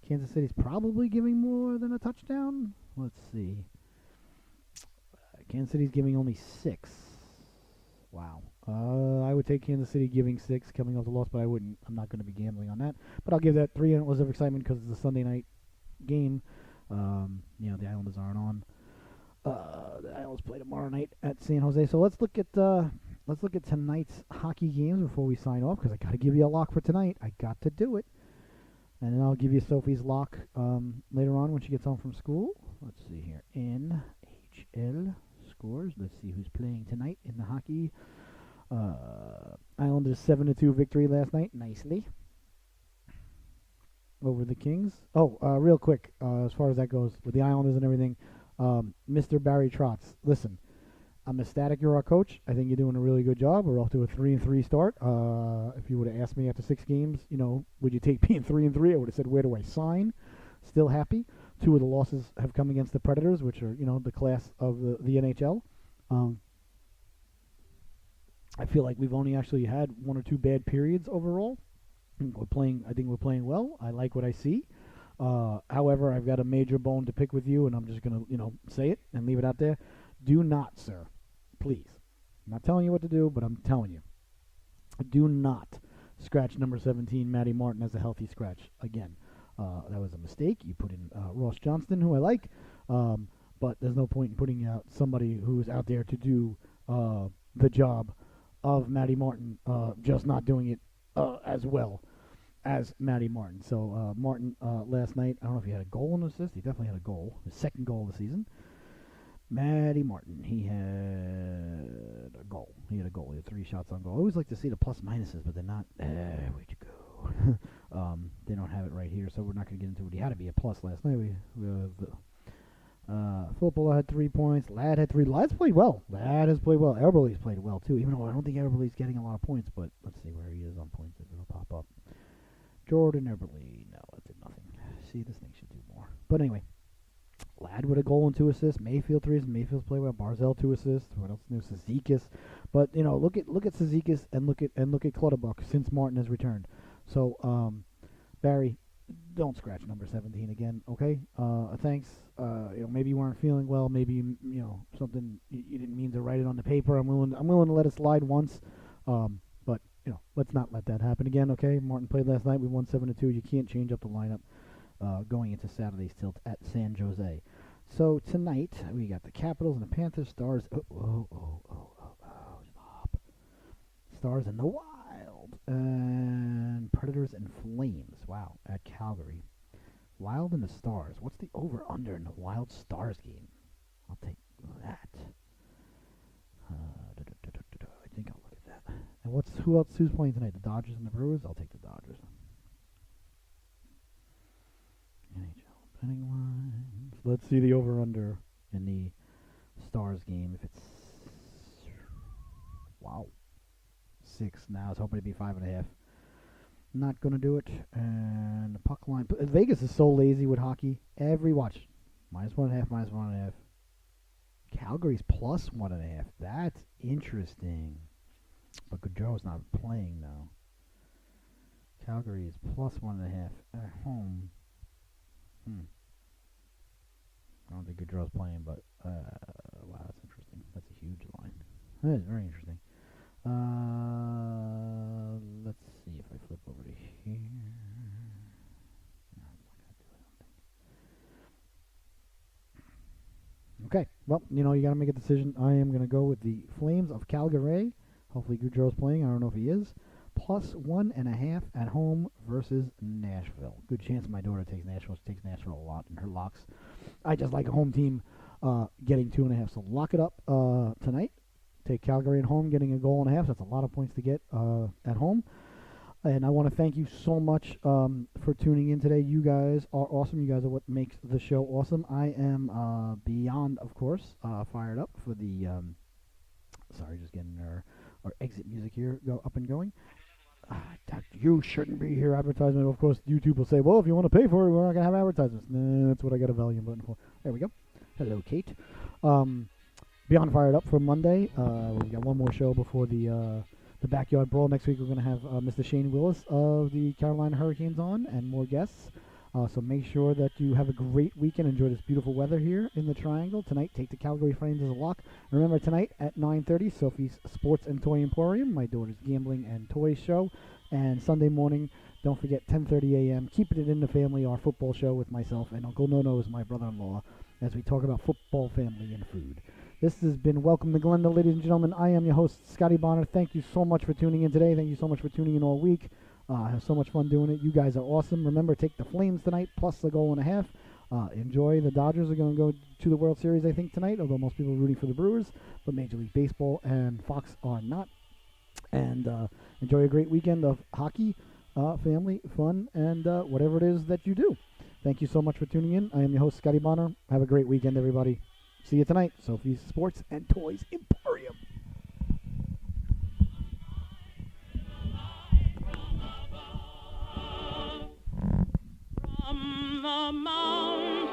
Kansas City's probably giving more than a touchdown. Let's see. Kansas City's giving only 6. Wow. I would take Kansas City giving 6 coming off the loss, but I wouldn't. I'm not going to be gambling on that. But I'll give that 3 antlers of excitement because it's a Sunday night game. The Islanders aren't on. The Islanders play tomorrow night at San Jose. So let's look at tonight's hockey games before we sign off because I got to give you a lock for tonight. I got to do it. And then I'll give you Sophie's lock later on when she gets home from school. Let's see here. NHL scores. Let's see who's playing tonight in the hockey. Islanders 7-2 victory last night. Nicely. Over the Kings. Oh, real quick, as far as that goes, with the Islanders and everything, Mr. Barry Trotz, listen, I'm ecstatic you're our coach. I think you're doing a really good job. We're off to a 3-3 start. If you would have asked me after 6 games, would you take being 3-3? I would have said, where do I sign? Still happy. 2 of the losses have come against the Predators, which are, the class of the NHL. I feel like we've only actually had 1 or 2 bad periods overall. I think we're playing well. I like what I see. However, I've got a major bone to pick with you, and I'm just going to, say it and leave it out there. Do not, sir, please. I'm not telling you what to do, but I'm telling you. Do not scratch number 17, Matty Martin, as a healthy scratch again. That was a mistake. You put in Ross Johnston, who I like, but there's no point in putting out somebody who's out there to do the job of Matty Martin, just not doing it as well as Matty Martin. So Martin last night, I don't know if he had a goal and assist. He definitely had a goal, his second goal of the season. Matty Martin, he had a goal. He had 3 shots on goal. I always like to see the plus minuses, but they're not. Where'd you go? They don't have it right here, so we're not going to get into it. He had to be a plus last night. Filippo had 3 points. Ladd had 3. Ladd's played well. Ladd has played well. Eberle's played well, too, even though I don't think Eberle's getting a lot of points, but let's see where he is on points if it'll pop up. Jordan Eberle. No, that did nothing. See, this thing should do more. But anyway, Ladd with a goal and 2 assists. Mayfield 3 assists. Mayfield's played well. Barzell 2 assists. What else new? Cizikas. But look at Cizikas and look at Clutterbuck since Martin has returned. So Barry, don't scratch number 17 again, okay? Thanks. Maybe you weren't feeling well. Maybe something you didn't mean to write it on the paper. I'm willing to let it slide once. But let's not let that happen again, okay? Martin played last night. We won 7-2. You can't change up the lineup going into Saturday's tilt at San Jose. So tonight we got the Capitals and the Panthers. Stars. Stop. Stars and the Wild and Predators and Flames. Wow, at Calgary. Wild and the Stars. What's the over/under in the Wild Stars game? I'll take that. I think I'll look at that. And who's playing tonight? The Dodgers and the Brewers? I'll take the Dodgers. NHL betting lines. Let's see the over/under in the Stars game. If it's 6 now, I was hoping it'd be 5.5. Not gonna do it. And the puck line. Vegas is so lazy with hockey. Every watch, -1.5, -1.5. Calgary's +1.5. That's interesting. But Gaudreau's not playing now. Calgary is +1.5 at home. I don't think Gaudreau's playing, but wow, that's interesting. That's a huge line. That is very interesting. Let's see if I flip over to here. No, I'm not going to do it, I don't think. Okay, well, you got to make a decision. I am going to go with the Flames of Calgary. Hopefully Gaudreau's playing. I don't know if he is. +1.5 at home versus Nashville. Good chance my daughter takes Nashville. She takes Nashville a lot in her locks. I just like a home team getting 2.5. So lock it up tonight. Take Calgary at home, getting a goal and a half. That's a lot of points to get at home. And I want to thank you so much for tuning in today. You guys are awesome. You guys are what makes the show awesome. I am beyond, of course, fired up for the. Sorry, just getting our exit music here up and going. You shouldn't be here. Advertisement. Of course, YouTube will say, well, if you want to pay for it, we're not going to have advertisements. Nah, that's what I got a volume button for. There we go. Hello, Kate. Beyond fired up for Monday. We've got one more show before the Backyard Brawl. Next week, we're going to have Mr. Shane Willis of the Carolina Hurricanes on and more guests. So make sure that you have a great weekend. Enjoy this beautiful weather here in the Triangle. Tonight, take the Calgary Flames as a lock. Remember, tonight at 9:30, Sophie's Sports and Toy Emporium, my daughter's gambling and toys show. And Sunday morning, don't forget, 10:30 a.m., Keeping It in the Family, our football show with myself and Uncle Nono is my brother-in-law, as we talk about football, family, and food. This has been Welcome to Glenda, ladies and gentlemen. I am your host, Scotty Bonner. Thank you so much for tuning in today. Thank you so much for tuning in all week. I have so much fun doing it. You guys are awesome. Remember, take the Flames tonight, plus a goal and a half. Enjoy. The Dodgers are going to go to the World Series, I think, tonight, although most people are rooting for the Brewers. But Major League Baseball and Fox are not. And enjoy a great weekend of hockey, family, fun, and whatever it is that you do. Thank you so much for tuning in. I am your host, Scotty Bonner. Have a great weekend, everybody. See you tonight. Sophie's Sports and Toys Emporium. From the mountain